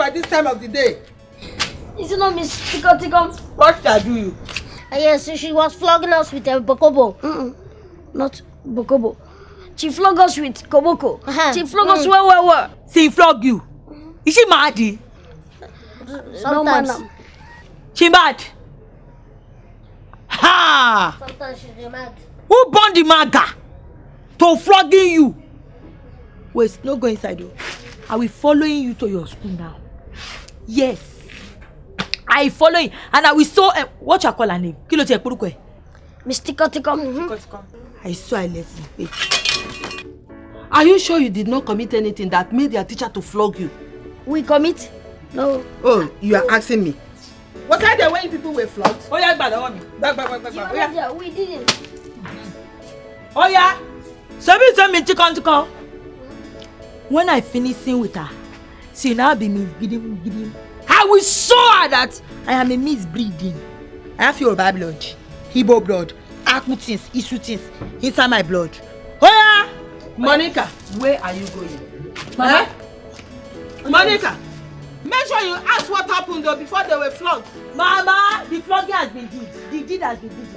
by this time of the day? Is it not Miss Tikom? What shall I do you? Yes, she was flogging us with a bokobo. Not bokobo. She flogged us with koboko. She flogged us where? She flog you. Is she mad? Sometimes. She mad? Ha! Sometimes she's mad. Who born the maga to flogging you? Wait, no go inside though. I will following you to your school now. Yes. I follow you and I will show what you call her name? Kilo te purukwe. Miss Tikom. I saw a lesson. Wait. Are you sure you did not commit anything that made your teacher to flog you? We commit? No. Oh, you are asking me. Was I there when people were flogged? Oh yeah, back. Oh yeah. We didn't. Oh yeah. So me chicken. When I finish singing with her, she now be misbreeding. I will show her that I am a misbreeding. I have Yoruba blood, Igbo blood, Akutins, Isutins inside my blood. Oh yeah. Monica, where are you going? Mama? Monica, make sure you ask what happened though before they were flogged. Mama, the flogging has been did. The deed has been did.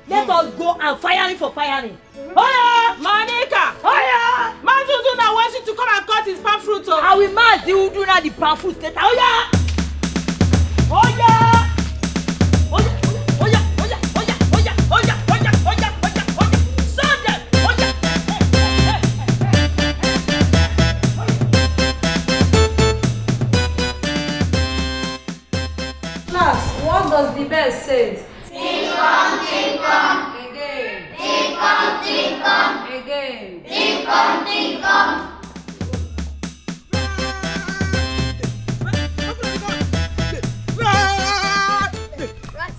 Let us go and firing for firing. Oh yeah! Monica! Oh yeah! Mazuduna wants you to come and cut his palm fruit. I will mass the Uduna the palm fruit later. Oh yeah! Oh yeah! Oh yeah! Oh yeah! Oh yeah! Oh yeah! Oh yeah! Oh yeah! Oh yeah! Oh yeah! Oh yeah! Oh yeah! Sunday! Oh yeah! Class, what does the bell say? Tinkom, tinkom. Again. Tinkom, tinkom. Again. Tinkom, tinkom.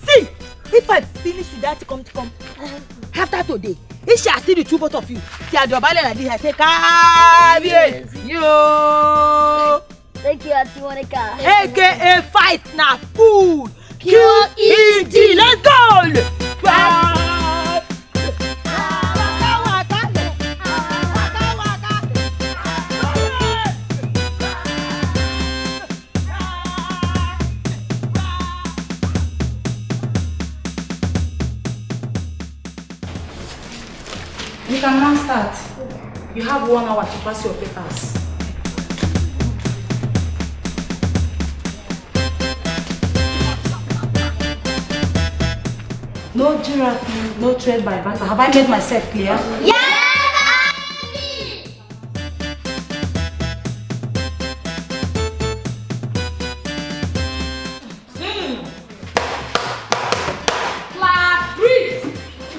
See, if I finish with that come, after today, if she has seen the two both of you, see at your ballet like this, I say, yes, yo. Thank you, Auntie Monica. AKA fight now, food. QED, let's go! You can now start. You have 1 hour to pass your papers. No giraffe, no trade by banter. Have I made myself clear? Yes, Auntie! Class, breathe.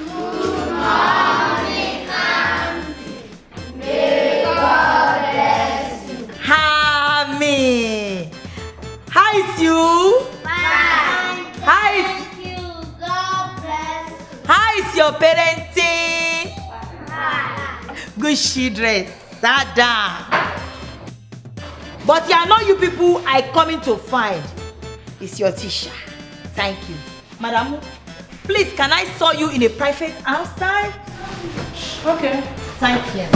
Good morning, Auntie. May God bless you. Hami. Hi, you. Fine. Hi. Thank you. God bless you. How is your parenting? Good children, sat down. But you are not you people I coming to find. It's your teacher. Thank you. Madam, please can I saw you in a private outside? Okay. Thank you.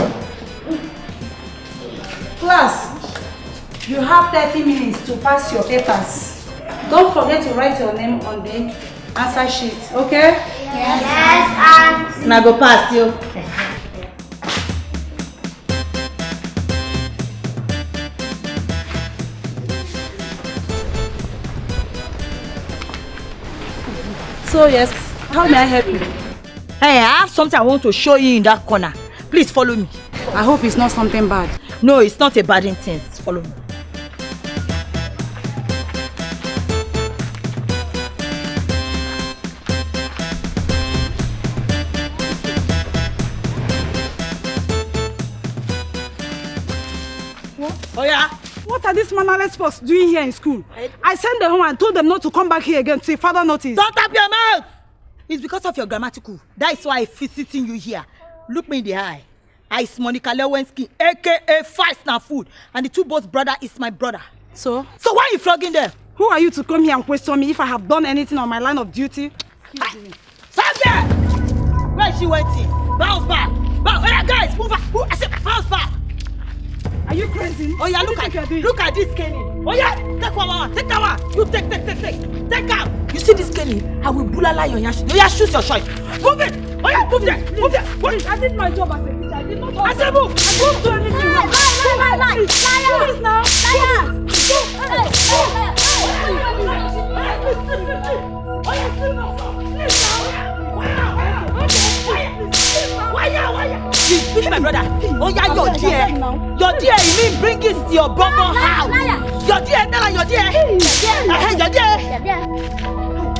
Class, you have 30 minutes to pass your papers. Don't forget to write your name on the answer sheet, okay? Yes, Auntie. Now go past you. So yes, how may I help you? Hey, I have something I want to show you in that corner. Please follow me. I hope it's not something bad. No, it's not a bad thing. Follow me. Oh yeah. What are these mannerless folks doing here in school? I sent them home and told them not to come back here again till further notice. Don't tap your mouth! It's because of your grammatical. That is why I'm visiting you here. Look me in the eye. I is Monica Lewinsky, aka Fast Now Food, and the two boss brother is my brother. So why are you flogging them? who are you to come here and question me if I have done anything on my line of duty? Stand there! Where is she waiting? Bounce back! Bounce! Hey, guys, move back! I said bounce back! Are you crazy? Oh yeah, look at this Kenny. Oh yeah, take one. Take that one. You take out. You see this Kenny? I will bulala your yash. Oh yeah, shoot your shot. Move it. Oh yeah, move there. Please, I did my job as a teacher. I did not. I said move. I didn't do anything wrong. Please now. Please, my brother. Oh yeah, your dear. Your dear, you mean bring it to your bumble house. Your dear, Nala, your dear. Your dear.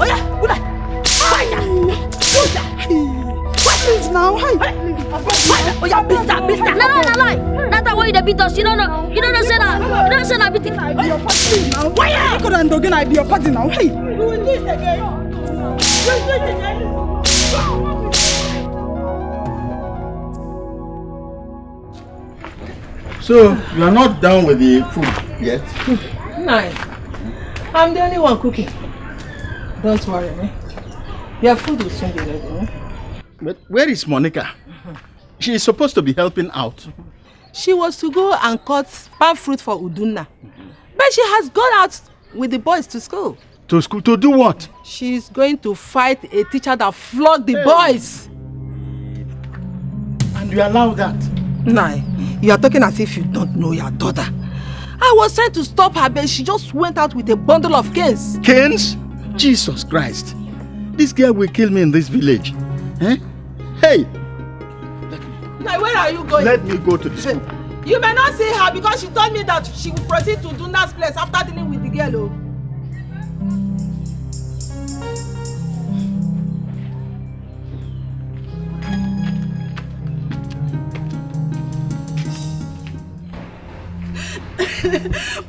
Oh yeah, good night. Fire. What is now? Oh yeah, Mister. No. That's why you beat us. You don't know say that. You don't say that beat it. I be your party now. Why you could and again? I be your party now. Hey. You will do this again. So, you are not done with the food yet? No. I'm the only one cooking. Don't worry, me. Your food will soon be ready, eh? But where is Monica? She is supposed to be helping out. She was to go and cut palm fruit for Udunna. But she has gone out with the boys to school. To school to do what? She's going to fight a teacher that flogged the boys. And you allow that? Nah, you are talking as if you don't know your daughter. I was trying to stop her, but she just went out with a bundle of canes. Canes? Jesus Christ. This girl will kill me in this village. Eh? Hey! Now, where are you going? Let me go to the school. You may not see her because she told me that she will proceed to Dunda's place after dealing with the girl. Oh.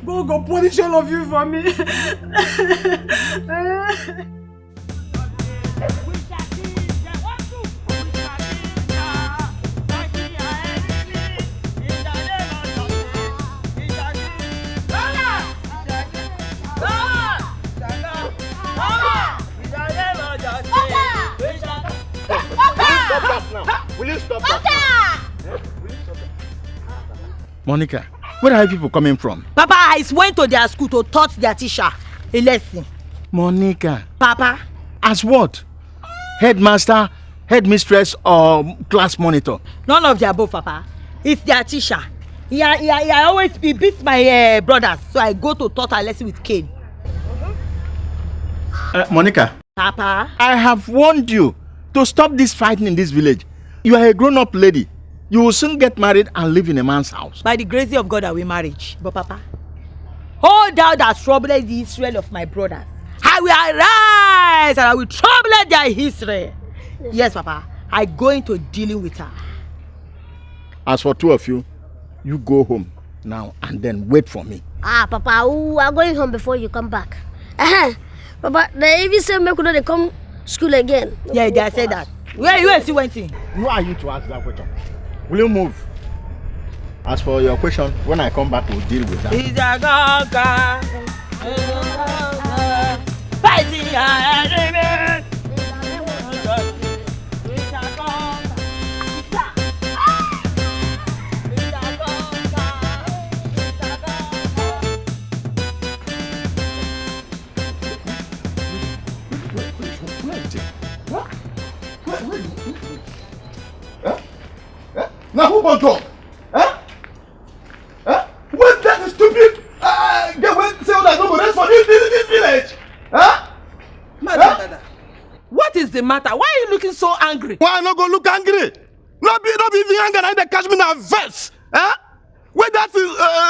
God go punish all of you for me. Will you stop that now? Monica, where are people coming from? Papa, I went to their school to taught their teacher a lesson. Monica. Papa. As what? Headmaster, headmistress, or class monitor? None of the above, Papa. It's their teacher. He always beats my brothers, so I go to taught a lesson with Cain. Monica. Papa. I have warned you to stop this fighting in this village. You are a grown-up lady. You will soon get married and live in a man's house. By the grace of God, I will marry. But Papa, all thou that troubled the Israel of my brothers, I will arise and I will trouble their Israel. Yes, Papa, I go into dealing with her. As for two of you, you go home now and then wait for me. Papa, I'm going home before you come back. Papa, they even say me could come school again. Yeah, they said that. Where you see one thing? Who are you to ask that question? Will you move? As for your question, when I come back, we'll deal with that. He's a gaga. Fighting your enemy. Now who won't talk? What that stupid they went to say that nobody for this village? What is the matter? Why are you looking so angry? Why I not go look angry? Not be even angry and they catch me now verse. Where that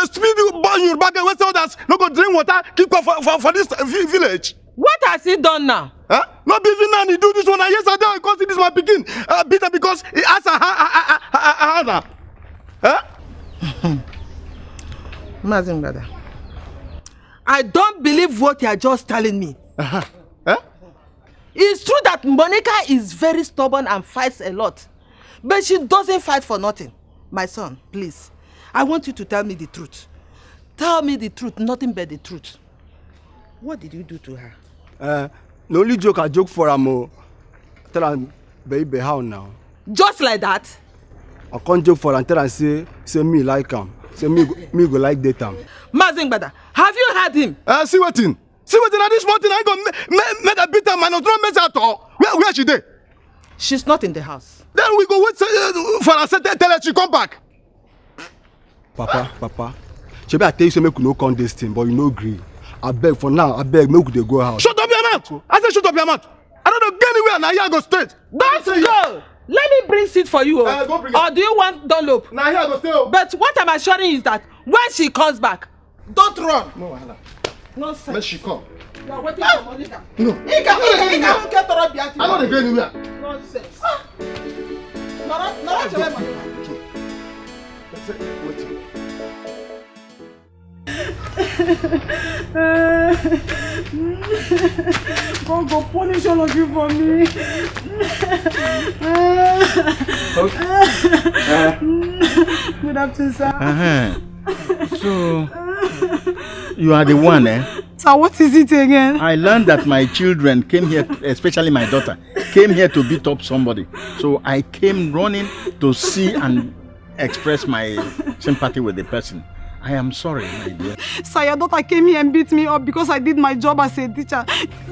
stupid boy in your back and where say that no go drink water keep up for this village? What has he done now? Not be even now he do this one and yesterday I come see this one begin bitter because he asked her. Mazin brother, I don't believe what you are just telling me. It's true that Monica is very stubborn and fights a lot, but she doesn't fight for nothing. My son, please, I want you to tell me the truth. Tell me the truth, nothing but the truth. What did you do to her? The only joke I joke for her, tell her, baby, how now? Just like that? I can't joke for her and tell her, say me like him. Say me go like data. Mazingbada, have you heard him? See what in? See what in this morning I go make a bitter man of no mess at all. Where she dey? She's not in the house. Then we go wait for her tell her she come back. Papa. Shebi I tell you say make you no come this thing, but you no agree. I beg for now, I beg make you go out. Shut up your mouth! I say shut up your mouth! I don't go anywhere now, here I go straight. Don't go! Let me bring seat for you. Go bring it. Or do you want Dunlop? Now here I go stay. But what I'm assuring you is that when she comes back, don't run. No, Wahala. Nonsense. When she come. You are waiting for Monica. No. I don't go anywhere. Nonsense. No, Wait. God go punish all of you for me. Good afternoon, sir. So, you are the one, eh? Sir, what is it again? I learned that my children came here, especially my daughter, came here to beat up somebody. So I came running to see and express my sympathy with the person. I am sorry, my dear. Sir, your daughter came here and beat me up because I did my job as a teacher.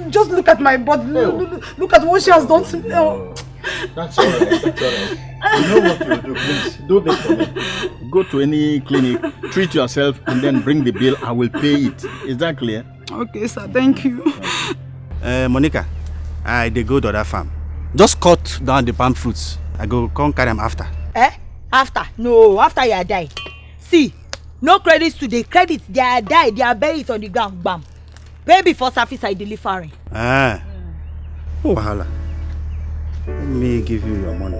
Just look at my body. Look at what she has done to me. Oh. That's all right. That's all right. You know what you'll do, please. Do this for me. Go to any clinic, treat yourself, and then bring the bill. I will pay it. Is that clear? Okay, sir. Thank you. Monica, they go to that farm. Just cut down the palm fruits. I go come carry them after. After? No, after you are died. See, no credits today. Credits, they are died. They are buried on the ground. Bam. Pay before service I delivering. Oh, Wahala. Let me give you your money.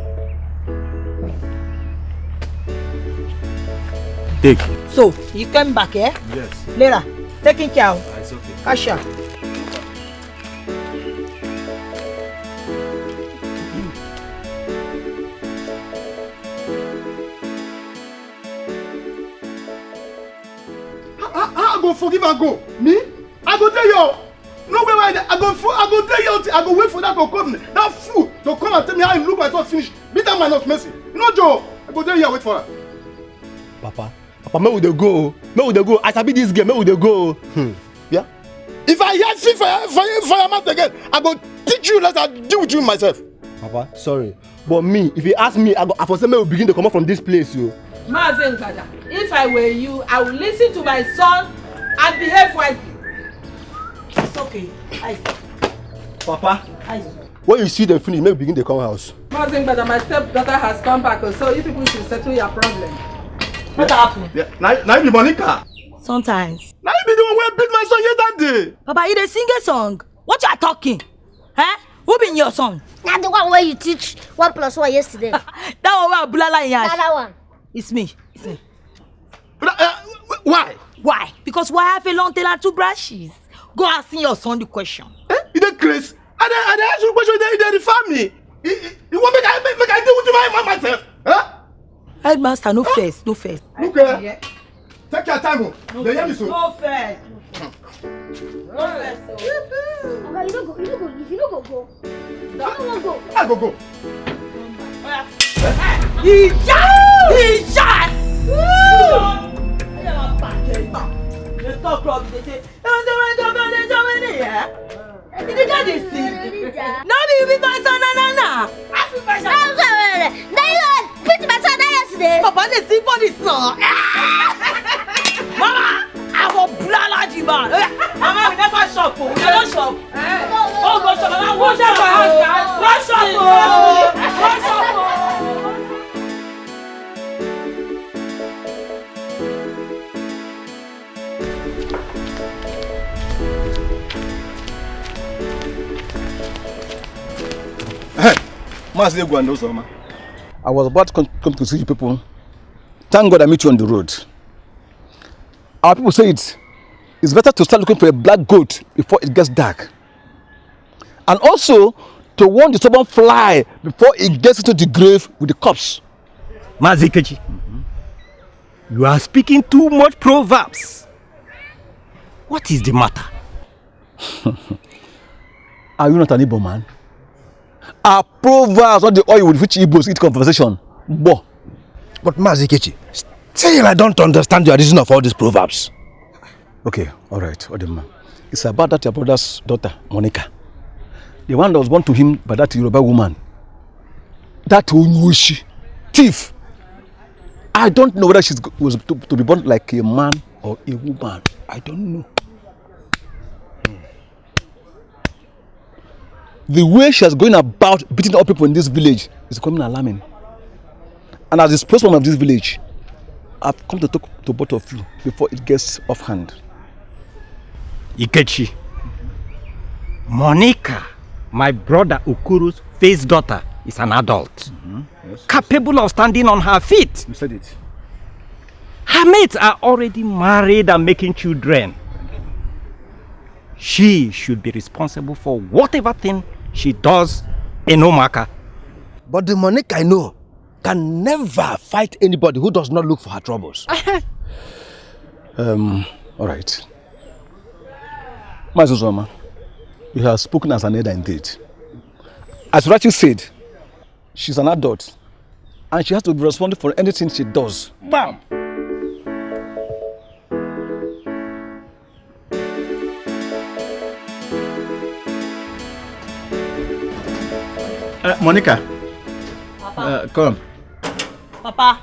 Take. So, you came back, eh? Yes. Later. Taking care of. It's okay. Kasha. I go forgive and go. Me? I go tell you. No way, I go tell you. I go wait for that to come. That fool to come and tell me how I look myself finish. Beat that man of mercy. No Joe. I go tell you. Wait for her. Papa, make we dey go. Make we dey go. I sabi this game. Make we dey go. Yeah. If I hear feel for your mouth again, I go teach you. Let I deal with you myself. Papa, sorry, but me, if you ask me, I for say make we begin to come out from this place, yo. Mazingbada, if I were you, I would listen to my son and behave wisely. It's okay. Papa, I when you see them finish, make we begin to come house. Mazingbada, my stepdaughter has come back, so you people should settle your problem. What happened? Yeah. Now you be Monica. Sometimes. Now you be the one who beat my son yesterday. Papa, you dey sing a song. What you are talking? Eh? Who been your song? Not the one where you teach 1 + 1 yesterday. That one where Bulala in yash. That one. It's me. It's me. Why? Why? Because why have a long tail and 2 branches? Go ask your son the question. You dey crazy? I ask you a question. You dey refer me. You want make I deal with you myself? Huh? Headmaster, no first, no first. Okay. Yeah. Take your time. They hear me soon. No first. Okay, you don't go. If you don't go. You don't go. I go. He shot! They talk rubbish. They say, you did that they see. No, you beat my son, no. Ask me my son. Beat my son yesterday. Papa, they see for the son. Mama, I will blala the man. Mama, we never shop. We never shop. Oh, go shop. Mama, go shop. Go shop. I was about to come to see you people. Thank God I met you on the road. Our people say it's better to start looking for a black goat before it gets dark. And also to warn the stubborn fly before it gets into the grave with the corpse. Mazikechi, you are speaking too much proverbs. What is the matter? Are you not an Igbo man? Are proverbs not the oil with which Igbos eat conversation? But Mazikechi, Still, I don't understand your reason of all these proverbs. Okay, all right, Odema. It's about that your brother's daughter, Monica. The one that was born to him by that Yoruba woman. That Onyushi, thief. I don't know whether she was to be born like a man or a woman. I don't know. The way she is going about beating up people in this village is becoming alarming. And as the spokesman of this village, I've come to talk to both of you before it gets off hand. Ikechi, Monica, my brother Ukuru's face daughter, is an adult. Yes, capable of standing on her feet. You said it. Her mates are already married and making children. She should be responsible for whatever thing she does in Omaka. But the Monica I know can never fight anybody who does not look for her troubles. All right. Mazuzoma, you have spoken as an elder indeed. As Rachi said, she's an adult and she has to be responsible for anything she does. Bam! Monica, Papa. Come. Papa,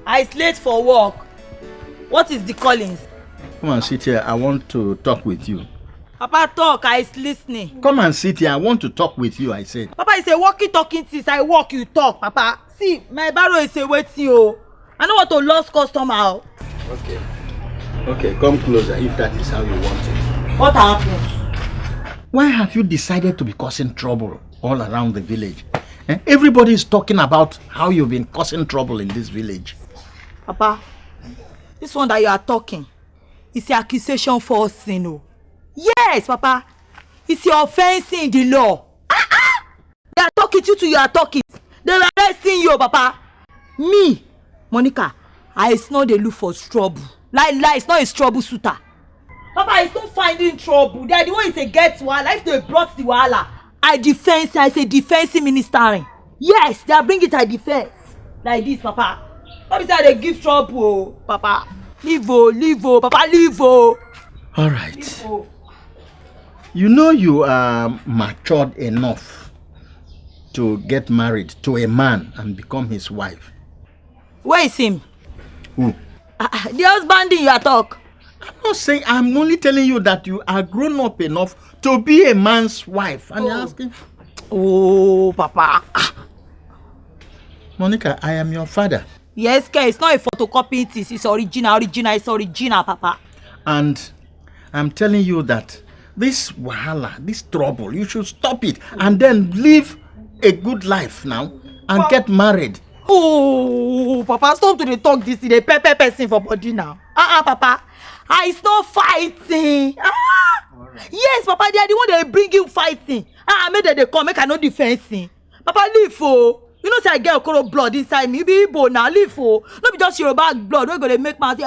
I late for work. What is the callings? Come and sit here. I want to talk with you. Papa, talk. I is listening. Come and sit here. I want to talk with you, I said. Papa, it's a walkie-talking since I walk, you talk, Papa. See, my barrow is a waiting, oh. I know what to lose customer. Okay. Okay, come closer if that is how you want it. What happened? Why have you decided to be causing trouble all around the village? Everybody is talking about how you've been causing trouble in this village. Papa, this one that you are talking is your accusation for sin. Oh. Yes, Papa. It's your offense in the law. They are talking to you are talking. They are arresting you, Papa. Me, Monica, I is not the look for trouble. Lie, it's not a trouble shooter. Papa is not finding trouble. They are the one who get wahala. If they brought the wahala, I say defense ministering. Yes, they are bringing it a defense. Like this, Papa. What is that they give trouble, Papa? Leave, Papa, leave. All right. Leave. You know you are matured enough to get married to a man and become his wife. Where is him? Who? The husband you are talk. I'm not saying, I'm only telling you that you are grown up enough to be a man's wife. And you're asking? Oh, Papa. Monica, I am your father. Yes, it's not a photocopy. It's original, Papa. And I'm telling you that this wahala, this trouble, you should stop it and then live a good life now and get married. Oh, Papa, stop to the talk this in a pepper person for body now. Papa, I not fighting. Right. Yes, Papa, they are the one that bring you fighting. I made that they come, make I no defensing. Papa, leave for. You know, say I get a color blood inside me. Be Igbo now, leave for. Not be just your bad blood. We're gonna make my say,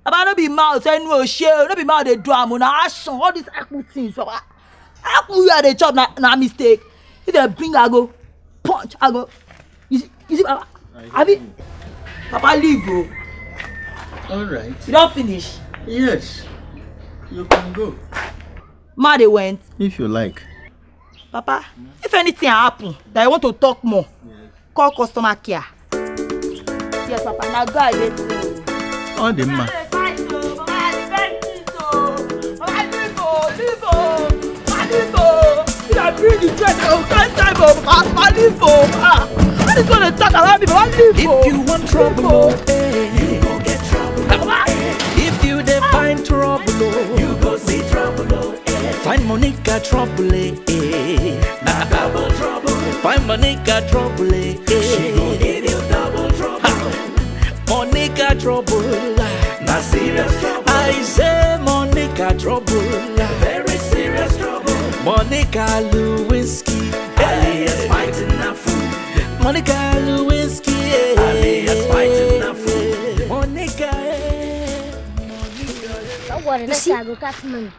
Papa, no be mouth, no shell, no be mouth they drama, no action, all these apple things, Papa. Apple you are the chop na mistake. If they bring I go punch, I go. You see, Papa. Papa leave, bro. All right. You don't finish. Yes. You can go. Ma they went. If you like. Papa, if anything happen that I want to talk more, call customer care. Yes, Papa. Now go ahead. Oh, the man. If you want trouble, you go get trouble. If you define trouble, you go see trouble. Find Monica trouble, na double trouble. Find Monica trouble, she gon' give you double trouble. Monica trouble, na serious trouble. I say Monica trouble, very serious trouble. Monica Lewinsky, alias fighting a fool. Monica Lewinsky, alias fighting a fool. Monica, Don't worry, next time I go catch money.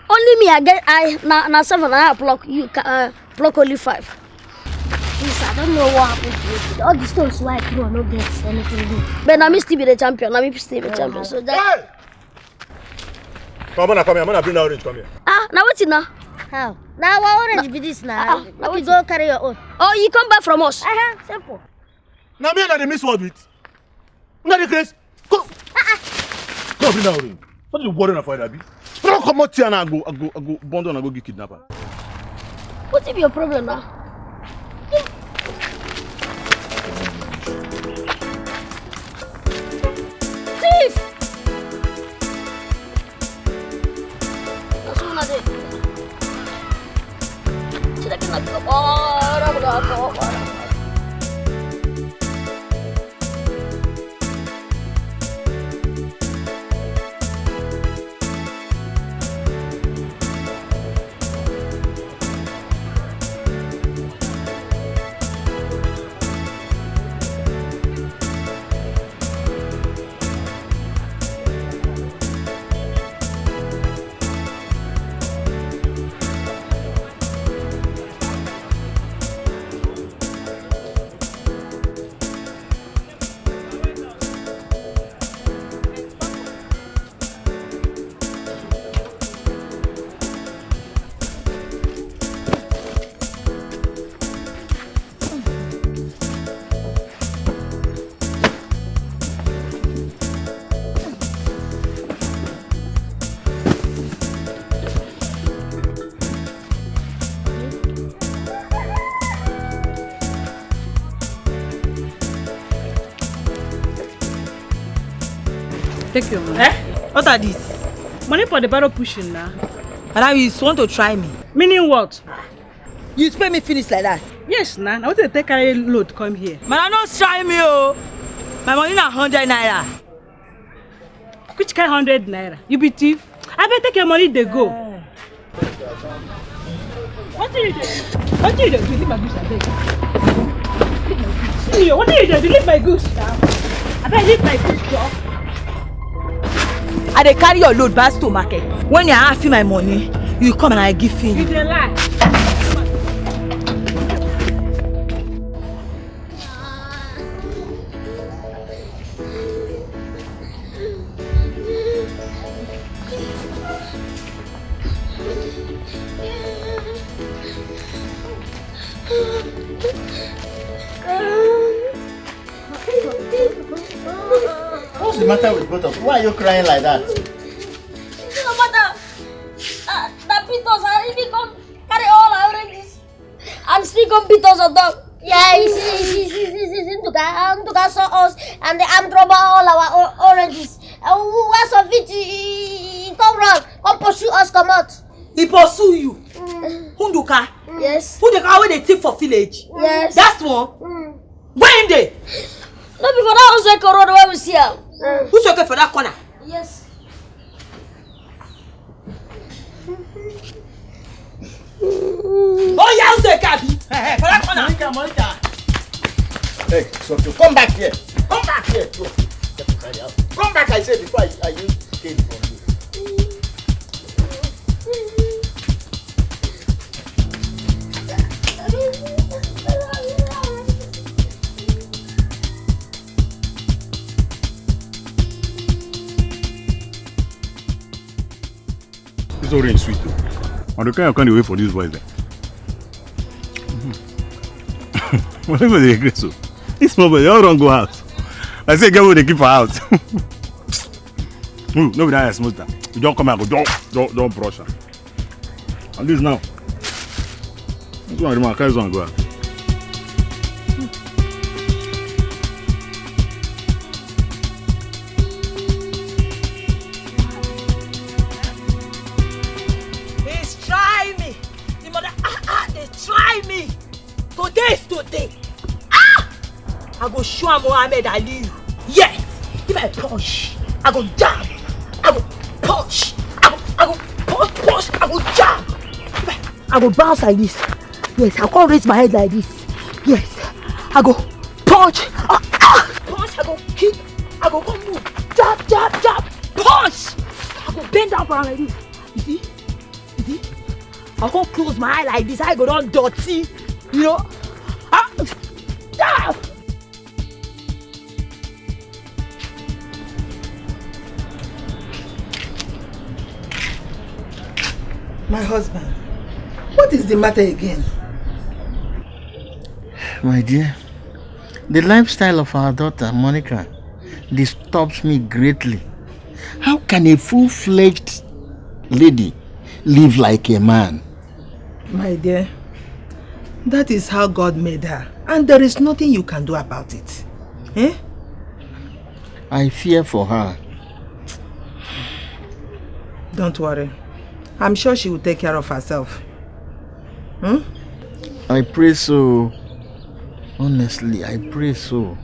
Only me, I get now 7 I pluck you pluck only 5. Since I don't know what happened to you. All the stones why I threw no get anything good. But now me still be the champion. Now me still be the champion. So that. Hey! Come on, I'm gonna bring that orange. Come here. Now what's it now? How? Now what orange be this now? Now You go carry your own. Oh, you come back from us. Simple. Now me and the miss word with. Not the grace. Come. Come bring that orange. What are you worrying about, Abi? Don't come out here and I go bond and I go get kidnapper. What's your problem now? Thief! That's what I did. Should I get like Take your money. What are these? Money for the barrel pushing now. And now you want to try me? Meaning what? You spray me finish like that? Yes, nah. I want to take a load come here. Man, I don't try me, oh. My money na 100 naira. Which kind 100 naira? You be thief? I better take your money, they go. What do you do? What do you do? You leave my goods, I beg. What do you do? You leave my goods now. I better leave my goods, job. I dey carry your load back to market. When you ask me my money, you come and I give you. You dey lie. What's the matter with both of you? Why are you crying like that? No matter. That beat us and even come carry all our oranges and still come beat us on them. Yeah, he saw us and they armed robber all our oranges. And what's of it? He come round, come pursue us, come out. He pursue you? Hunduka? Yes. Hunduka where they thief for village? Yes. That's one? Where in there? No, before that was like a road where we see her. Who's okay for that corner? Yes. Oh, yeah, who's okay for that corner? Monica. Hey, so come back here. Come back here. Go. Come back, I said, before I use cane from you. This orange sweet though. And the kind of can't wait for these boys there. Whatever they agree so. This small boy, they all don't go out. I say get what they keep for out. No, that is smooth. You don't come and go, don't brush her. And this now. This one, I can't go out. Today is today. I go show Mohammed Ali. Yes. If I punch, I go jab. I go punch. I go punch. I go jab. I go bounce like this. Yes. I can't raise my head like this. Yes. I go punch. Punch. I go kick. I go come move. Jab. Punch. I go bend down for like this. You see? I go close my eye like this. I go down dirty. You know? My husband, what is the matter again? My dear, the lifestyle of our daughter, Monica, disturbs me greatly. How can a full-fledged lady live like a man? My dear, that is how God made her. And there is nothing you can do about it. Eh? I fear for her. Don't worry. I'm sure she will take care of herself. Hmm? I pray so. Honestly, I pray so.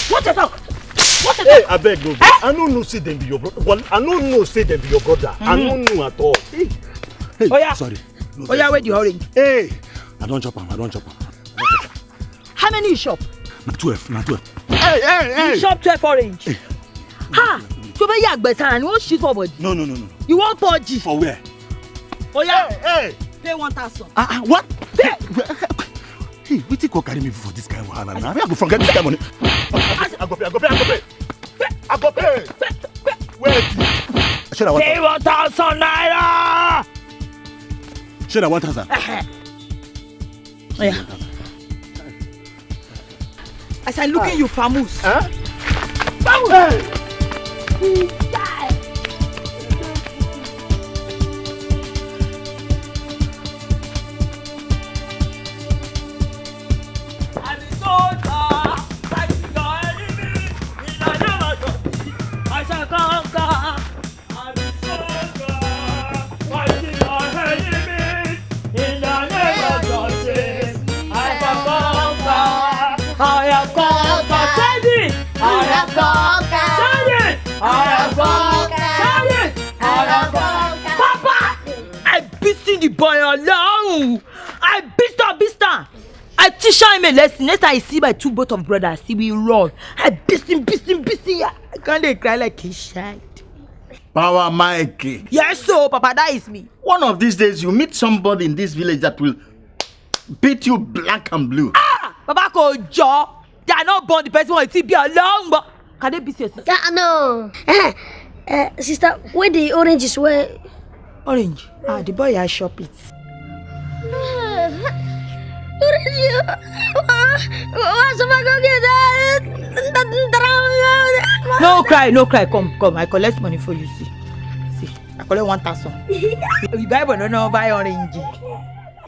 What the fuck? What the fuck? Hey, I beg you. I don't know say them be your brother. Well, I don't know say them be your brother. I don't know at all. Hey, oh yeah. Sorry. Oh yeah, where the orange? Hey, I don't chop him. How many you shop? Na 12. Hey. You shop 12 orange. Hey. Ha! So where you agbesan? You want shit for body? No. You want purge? For where? Oh yeah. Hey. Pay 1,000. What? Hey, we think carry me for this kind of wahala now. I go forget this kind of money. I go pay. Wait. Pay 1,000 naira. Share that 1,000. Oh yeah. As I look at you, famous. Huh? Famous. Hey. The boy alone. I beast her. I teach him a lesson. Next time I see my two both of brothers, he will run. I beast him. I can't cry like a child. Power Mikey. Yes, so Papa, that is me. One of these days you meet somebody in this village that will beat you black and blue. Papa Kojo. They are not born the person who will be alone, but can they beat your sister? No. Sister, where the orange is where? Orange? The boy I shop it. No cry. Come. I collect money for you. See. I collect 1,000. You buy banana, buy orange.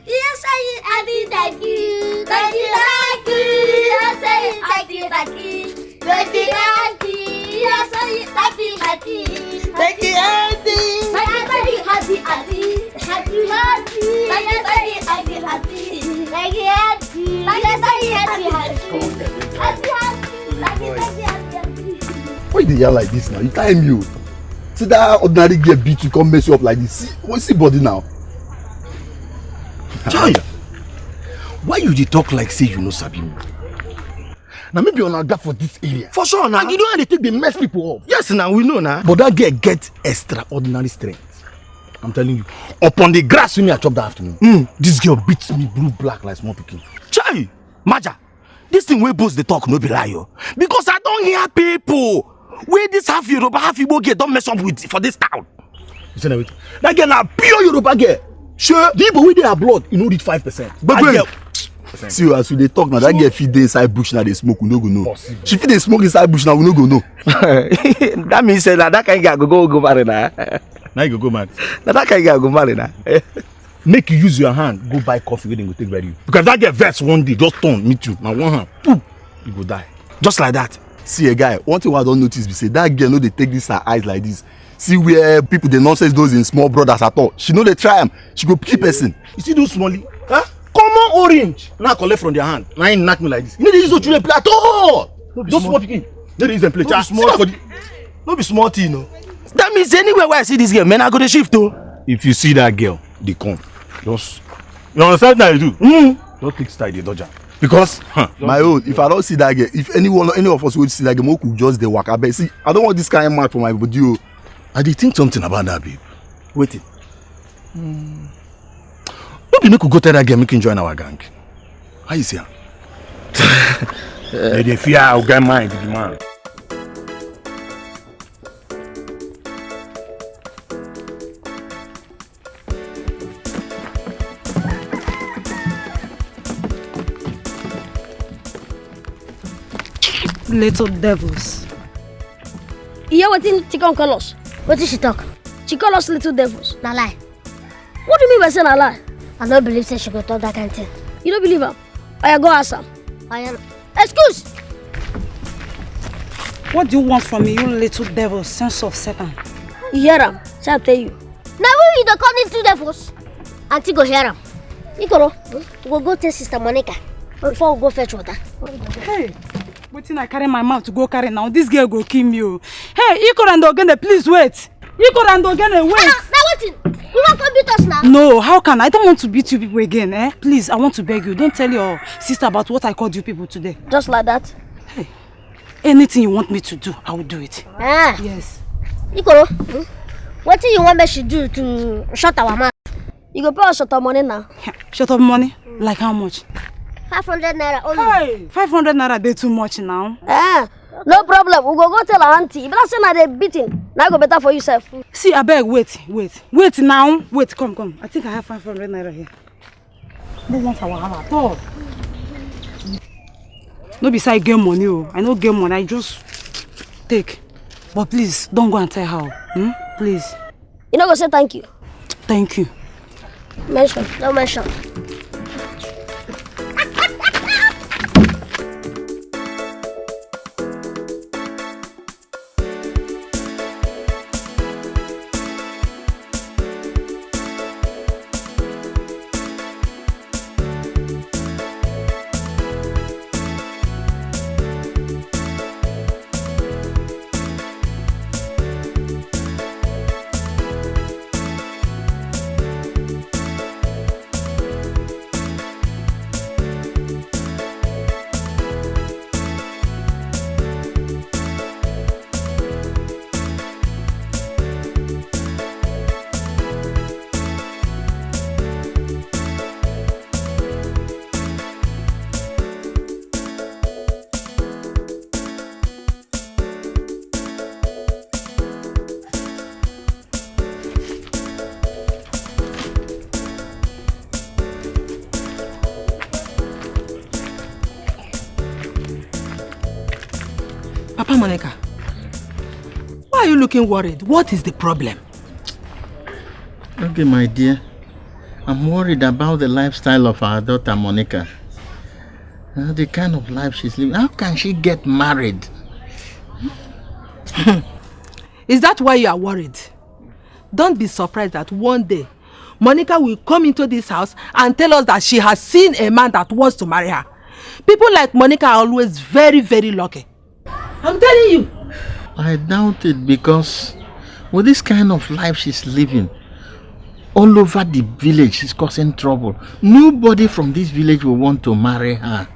Yes, I did thank you. Thank you. Yes, I did thank you. Thank you. Yes, I did thank you. Thank you, Why they yell like this now? You time you. See that ordinary girl beat you come mess you up like this. See body now. Chai, why you dey talk like say you no sabi me? Now maybe on a gap for this area. For sure now. And you know how they take the mess people up. Yes, now we know now. But that girl get extraordinary strength. I'm telling you. Upon the grass when I chop that afternoon. This girl beats me blue black like small pikin. Chai, Maja, this thing wey boss dey talk no be lie yo. Because I don't hear people where this half Yoruba, half Igbo girl don't mess up with for this town. Listen everything. That girl na pure Yoruba girl. Sure. The Igbo wey dey her blood, you know reach 5%. But girl, see as we dey talk now, that girl fit dey inside bush now dey smoke, we no go know. She fit dey smoke inside bush now, we no go know. That means say that kind of girl go marry now. Now you go marry. Now that kind of girl go marry now. Make you use your hand go buy coffee wey dem go take bury you. Because that girl vex one day just turn meet you. Now one hand, boom, you go die. Just like that. See a guy, one thing I don't notice be say that girl no dey take this her eyes like this. See where people dey nonsense those in small brothers at all. She no dey try am. She go pick person. You see those smallie? Huh? Common orange. Now collect from their hand. Now he knock me like this. You no dey use those children play at all. Those small pikin. No dey use them play. No be small for the. No be small thing, no. That means anywhere where I see this girl, man, I go to shift too. If you see that girl, they come. Just you understand that you do. Don't take style the dodger. Because my own, if I don't see that girl, if any of us will see that girl, we could just dey waka. But see, I don't want this kind of man for my body. I did think something about that, babe. Waiting. Maybe we could go tell that girl, make him join our gang. How is it? They fear I'll get mine, the man. Little devils. You hear what Chicken call us? What did she talk? She call us little devils. Na lie. What do you mean by saying a lie? I don't believe say she go talk that kind of thing. You don't believe her? I go ask her. Excuse! What do you want from me, you little devil, sense of Satan? You hear him? Shall I tell you? Now we don't call these two devils. Auntie go hear him. Ikoro, we'll go tell Sister Monica before we go fetch water. Hey, waiting I carry my mouth to go carry now. This girl go kill me. Hey, Ikoro and Ogene, please wait. Ikoro and Ogene, wait. Now waiting. You won't come beat us now? No, how can I don't want to beat you people again, eh? Please, I want to beg you. Don't tell your sister about what I called you people today. Just like that? Hey, anything you want me to do, I will do it. Ah. Yes. Ikoro, what do you want me to do to shut our mouth? You go pay us shut up money now. Shut up money? Like how much? 500 naira only. Hey, 500 naira they too much now. Ah, no problem. We go tell our auntie. If that's not a beating, now go better for yourself. See, I beg, wait now. Wait, come. I think I have 500 naira here. No want our hammer at all. No beside game money, I know game money. I just take. But please, don't go and tell her. Please. You know go say thank you. Thank you. Mention, no mention. Papa Monica, why are you looking worried? What is the problem? Okay, my dear. I'm worried about the lifestyle of our daughter Monica. The kind of life she's living. How can she get married? Is that why you are worried? Don't be surprised that one day Monica will come into this house and tell us that she has seen a man that wants to marry her. People like Monica are always very, very lucky. I'm telling you. I doubt it, because with this kind of life she's living, all over the village she's causing trouble. Nobody from this village will want to marry her.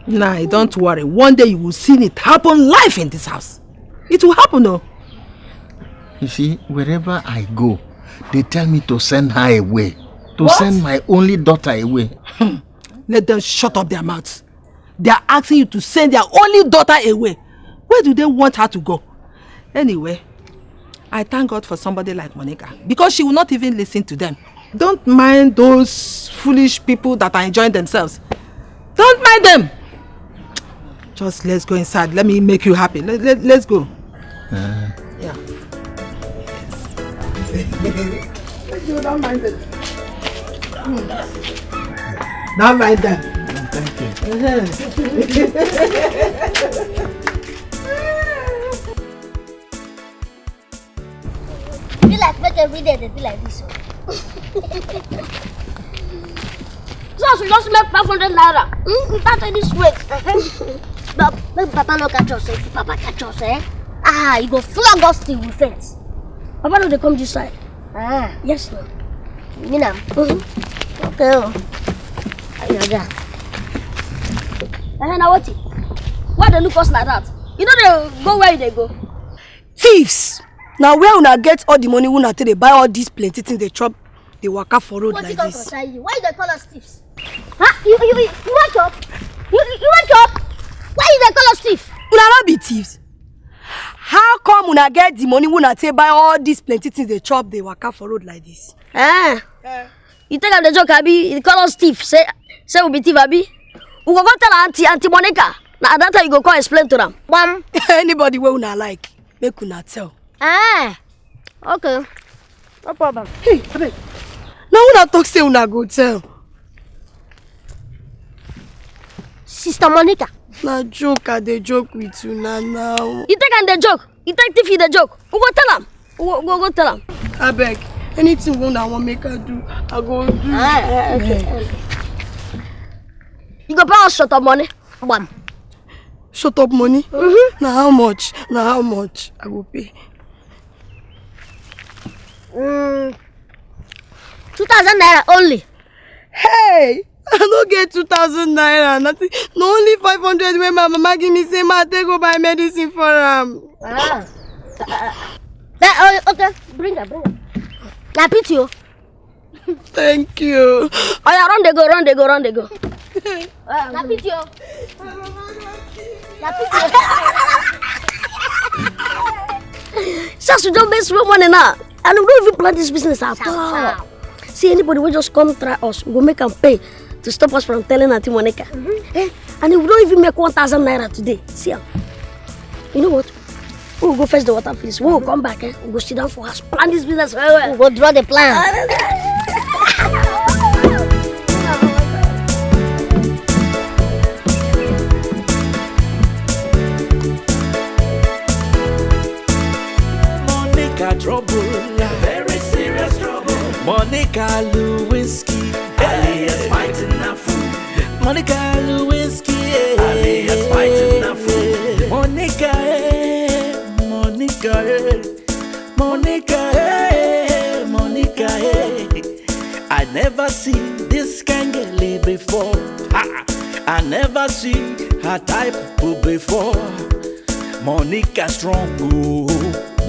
Nah, don't worry. One day you will see it happen live in this house. It will happen, though. You see, wherever I go, they tell me to send her away. To What? send my only daughter away. Let them shut up their mouths. They are asking you to send their only daughter away. Where do they want her to go? Anyway, I thank God for somebody like Monica, because she will not even listen to them. Don't mind those foolish people that are enjoying themselves. Don't mind them. Just let's go inside. Let me make you happy. Let's go. Yeah. Yes. Don't mind them. Don't mind them. Thank you. Be like make every day they be like this. So we just make 500 naira. Without any sweat. But make Papa no catch us. If Papa catch us, you go flog us till we faint. Papa no they come this side. Yes, no. Me now. Okay. Yeah. Now what? Why they look us like that? You know they go where they go. Thieves! Now where una get all the money una take dey buy all these plenty things they chop? they waka for road What like you this. Why they call us thieves? Huh? You want job? You want job? Why they call us thieves? Una not be thieves. How come una get the money when I take buy all these plenty things they chop they waka for road like this? You think I'm the joke, Abi? You call us thieves. Say we be thief, Abi. We go tell Auntie Monica. Now that time you go come explain to them. Bam. Anybody where una like, make una tell. Okay. No problem. Hey, abeg. Now una talk say una go tell. Sister Monica. Na joke, I dey joke with you now. You think I'm the joke? You think thief is the joke? We go tell them. Go tell them. Abeg, anything una want make I do, I go do. Okay. You go pay us shut up money. Bam. Shut up money? Now how much? I go pay. 2,000 naira only. Hey! I don't get 2,000 naira. Nothing. No, only 500 when my mama give me say ma take go buy medicine for him. Okay, bring her. Na pity you. Thank you. Oh yeah, run they go. Na pity you. Just we don't waste money now. And we don't even plan this business at all. See anybody will just come try us, we go make them pay to stop us from telling Auntie Monica. And if we don't even make 1,000 naira today, see you know what? We will go fetch the water please. We will come back, we will go sit down for us, plan this business very well. We will draw the plan. Trouble, very serious trouble. Monica Lewinsky, alias fighting a fool. Monica Lewinsky, alias fighting a fool. Monica, I never see this kind of lady before. I never see her type before. Monica strong,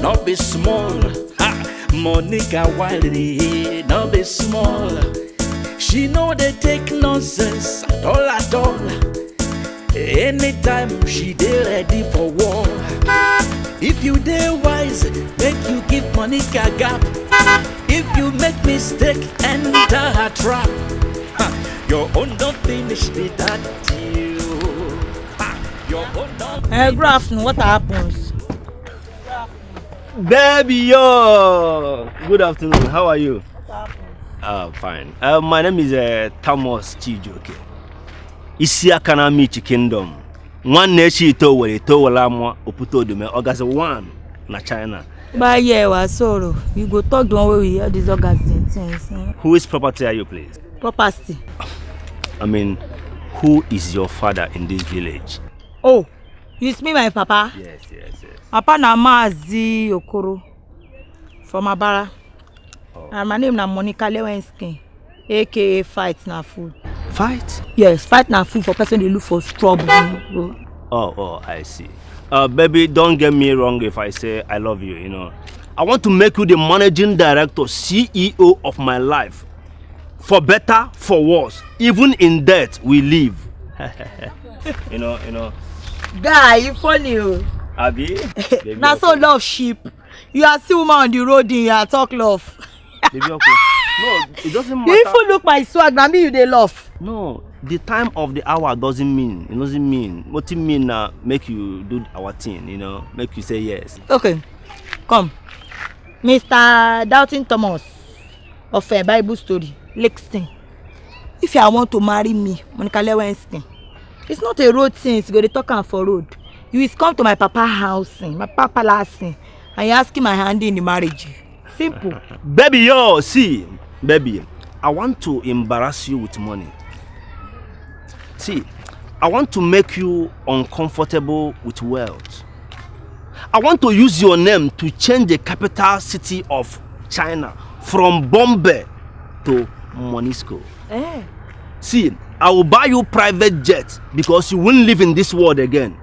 not be small. Monica wildly, not be small. She know they take nonsense at all. Anytime she dey ready for war. If you dey wise, make you give Monica gap. If you make mistake, enter her trap. Your own don't finish with that deal. Your own don't. Good afternoon. What happens? Baby, yo! Good afternoon. How are you? Fine. My name is Thomas Chijoke. Isi akana michi kingdom. One nechi to wala mo oputo dume August 1 na China. But yeah, was sorrow. You go talk the one way we hear these August things. Whose property are you, please? Property. I mean, who is your father in this village? Oh, it's me, my papa. Yes. Papa na Mazi Okoro from Abara. And my name na Monica Lewinsky, aka Fight na Food. Fight? Yes, fight na food for person they look for trouble. Oh, I see. Baby, don't get me wrong if I say I love you, you know. I want to make you the managing director, CEO of my life. For better, for worse. Even in death, we live. you know. Guy, you funny. Abi? Now so love sheep. You are still woman on the road in your talk love. Baby, okay. No, it doesn't matter. You even look my swag, now me you they love. No, the time of the hour doesn't mean. It doesn't mean. What it mean make you do our thing, you know, make you say yes. Okay, come. Mr. Doubting Thomas of a Bible story, Lexington. If you want to marry me, Monica Lewinsky, it's not a road thing, you go to talk for road. You will come to my papa house, my papa last, and you ask him my hand in the marriage. Simple. Baby, yo, see, baby, I want to embarrass you with money. See, I want to make you uncomfortable with wealth. I want to use your name to change the capital city of China from Bombay to Monisco. See, I will buy you private jet because you won't live in this world again.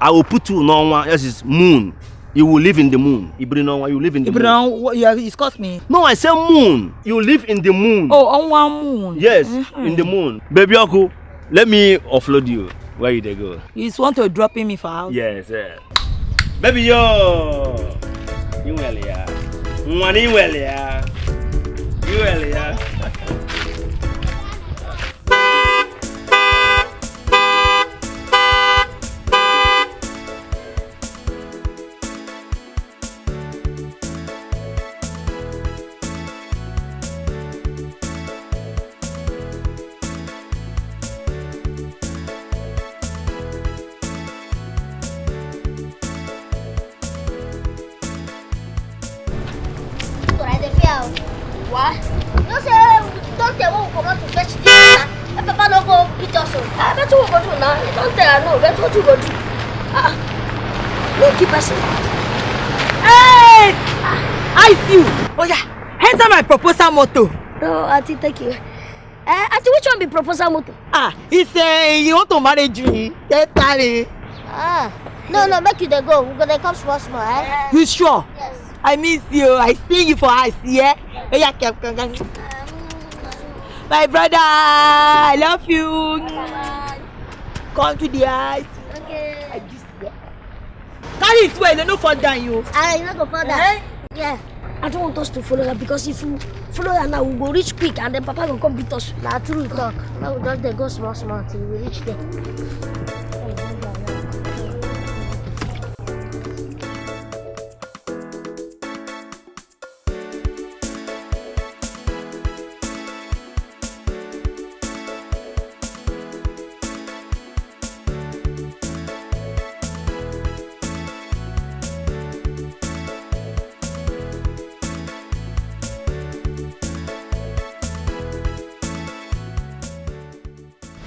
I will put you on one, yes, it's moon. You will live in the moon. Ibrino, you live in the moon. You cost me. No, I say moon. You live in the moon. Oh, on one moon. Yes, in the moon. Baby Oku, let me offload you. Where you they go? You want to drop me for house? Yes, Baby yo. You well ya. Money well ya. You well ya. What? You say, don't they want to come out to fetch this? And Papa no go beat us. I bet you go do now. Don't tell her no. Bet what you go do. No keep us. Hey! I see you. Oh yeah. Enter my proposal motto. No, Auntie, thank you. Auntie, which one be proposal motto? He say you want to marry me. No, make you they go. We're gonna come small, eh? You sure? Yes. I miss you. I see you for us, yeah? My brother, I love you. Come to the eyes. Okay. I just carry it well, no fall down you. You not go further. Yeah. I don't want us to follow her because if you follow her now, we'll go reach quick and then Papa will come beat us. Now, true talk. Now we just go small till we reach there.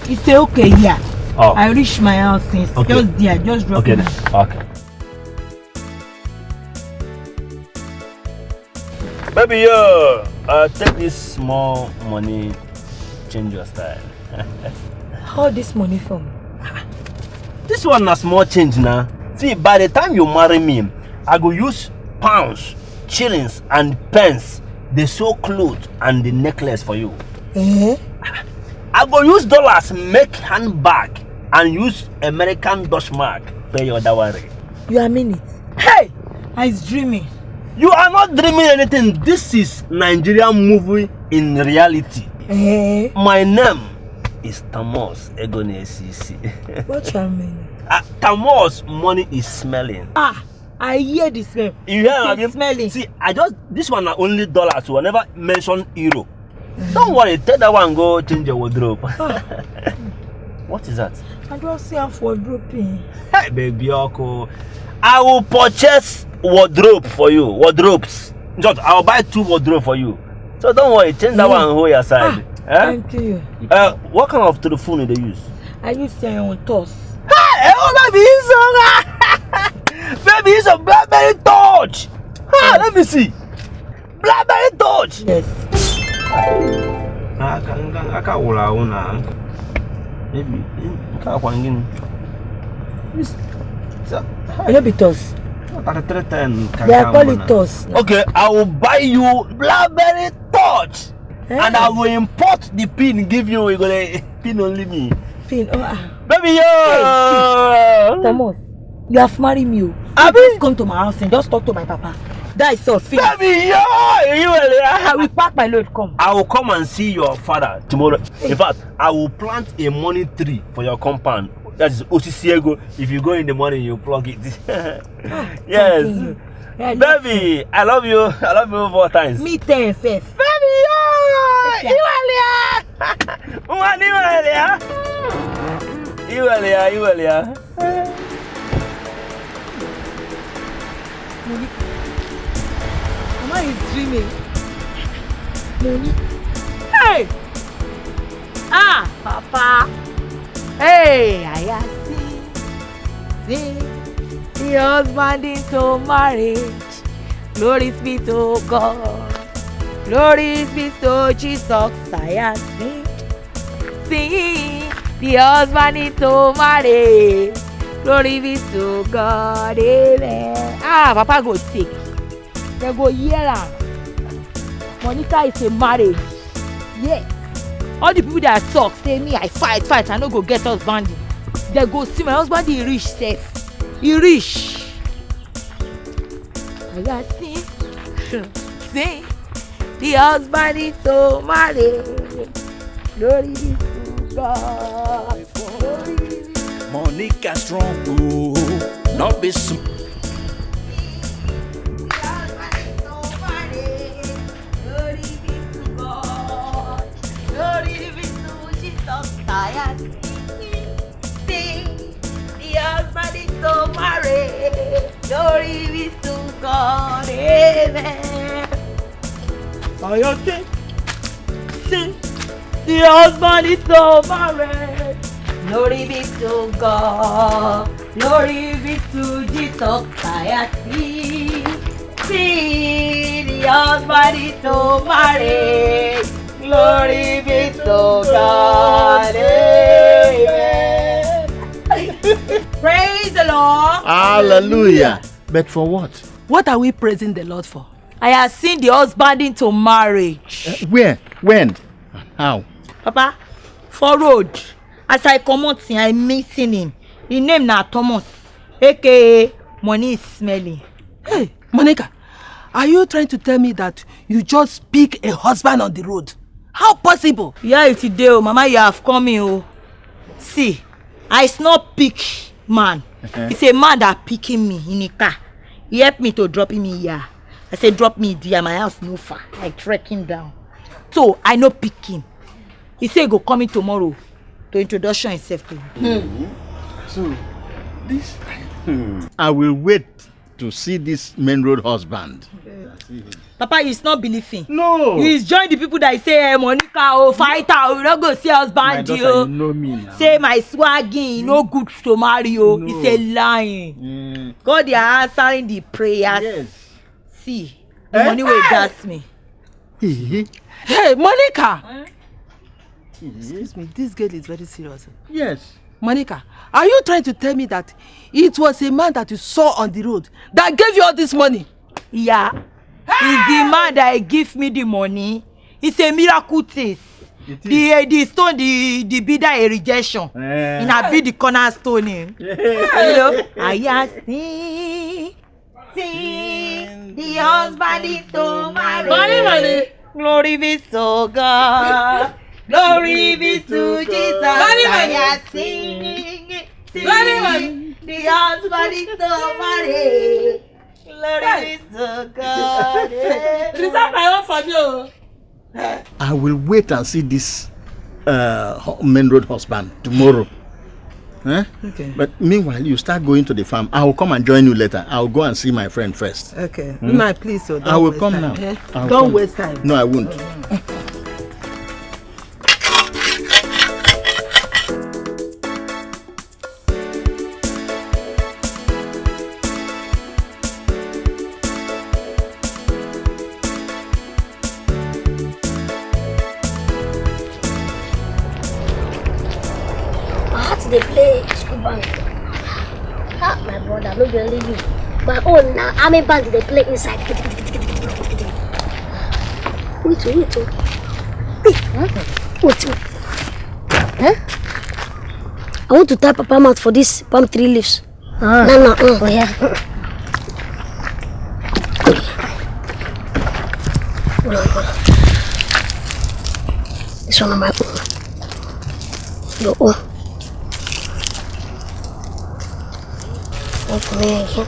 You say okay, yeah. Oh. I reach my house since. Okay. Just there, just drop okay. me. Okay. Baby, take this small money, change your style. How this money from? This one a small change now. See, by the time you marry me, I go use pounds, shillings, and pence. The sew clothes and the necklace for you. I go use dollars, make handbag, and use American Dutch mark pay your dowry. You are mean it? Hey! I was dreaming. You are not dreaming anything. This is Nigerian movie in reality. My name is Tamos Egone SCC. What you mean? Tamos, money is smelling. I hear the smell. You hear me? Smelling. See, this one are only dollars, so I never mention euro. Don't worry, take that one, go change your wardrobe. What is that? I don't see her for dropping. Hey, baby, Oko. I will purchase wardrobe for you. Wardrobes. Just, I'll buy 2 wardrobe for you. So don't worry, change that one and hold your side. Thank you. What kind of telephone do they use? I use your toss. Hey, baby, baby, it's a BlackBerry Touch. Let me see. BlackBerry Touch. Yes. Maybe. I know be toss. They are calling toss. Okay, I will buy you BlackBerry Touch. And I will import the pin, give you a pin only me. Pin, baby, yo! Hey, Thomas, you have married me. Just come to my house and just talk to my papa. That is all. Baby, yo! I will pack my load, come. I will come and see your father tomorrow. In fact, I will plant a money tree for your compound. That is Osisiego. If you go in the morning, you plug it. Yes. Baby, I love you. I love you 4 times. Me 10 first. Baby, yo! Iwalia. Mama is dreaming. Money. Hey! Papa. Hey, I see the husband into marriage. Glory be to God. Glory be to Jesus. I see the husband into marriage. Glory be to God. Amen. Papa go sick. They go hear am. Monica is a marriage. Yeah. All the people that talk say me I fight, I no go get husband. They go see my husband he rich safe. He rich. I got see. See. The husband is so married. Glory be to God. Monica strong, oh, not be so. Glory be to Jesus, tired. Sing, the husband is so married. Glory be to God, amen. Sing, the husband is so married. Glory be to God. Glory be to Jesus, tired. See, the husband is so married. Glory be to God. Amen. Praise the Lord. Hallelujah. But for what? What are we praising the Lord for? I have seen the husband into marriage. Where? When? How? Papa, for road. As I come out, I meeting him. His name na Thomas, aka Money is smelling. Hey, Monica, are you trying to tell me that you just pick a husband on the road? How possible? Yeah, today, oh, Mama, you have come in. Oh. See, I not pick man. It's a man that picking me in a car. He helped me to drop him here. I said, drop me there. My house no far. I track him down. So I no pick him. He said, go come in tomorrow to introduction himself to you. So, this. I will wait to see this main road husband. Papa, he's not believing. No. He's joined the people that say, hey, Monica, oh, fighter, we don't go see husband. My daughter, you know me now. Say my swagging, no good to marry you. No. He's a lying. God, they are answering the prayers. Yes. See, the money will gas me. Hey, Monica! Excuse me, this girl is very serious. Yes. Monica, are you trying to tell me that it was a man that you saw on the road that gave you all this money? Yeah. It's the man that give me the money. It's a miracle thing. The stone, the bidder a rejection. And I be the cornerstone. You know, I sing the husband is to marry. Money. Glory be to God. Glory be to Jesus. I sing the husband is to marry. Glory be to God. Reserve my own for you. I will wait and see this main road husband tomorrow. Okay. But meanwhile, you start going to the farm. I will come and join you later. I will go and see my friend first. Okay. My please, so don't I will waste come time. now. Don't waste time. No, I won't. They play school band. My brother, no believe you. My own now, army band they play inside. Wait. I want to tie Papa mouth for this palm tree leaves. No. Oh yeah. This one on my own. Go. For me again.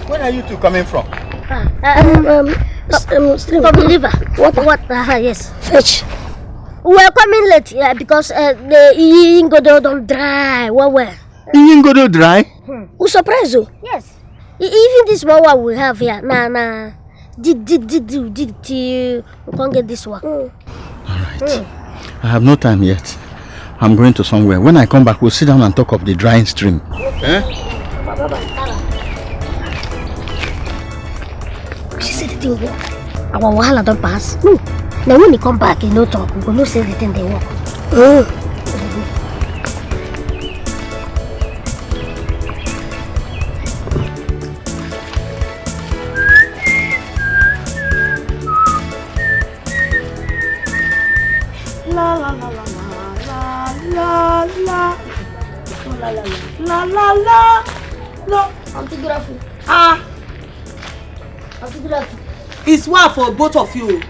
Where are you two coming from? Stream. From the river. What? Yes. Fetch. We are coming late, yeah, because the Ingodo don't dry. Where? Ingodo dry? Who surprise you? Yes. Even this one we have here, dig till we can't get this one. Alright. I have no time yet. I'm going to somewhere. When I come back, we'll sit down and talk of the drying stream. Eh? She said the thing work. Our wahala don't pass. No. Then when he come back, he no talk. We go no say the thing they work. La la la la la la la la la la. No. Auntie Grafu. Auntie Grafu. It's one for both of you.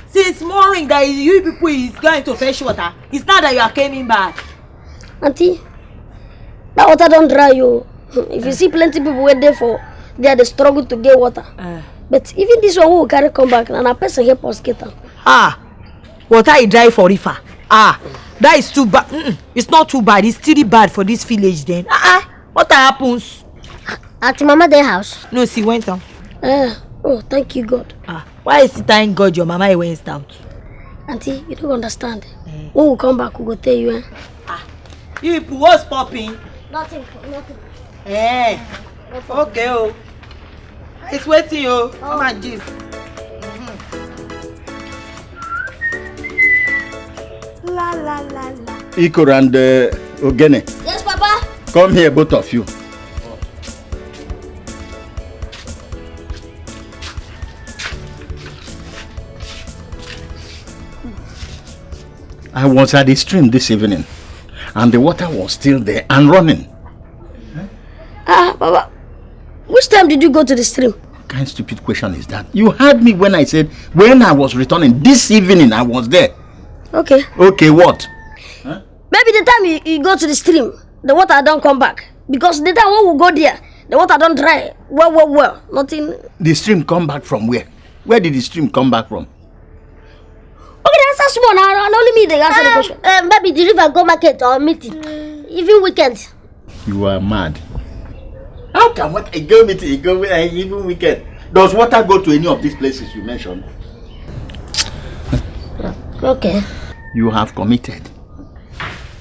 Since morning that you people is going to fetch water, it's not that you are coming back. Auntie, that water don't dry you. If you see plenty people wait there for, they are the struggle to get water. But even this one will carry come back and a person help us get them. Water is dry for river. That is too bad. It's not too bad. It's still bad for this village then. What happens? At Mama their house? No, she went out. Oh, thank you, God. Why is it thank God your mama went out? Auntie, you don't understand. When we come back, we go tell you. You people, what's popping? Nothing. Okay, oh. It's waiting, oh. Come and give. La la la la. Ikoro and Ogene. Yes, Papa. Come here, both of you. I was at the stream this evening and the water was still there and running. Papa, which time did you go to the stream? What kind of stupid question is that? You heard me when I said when I was returning this evening I was there. Okay. Okay, what? Maybe the time you go to the stream, the water don't come back. Because the time when we go there, the water don't dry. Well. Nothing. The stream come back from where? Where did the stream come back from? Okay, that's small now. And only me they answer the question. Maybe the river go market or meeting. Even weekend. You are mad. How can what a go meeting go even weekend? Does water go to any of these places you mentioned? Okay. You have committed.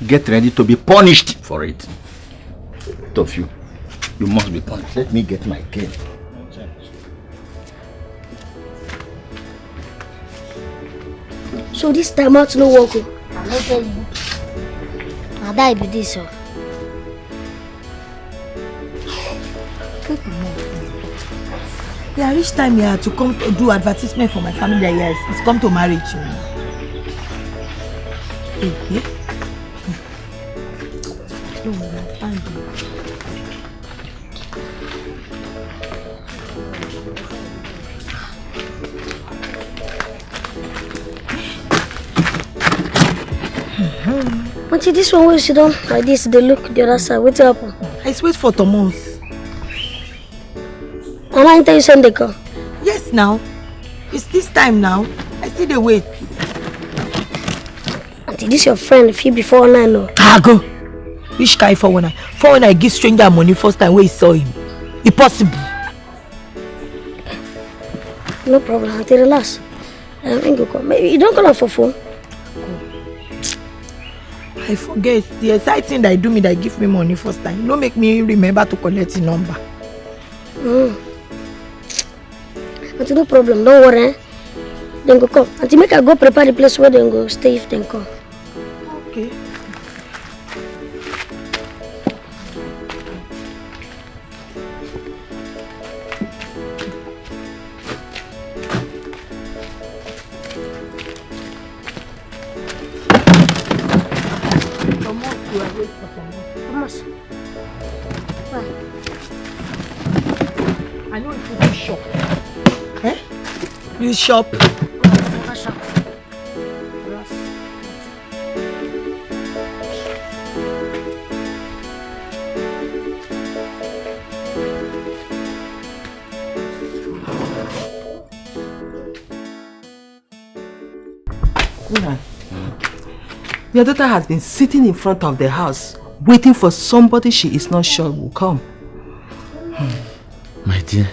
Get ready to be punished for it. Both of you. You must be punished. Let me get my cane. So this time out no work. I'm not telling you. I'll die with this. Yeah, each time you have to come to do advertisement for my family, yes, it's come to marriage. Auntie, this one will sit down like this, they look the other side. What's happen? I wait for Thomas. And I tell you send the car. Yes, now. It's this time now. I still dey wait. Auntie, this your friend. If you before now, no. Go. Which guy for when I give stranger money first time when he saw him? Impossible. No problem, Auntie, relax. Maybe you don't call her for phone. I forget. The exciting that do me that give me money first time. No make me remember to collect the number. Auntie, no problem. Don't worry. Then go come. Auntie, make her go prepare the place where they go stay if they come. Okay. Thomas. Why? I know if you shop. You shop. Your daughter has been sitting in front of the house, waiting for somebody she is not sure will come. My dear,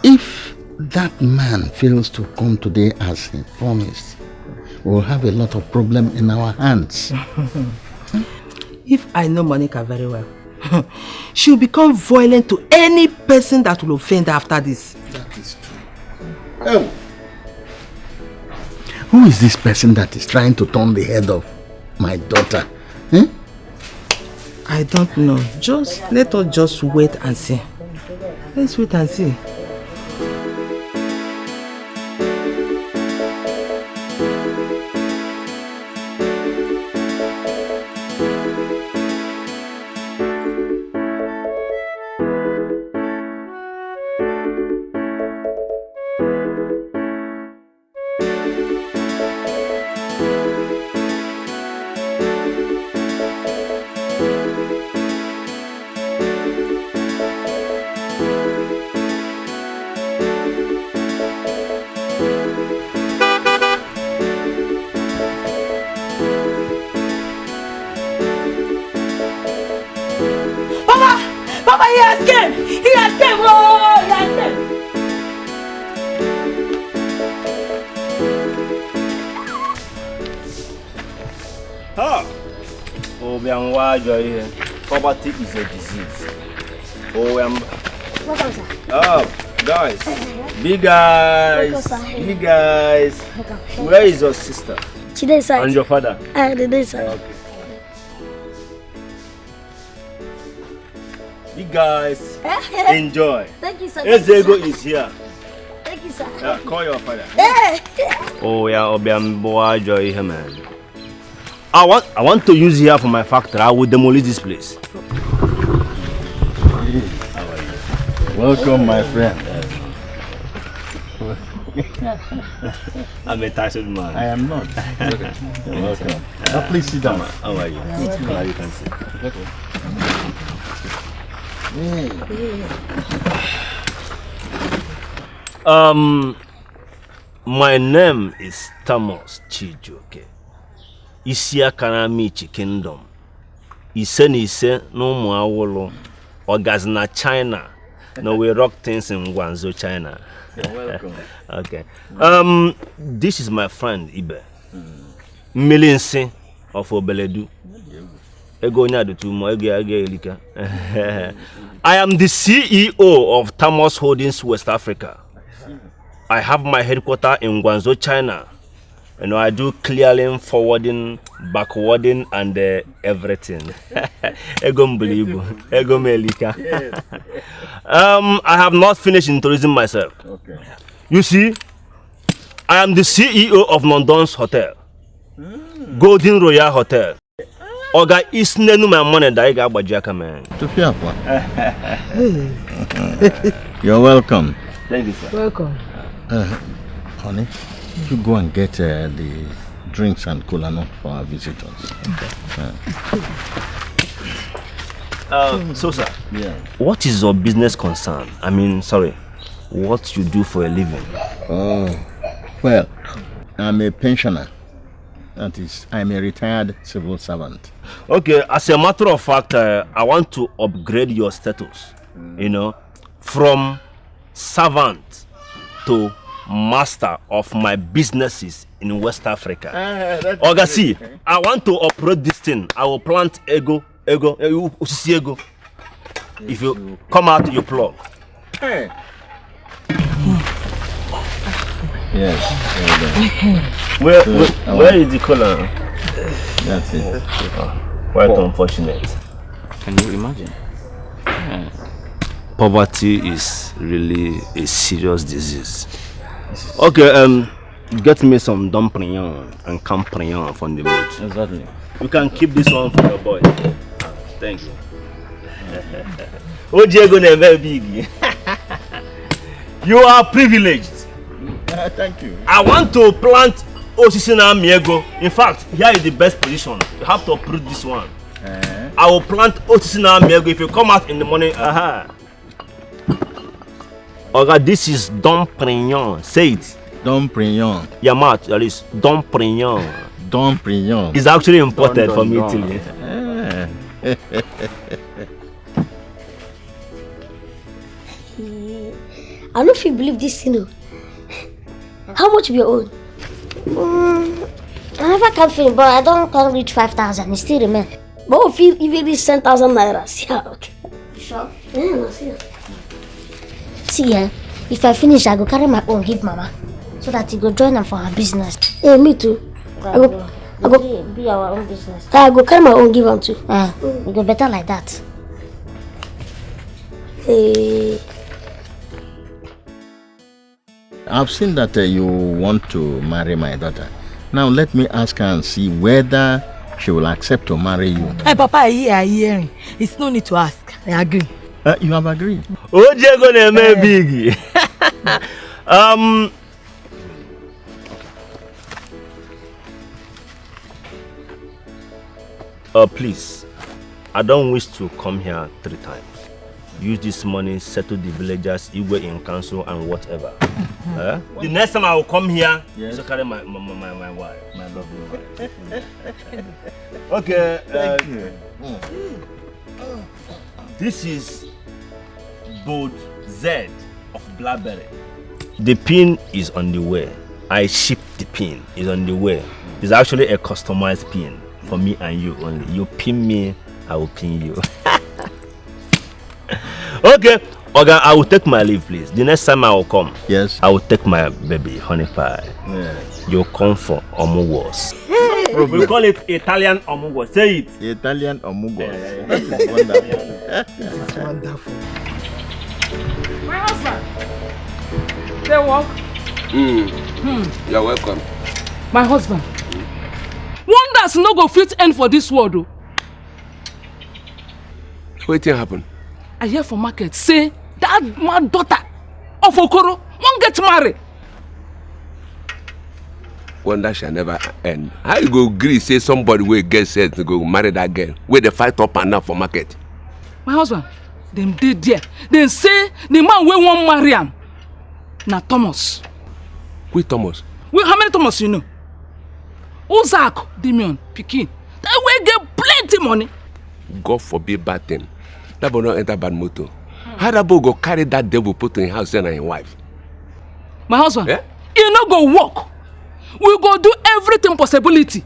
if that man fails to come today as he promised, we'll have a lot of problem in our hands. If I know Monica very well, she'll become violent to any person that will offend her after this. That is true. Oh. Who is this person that is trying to turn the head of my daughter? I don't know. Let us just wait and see. Let's wait and see. Poverty is a disease. Oh, guys. Big guys. Where is your sister? Chinedu. And your father? Okay. Big guys. Enjoy. Thank you, sir. Ezego is here. Thank you, sir. Yeah, call your father. Oh, yeah, Iheme. I want to use here for my factory. I will demolish this place. Welcome, my friend. I'm a titled man. I am not. Okay. You're welcome. Please sit down. How are you? How you can sit. My name is Thomas Chijoke. Isia Kanamichi Kingdom. Ise no Muawolo. Ogazna China. No, we rock things in Guangzhou, China. You're welcome. Okay. This is my friend Ibe. Milinsi of Obeledu. I am the CEO of Thomas Holdings West Africa. I have my headquarters in Guangzhou, China. You know, I do clearing, forwarding, backwarding, and everything. I have not finished introducing myself. Okay. You see, I am the CEO of London's Hotel, Golden Royal Hotel. Oga isnenu my money that I got bajaka man. You're welcome. Thank you, sir. Welcome. Honey, you go and get the drinks and cola nut for our visitors. So, sir, yeah. What is your business concern? I mean, sorry, what you do for a living? Oh, well, I'm a pensioner. That is, I'm a retired civil servant. Okay, as a matter of fact, I want to upgrade your status, you know, from servant to master of my businesses in West Africa. Oga, see, I want to operate this thing. I will plant ego. If you come out, you plug. Hey. Yes. Where is the color? That's it. Quite unfortunate. Can you imagine? Poverty is really a serious disease. Okay, get me some dumpling and campignon from the boat. Exactly. You can keep this one for your boy. Thank you. Oh, Diego, never big. You are privileged. Thank you. I want to plant Osita Miego. In fact, here is the best position. You have to uproot this one. I will plant Osita Miego if you come out in the morning. Okay, this is Dom Prignon. Say it. Dom Prignon. Your mouth, at least. Dom Prignon. Dom Prignon. It's actually imported from Italy. I don't know if you believe this, you know. How much of your own? never can finish, but I can't reach 5,000. It still remain. But if you reach 10,000 naira, see how okay. Sure? Yeah, see. See, if I finish, I go carry my own, give Mama, so that he go join them for her business. Yeah, me too. I go be our own business. I go carry my own, give him too. We go better like that. Hey. I've seen that you want to marry my daughter. Now let me ask her and see whether she will accept to marry you. Hey, Papa, I hear. It's no need to ask. I agree. You have agreed. Oh, you're gonna make big. Please, I don't wish to come here 3 times. Use this money, settle the villagers, Igwe in council and whatever. The next time I will come here, yes, to carry my wife, my lovely wife. Okay. Thank you. This is boat Z of Blackberry. The pin is on the way. I ship the pin. It's on the way. It's actually a customized pin for me and you only. You pin me, I will pin you. Okay, Oga, I will take my leave, please. The next time I will come, yes, I will take my baby, honey pie. Yes. You come for omugos. We call it Italian omugos. Say it. Italian omugos. That is wonderful. This is wonderful. My husband. They walk. You're welcome. My husband. Wonders no go fit end for this world. Oh. What happened? I hear from market say that my daughter of Okoro won't get married. Wonder shall never end. How you go agree say somebody will get set to go marry that girl where they fight up and down for market? My husband, them did there. They say the man we won't marry him. Now Thomas. Who Thomas? Well, how many Thomas you know? Ozak, Dimion, Pikin. That way get plenty money. God forbid bad thing. That will not enter bad motor. How that boy go carry that devil put in his house and his wife? My husband, you no go work. We go do everything possibility.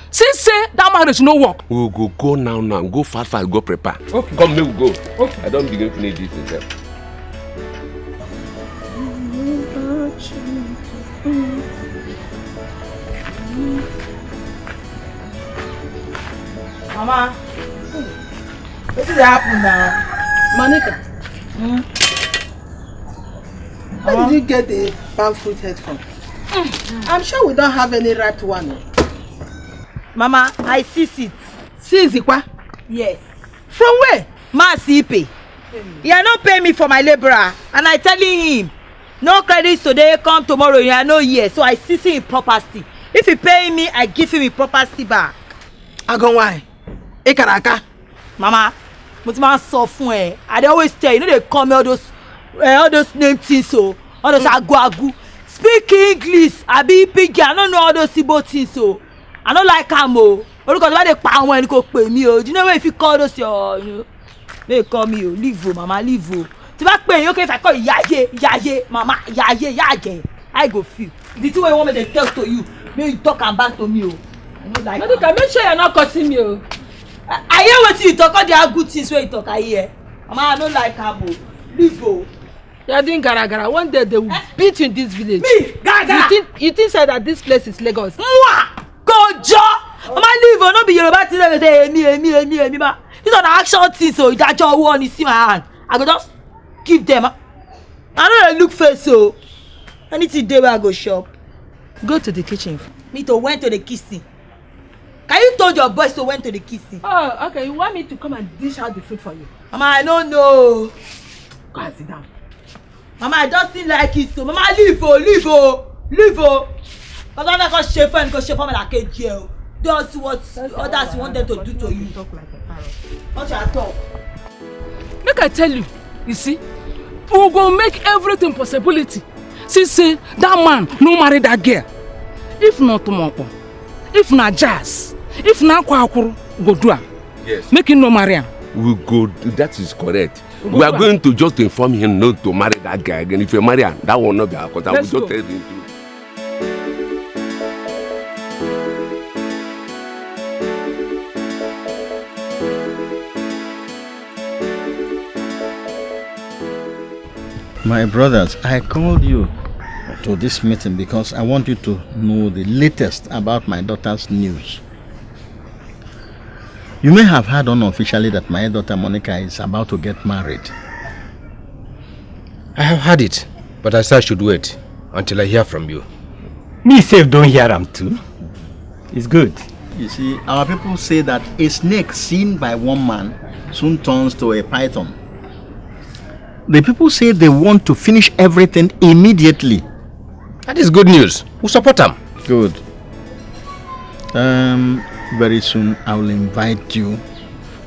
Since say that marriage no work. We will go now. Go fast, go prepare. Okay. Come, we will go. Okay. I don't begin to finish this itself. Mama, what is happening now? Monica. Where did you get the palm fruit head from? I'm sure we don't have any ripe one. Mama, I seize it. Seize it, what? Yes. From where? Masipe. He are not paying me for my laborer, and I telling him, no credits today, come tomorrow. You are not here, so I seize him property. If he pay me, I give him his property back. I go why? Ekaraka. Mama, but man so fun. I always tell you, know they call me all those name things so, all those agu. Speak English. I be pig. I don't know all those Igbo things so. I don't like am o. Because why they pound when go pay me o. Do you know if you call those your, you know, they call me o. Leave o, mama, leave o. If I pay you, okay, if I call you yaye, mama, yaye, I go feel. The thing you want me to tell to you, may you talk and back to me o. I don't like. Monica, make sure you're not cursing me o. I hear what you talk. All the good things where you talk, I hear. Mama, I don't like am o. Leave o. You're doing gara. One day they will beat you in this village. Me? Gara? You think say that this place is Lagos? Mwah! Kojo! Mama leave o, no be Yoruba thing they say me ma. These are the action things so that your one is in my hand. I go just give them. I don't look face so. Anything day where I go shop. Go to the kitchen. Me to went to the kitchen. Can you told your boys to went to the kitchen? Oh, okay. You want me to come and dish out the food for you? Mama, I don't know. Go and sit down. Mama, I don't seem like it so. Mama, leave o. Because I'm not going to shape for me like a jail. That's what others want them to do to you. Talk like a parrot. What you talk? Make I tell you, you see, we go make everything possibility. See, say that man no marry that girl. If not tomorrow, if not jazz, if not kwakuru, go do am. Yes. Make him no marry am. We go. That is correct. We are going to just inform him not to marry that guy again. If you marry him, that will not be our cause. I will just tell him to. My brothers, I called you to this meeting because I want you to know the latest about my daughter's news. You may have heard unofficially that my daughter Monica is about to get married. I have heard it, but I said I should wait until I hear from you. Me safe don't hear them too. It's good. You see, our people say that a snake seen by one man soon turns to a python. The people say they want to finish everything immediately. That is good news. We support them. Good. Very soon I will invite you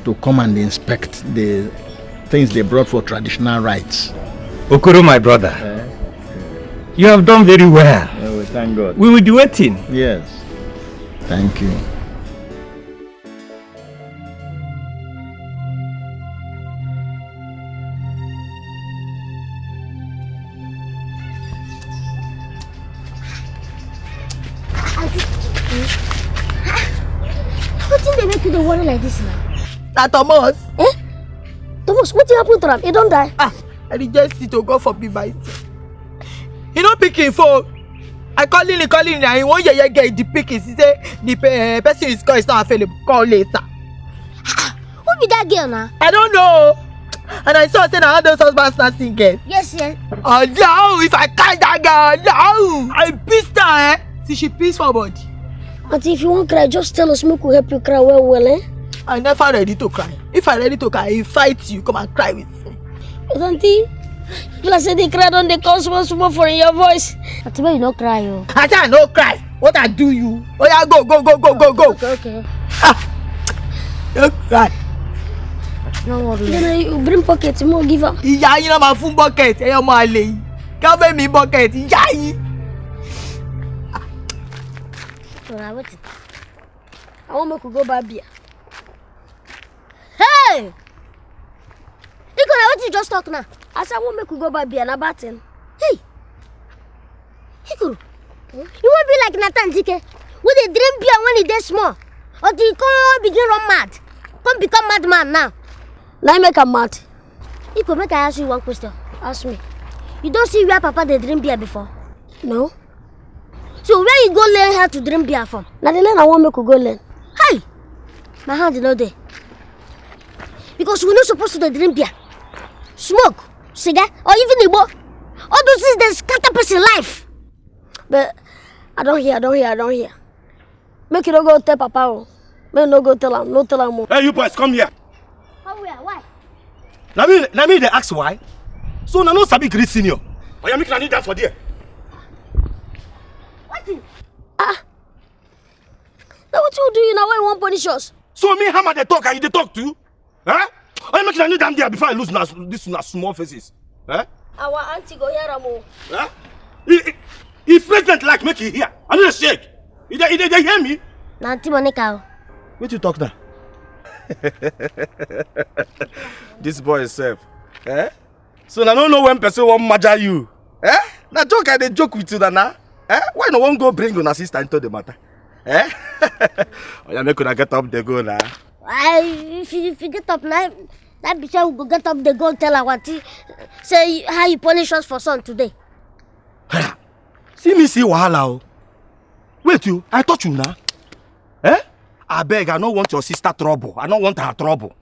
to come and inspect the things they brought for traditional rites. Okoro, my brother, you have done very well. Oh, thank God. We will be waiting. Yes. Thank you. What did they make you the worry like this now? Na Thomas. Eh? Thomas, what happened to him? He don't die. I just see to go for me myself. He don't pick him phone. I calling him, and he won't get the pickings. He say the person is called is not available. Call later. Who be that girl now? I don't know. And I saw saying all those husbands not singing. Yes, yes. Oh no! If I catch that girl, no! I pissed her, eh? See, she pissed for body. Auntie, if you won't cry, just tell us, make we help you cry well, eh? I never ready to cry. If I ready to cry, I fight you. Come and cry with me. But auntie, people are saying they cry on the call small for your voice. Auntie, why you not cry, yo? I can't no cry. What I do you? Oh yeah, go. Okay. Don't cry. No worry. Then you bring pocket, you more give up. Yeah, you know my phone bucket. Hey, my lady. Come with me bucket. Yeah. I want me to go buy beer. Hey! Ikona, what you just talk now? I said I want me to go buy beer na batin. Hey! Ikoro, you won't be like Nathan Dike. When they drink beer when he dey small. Or do you come begin run mad? Come become madman now. Now you make a mad. Ikoro, make I ask you one question. Ask me. You don't see where Papa they drink beer before? No. So where you go learn how to drink beer from? Now the learn I want me to go learn. Hey! My hand is not there. Because we're not supposed to drink beer, smoke, cigar, or even Igbo. All those things that scatter person life. But I don't hear. Make you don't go tell Papa. Make no go tell him. No tell him. Hey, you boys, come here. How where? Why? Now me they ask why. So now no sabi greet senior. Or you make na need that for there. What? Now what you do now? Why you want punish us? So me hammer they talk and you they talk too? Huh? Or you make na need them there before I lose this small faces? Huh? Our auntie go hear am. Huh? If president like make it hear, I need to shake. They hear me? Na Auntie Monica. What you talk now? This boy is safe. Eh? So I don't know when person won't matter you. Eh? Na joke I dey joke with you now. Eh? Why no one go bring your sister into the matter? Eh? Oh, yeah, make una get up the go now. If you get up now, that bitch will go get up the go tell her what say how you punish us for son today. See me see wahala. Wait you, I touch you now. Eh? I beg, I don't want your sister trouble. I don't want her trouble.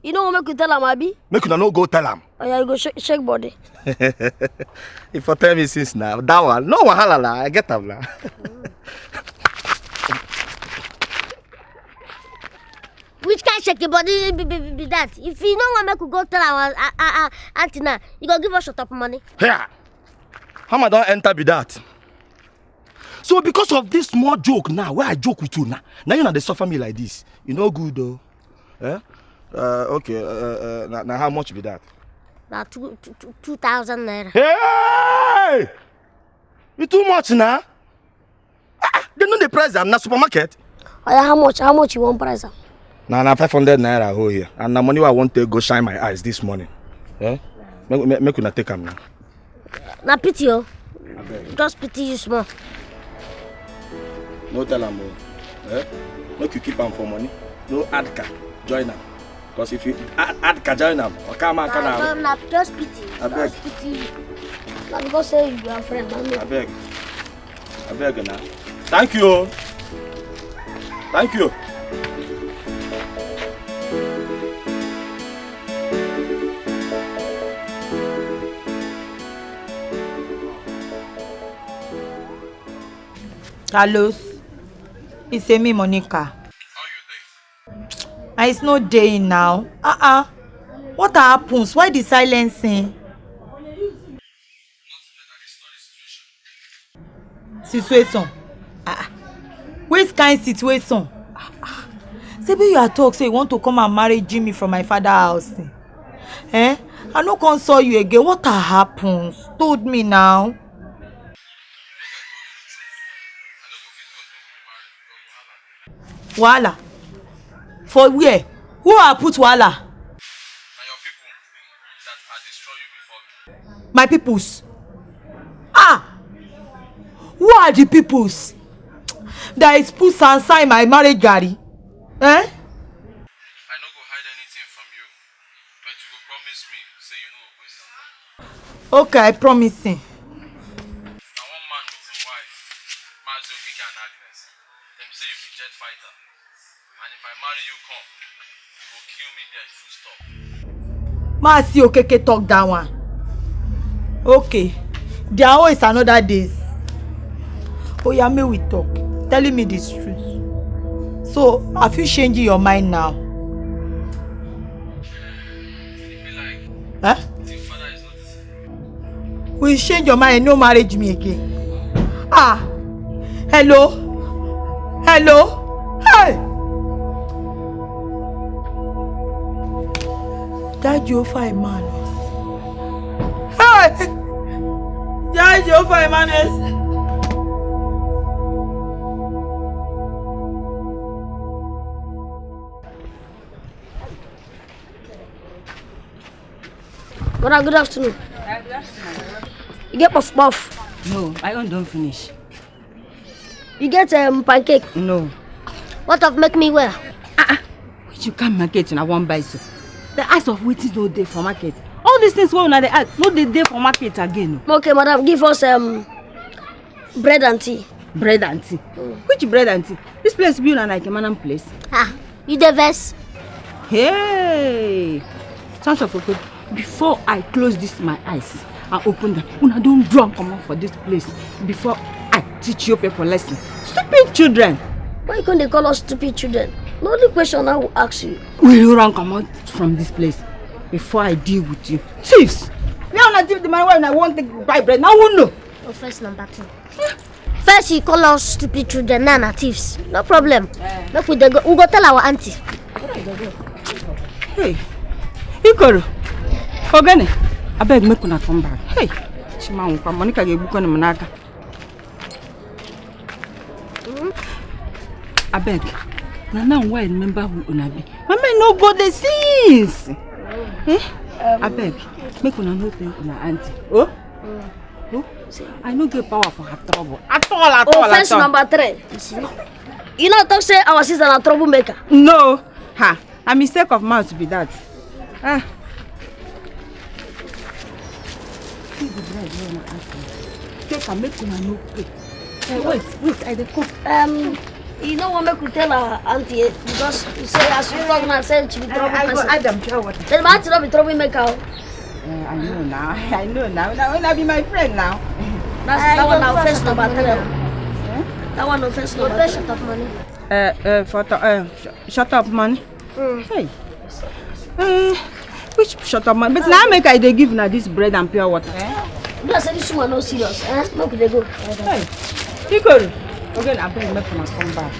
You know what make you tell him, Abi? Make you no go tell him. Oh yeah, you go shake body. If you tell me since now, that one, no wahala la, I get up la. Which kind shake your body be that? If you don't want make you go tell our auntie now, you go give us shut up money. Yeah. How don't enter be that? So because of this small joke now, where I joke with you now you know they suffer me like this. You know good though. Eh? Okay, now how much be that? Now 2,000 naira. Hey! It's too much now. They know the price in the supermarket. Oh yeah, how much you want price? Now 500 naira hold here. And the money I want to go shine my eyes this morning. Eh? Make you not take them now. Na pity you. Just pity you small. No tell them. Eh? Make you keep them for money. No add car. Join them. Because if you add Kajaina or Kama Kana, just pity. I beg. Just pity. Not because say you are friend, man. I beg now. Thank you. Thank you. Carlos, it's me, Monica. How you doing? It's not day now. What happens? Why the silencing? Situation. Which kind situation? Say you are talk say you want to come and marry Jimmy from my father's house. I no come saw you again. What happens? Told me now. Wahala? For where? Who are put wahala? My peoples. Who are the peoples that is put inside my marriage gari? I no go hide anything from you, but you go promise me, say you no go stand up. Okay, I promise you. Now one man with his wife, Mazi Okeke and Agnes, them say you be jet fighter, and if I marry you come, you go kill me there, full stop. Mazi Okeke talk that one. Okay, their own is another days. Oh yeah, me we talk. Telling me this truth. So, have you changed your mind now? Huh? Will you change your mind and no marriage me again? Hello? Hello? Hey! That Jehovah Emmanuel. Hey! That Jehovah Emmanuel. Brother, good afternoon. Good afternoon. You get puff puff? No, I don't finish. You get pancake? No. What of make me wear? Which you can't market and I won't buy so. The ask of waiting no day for market. All these things won't they ask, no the day for market again. Okay, madam, give us bread and tea. Bread and tea? Which bread and tea? This place be like a madam place. You the verse? Hey! Chance of a good. Before I close this my eyes and open them, I don't drunk come out for this place before I teach you people lesson. Stupid children! Why can't they call us stupid children? The only question I will ask you. Will you run come out from this place before I deal with you? Thieves! Now I give the money when I want to buy bread. Now won't know. Oh, first number 2. First you call us stupid children, now na thieves. No problem. Look, we go tell our auntie. Hey, Ikoro. Ogene, I beg make una come back. Hey, Chima unka Monica ge buko na manaka. I beg. Now why remember who una be? Mama no go the scenes. I beg. Make una no thank una auntie. Oh? I no get power for her trouble. At all. Offense number 3. You know talk say our sister na troublemaker. No. A mistake of mouth to be that. Take and make una no pay. Wait, I dey cook. You know what make we tell our auntie because you say as you talk now say she be troublemaker. I go add them to water. Then my auntie not be troublemaker. I know now. Now when I be my friend now. That one now offense number 3. That one offense number 3. Shut up money. Shut up money. Hey. Which shut up money? But now make I dey give now this bread and pure water. You say this woman no serious. Make they go. Hey. Ikoro. Okay, I beg make una come back.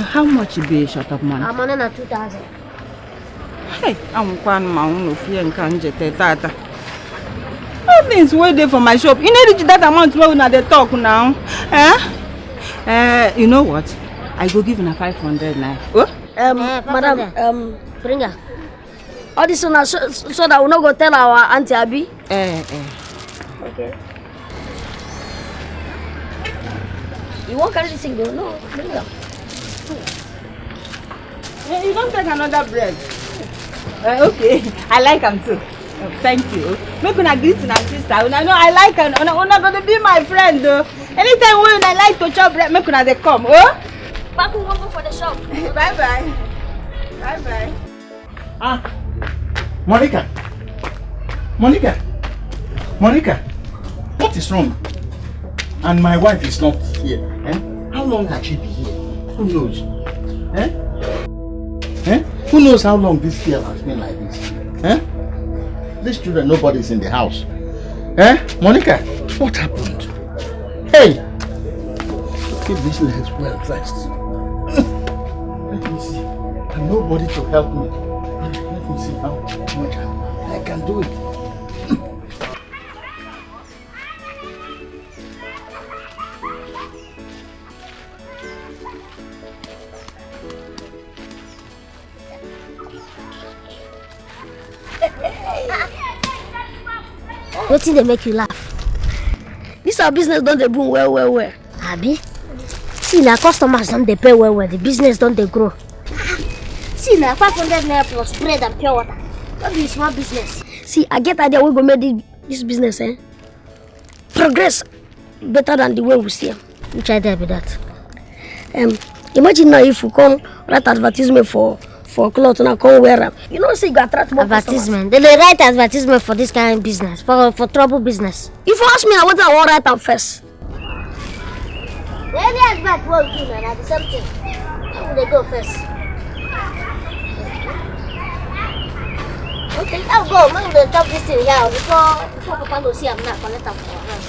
How much be shut up money? I'm on 2,000. Hey, I'm quite no fear and can't get tata. All things wait there for my shop. You need that amount where una dey talk now. You know what? I go give una 500 now. Oh? Madam, bring her. All this one so that we no go tell our auntie Abi. Okay. You won't carry this thing, go? No, bring her. You don't take another bread. Okay, I like him too. Thank you. Make una greet una sister. Una know I like her. Una gonna be my friend though. Anytime when I like to chop bread, make una dey come. Oh? Back we go for the shop. Bye bye. Bye bye. Ah, Monica. What is wrong? And my wife is not here. Eh? How long has she been here? Who knows? Eh? Who knows how long this girl has been like this? Eh? These children, nobody's in the house. Eh? Monica, what happened? Hey! Keep these legs well first. Let me see. And nobody to help me. Let me see how much I can do it. Wetin dey make you laugh? This our business don't dey boom well. Abi? See na customers don dey pay well. The business don dey grow. See na 500 naira plus bread and pure water. That be small business. See, I get idea we go make this business progress better than the way we see am. Which idea be that? Imagine now if we come write advertisement for cloth and come wear am. You know, say you go attract more advertisement. They dey write advertisement for this kind of business, for trouble business. If you ask me, I want to write am first. Any advert wey we do na the same thing. How they go first? Okay, I'll go. Make we chop this thing here before Papa go see am now. Collect am for house.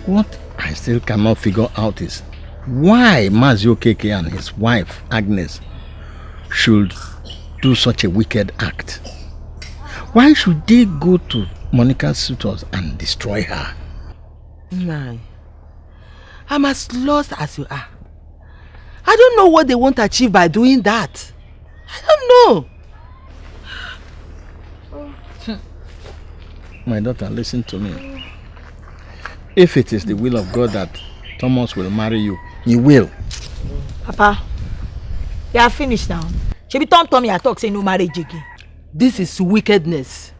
What I still cannot figure out is why Mazio Keke and his wife, Agnes, should do such a wicked act. Why should they go to Monica's suitors and destroy her? Nah, I'm as lost as you are. I don't know what they want to achieve by doing that. I don't know. My daughter, listen to me. If it is the will of God that Thomas will marry you, he will. Papa, you are finished now. She be Tom I talk say no marriage again. This is wickedness.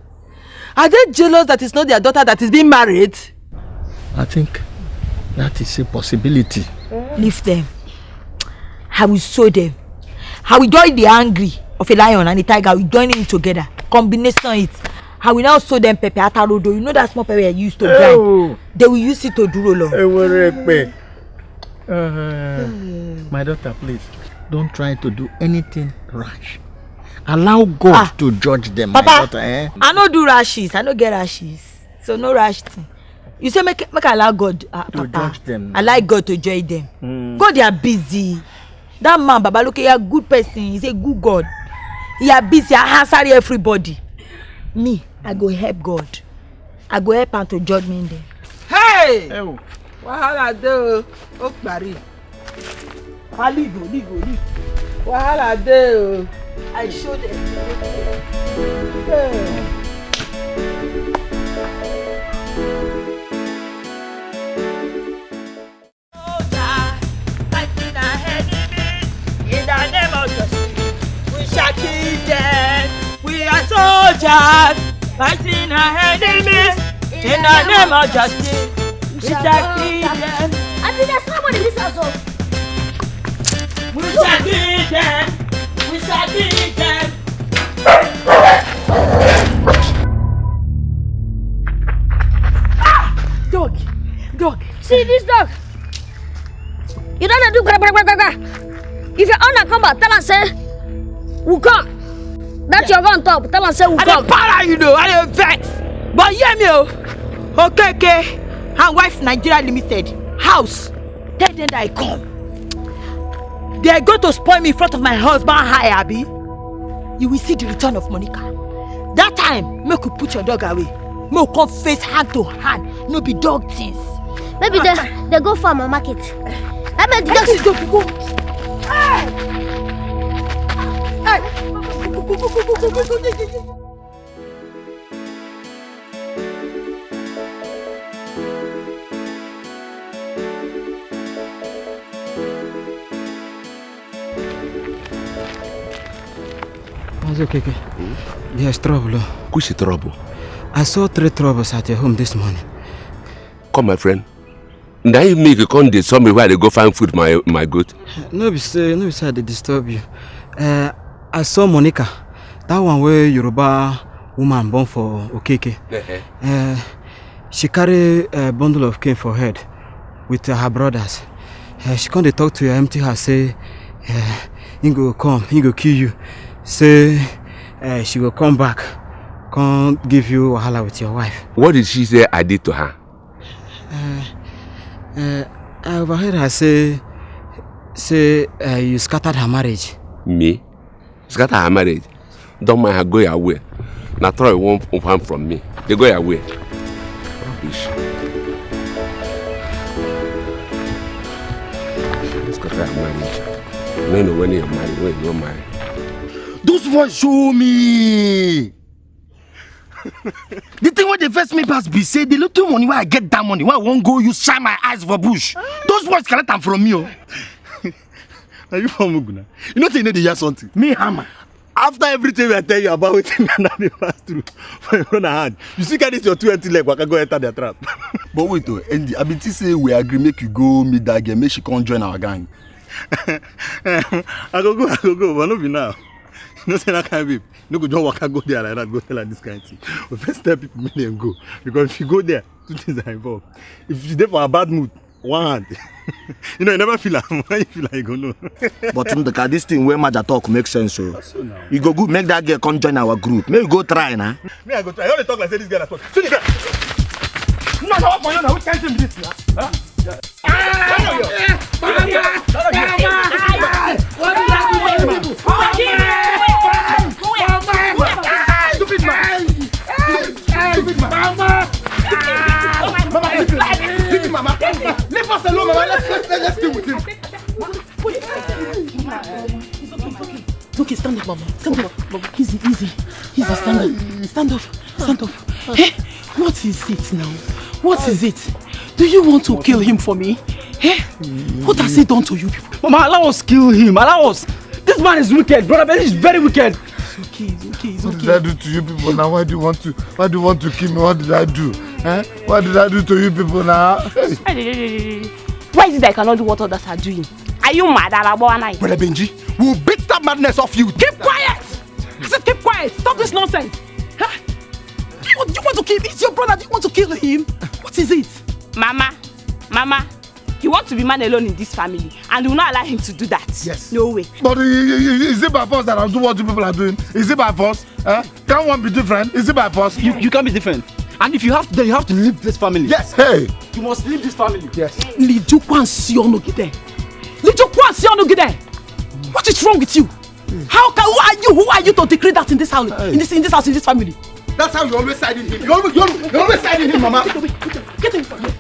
Are they jealous that it's not their daughter that is being married? I think that is a possibility. Leave them. I will sow them. I will join the angry of a lion and a tiger. We join it together. Combination it. I will now sow them pepper at rodo. You know that small pepper I used to grind. Oh. They will use it to do roll. My daughter, please don't try to do anything rash. Allow God to judge them, Papa, my daughter. I no do rashes. I no get rashes. So no rash thing. You say make I allow God to Papa, judge them. I like God to judge them. God, they are busy. That man, Baba, look, he a good person. He's a good God. He are busy. I answer everybody. Me, I go help God. I go help him to judge me in there. Hey! Wahala de o pari. Leave. Wahala de. I show them. In the name of justice, we shall kill them. We are soldiers fighting our enemies. In the name of justice, we shall kill them. I think there's nobody in this house. We shall kill them. We shall kill them. Dog. See this dog. You don't do gra. If your owner come back, tell us say we come. That's your gun top. Tell us say we come. I don't para you know. I don't vex. But hear me, okay. And wife Nigeria Limited house. Tell them that I come. They are going to spoil me in front of my husband. Hi, Abby. You will see the return of Monica. That time, make you put your dog away. Make you come face hand to hand. No be dog things. Maybe they go farm or market. I mean, the dogs go. Hey! It's okay. There's trouble. Which trouble? I saw 3 troubles at your home this morning. Come, my friend. Now you make a con saw me while they go find food my goat. No be say they disturb you. I saw Monica. That one where Yoruba woman born for Okeke. She carry a bundle of cane for head with her brothers. She come to talk to your empty house, say he go come, he go kill you. Say she will come back, come give you wahala with your wife. What did she say I did to her? I overheard her say you scattered her marriage. Me? Scatter her marriage? Don't mind her, go away. Now Troy won't harm from me. They go away. Rubbish. Scatter her marriage. You know when you're married, when you're married. Those boys show me. The thing when they first me pass be say the little money where I get that money, why I won't go you shine my eyes for bush. Those boys collect them from me. Are you from Muguna? You know they hear something. Me hammer. After everything I tell you about it, they pass through for your own hand. You see, this your 2 empty leg, I can go enter their trap. But wait, Andy, I been say we agree make you go meet that girl, make she come join our gang. I go, but not be now. You know, say that kind of babe. You know, just walk and go there like that, go tell her this kind of thing. But first tell people make them go. Because if you go there, 2 things are involved. If you're there for a bad mood, 1 hand. You know, you never feel like when you feel like you go no. But this thing where Maja talk makes sense, so you go good, make that girl come join our group. Maybe go try now. Me, I go try. I only talk like say this girl has talk. See the girl. No, for you now. Who can't do this now? Huh? Mama, leave us alone, Mama. Let's deal with him. It's okay, stand up, Mama. Stand up, Mama. Easy. Stand up. Hey, what is it now? What is it? Do you want to kill him for me? Hey, what has he done to you people? Mama, allow us kill him. Allow us. This man is wicked, brother. Ben is very wicked. It's okay. What did I do to you people now? Why do you want to kill me? What did I do? Eh? What did I do to you people now? Why is it that I cannot do what others are doing? Are you mad, Arabo? Brother Benji, we'll beat that madness off you. Keep quiet! I said keep quiet. Stop this nonsense. Huh? You want to kill him? It's your brother. Do you want to kill him? What is it? Mama, he wants to be man alone in this family, and we will not allow him to do that. Yes. No way. But is it by force that I'll do what you people are doing? Is it by force? Can one be different? Is it by force? You can't be different. And if you have to, then you have to leave this family. Yes. Hey. You must leave this family. Yes. What is wrong with you? Who are you to decree that in this house, in this family? That's how you always side in him. You always side in him, Mama. Get him from here.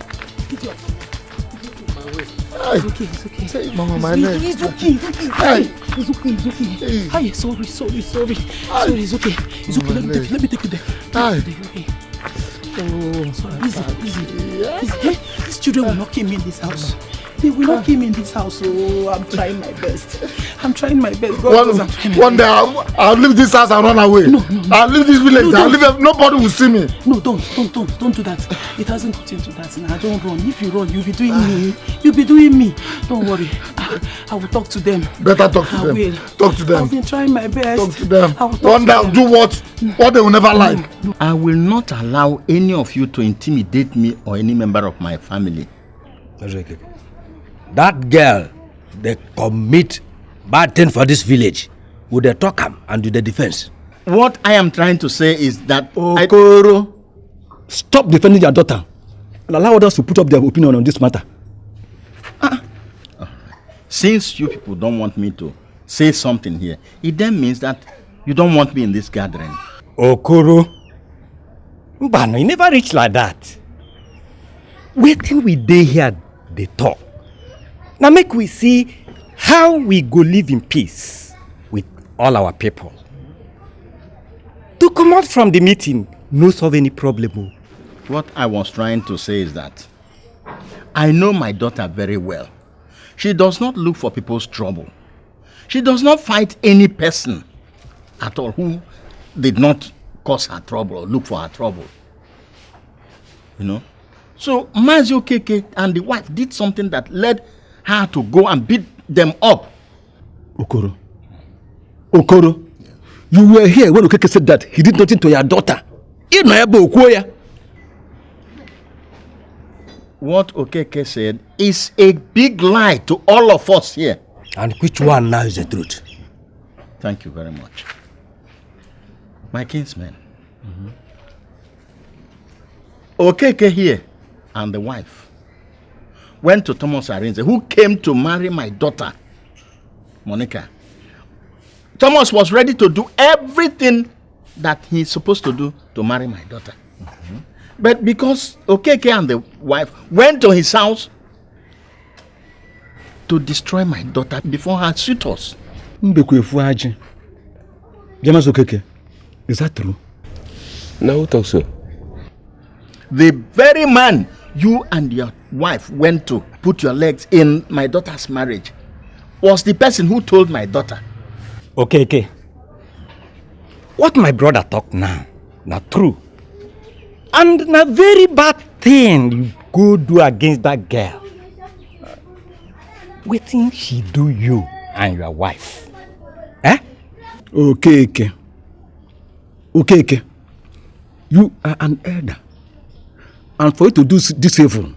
It's okay. Say, Mama, my leg. It's okay. Hey. It's okay. Hey, sorry. It's okay. Let me take you there. Okay. Oh, sorry. Easy. Hey, these children will not kill me in this house. They will not kill me in this house. So I'm trying my best. One day I'll leave this house and run away. No. I'll leave this village. Nobody will see me. No, don't do that. It hasn't got into that. Now don't run. If you run, you'll be doing me. Don't worry. I will talk to them. Better talk to them. I will. Talk to them. I've been trying my best. Talk to them. One day I'll do what they will never like. I will not allow any of you to intimidate me or any member of my family. That girl, they commit bad thing for this village. Would they talk him and do the defense? What I am trying to say is that Okoro, stop defending your daughter and allow others to put up their opinion on this matter. Since you people don't want me to say something here, it then means that you don't want me in this gathering. Okoro, Mbano, you never reach like that. Waiting we day here, they talk. Now make we see how we go live in peace with all our people. To come out from the meeting, no solve any problem. What I was trying to say is that I know my daughter very well. She does not look for people's trouble. She does not fight any person. at all who did not cause her trouble or look for her trouble. You know? So Mazi Okeke and the wife did something that led her to go and beat them up. Okoro, you were here when Okeke said that he did nothing to your daughter. What Okeke said is a big lie to all of us here. And which one now is the truth? Thank you very much. My kinsmen. Okeke here and the wife went to Thomas Arinze, who came to marry my daughter, Monica. Thomas was ready to do everything that he's supposed to do to marry my daughter. But because Okeke and the wife went to his house to destroy my daughter before her suitors. Jamas Okeke, is that true? No, who talks so? The very man you and your wife went to put your legs in my daughter's marriage was the person who told my daughter. Okay. What my brother talk now, not true. And na very bad thing you go do against that girl. Wetin she do you and your wife? Eh? Okay. You are an elder. And for you to do this evil,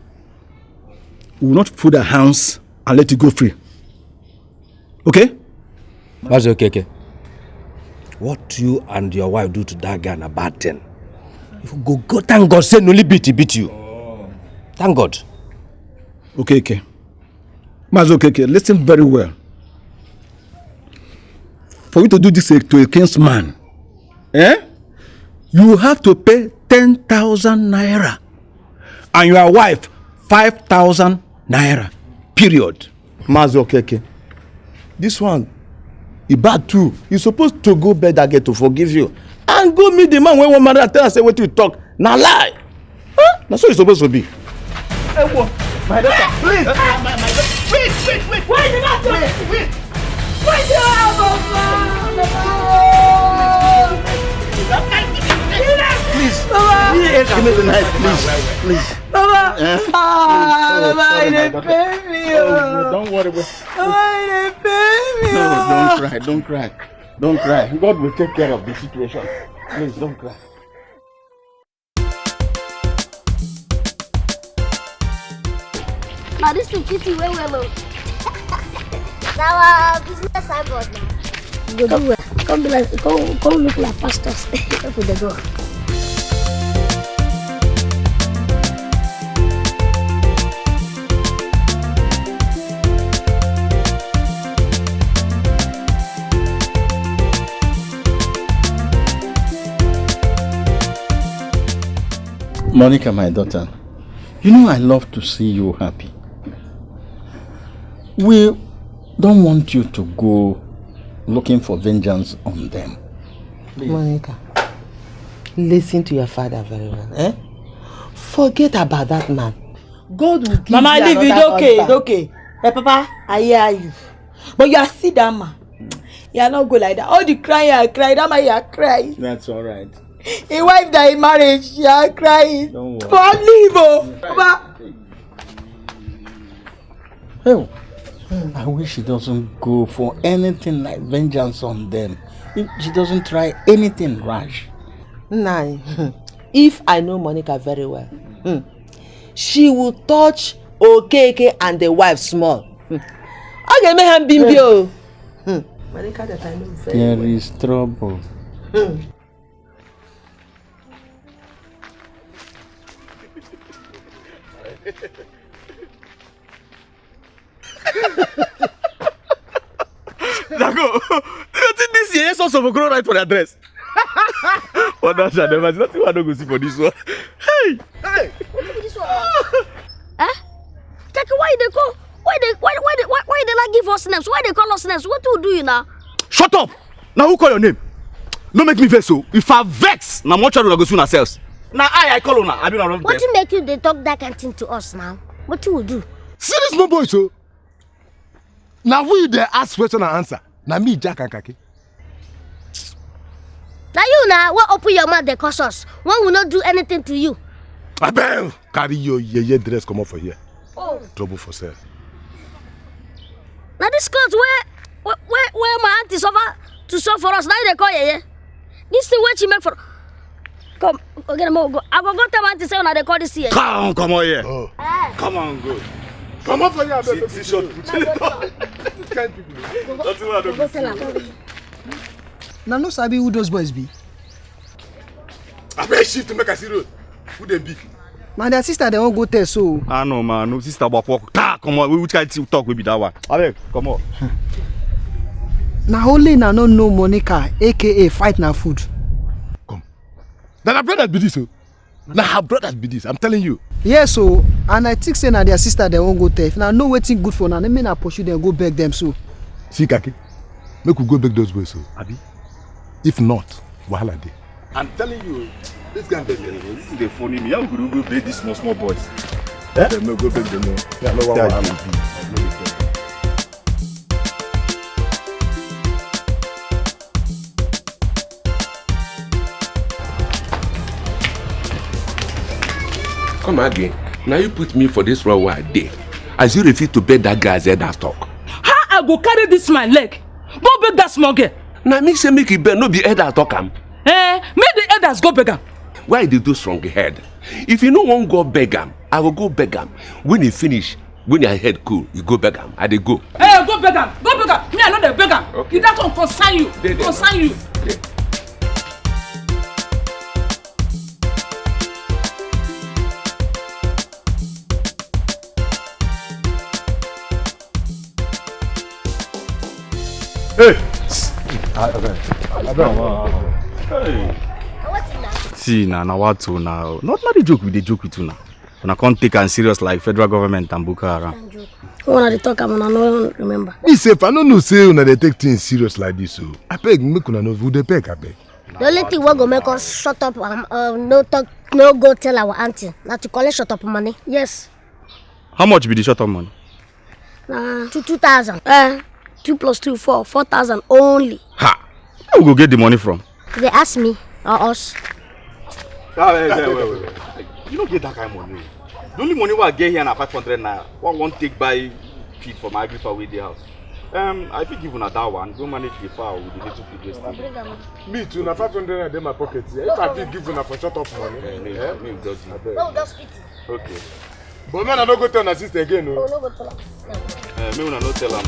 we will not fold our hands and let you go free. Okay? That's okay. What you and your wife do to that guy na bad thing. If you go thank God, say only beat you. Thank God. Okay. Mazo Okeke, listen very well. For you to do this to a king's man, you have to pay 10,000 naira. And your wife 5,000 naira. Period. Mazo Okeke, this one is bad too. You're supposed to go beg that girl to forgive you. And go meet the man when one mother tell us say what you talk. Now lie. Huh? That's what you're supposed to be. Hey, my daughter, please. My daughter, wait. Why did I say? Wait. Why did I Please. Mama. Give me the knife, please. Mama. Mama, sorry, they my pay me. Don't worry. Mama, they pay me. No, don't cry. God will take care of the situation. Please, don't cry. Now this will fit you well. Now business signboard now. Go do well. Come look like pastors. Open the door. Monica, my daughter, you know I love to see you happy. We don't want you to go looking for vengeance on them. Please. Monica, listen to your father very well. Forget about that man. God will give Mama, you leave it. another Okay. husband. Hey, Papa, I hear you. But you are see that man. You are not go like that. All the crying I cry, that man you are crying. That's all right. A wife that in marriage, you are crying. Don't worry. But leave, Papa. Oh, I wish she doesn't go for anything like vengeance on them. She doesn't try anything rash. Nah, if I know Monica very well, she will touch Okeke and the wife small. Okay, make him bimbio. Monica that I know very well. There is trouble. Dago, you think this year is also grow right for the address? What that's I never see. Nothing I don't go see for this one. Hey! Look at this one. Jackie, why they call? Why they like give us names? Why they call us names? What do you do you now? Shut up! Now who call your name? No make me vex so. If I vex, now much harder go soon ourselves. Now I call on her. I do not run. What you make you they talk that kind of thing to us now? What you will do? See this no boy so. Now we they ask question and answer. Now me Jack and Kaki. Now you now, what open your mouth, they cause us. One will not do anything to you. Abel, carry your yeye dress, come up for here. Oh. Trouble for sale. Now this clothes where my auntie suffer to suffer for us. Now they call yeye. This thing what she make for. Come, get them all go. I go tell my auntie say now they call this here. Come on here. Oh. Come on, go. Come up for here, Abel. See short. Now no sabi who those boys be. I bet shift to make a zero. Who they be? Man, their sister they won't go tell so. Ah no man, no sister but come on, which kind of talk will be that one? Abeg, come on. Now only now no know Monica, aka fight na food. Come. Now her brothers be this so. Now her brothers be this, I'm telling you. Yes so, and I think say na their sister they won't go tell. If now no waiting good for now, they may not pursue them go beg them so. See Kaki, make we go beg those boys so. Abi? If not, wahala dey. I'm telling you, this guy beg them. This is the funny me. How could you go beg these small boys? Eh? Them no go beg them. Yeah, no one wahala. Come again. Now you put me for this role where I did. As you refuse to beg that guy's head that talk. How I go carry this my leg? Go beg that small girl. Now me say make you beg, no be head that talk am. Make the elders go beg am. Why they do strong head? If you no wan go beg am, I will go beg am. When you finish, when your head cool, you go beg am. I dey go. Go beg am. Go beg am. Me I know dey beg am. Okay. That one concern you. Concern you. Okay. Hey! See now what to now? Not the joke with the joke with you now. When I can't take am serious like federal government and Boko Haram. When I talk, I no remember. Me safe, I don't know say una dey take things serious like this so. I beg make una know who dey beg, I beg. The only thing we go make us shut up no talk, no go tell our auntie. Now to collect shut up money. Yes. How much be the short of money? 2,000. 2 plus 2, 4, 4,000 only. Ha! Where we go get the money from? They ask me or us. Wait. You don't get that kind of money. The only money I get here now 500 naira. What won't take buy feed for my agriculture with the house. I think give una that one. Go manage the fowl with the little feed this time. Me too, na 500 in my pocket here. If I fit give una for short up money. Me just No, just eat. Okay. But man, I don't go tell my sister again, no. No go tell her. Me una no tell am.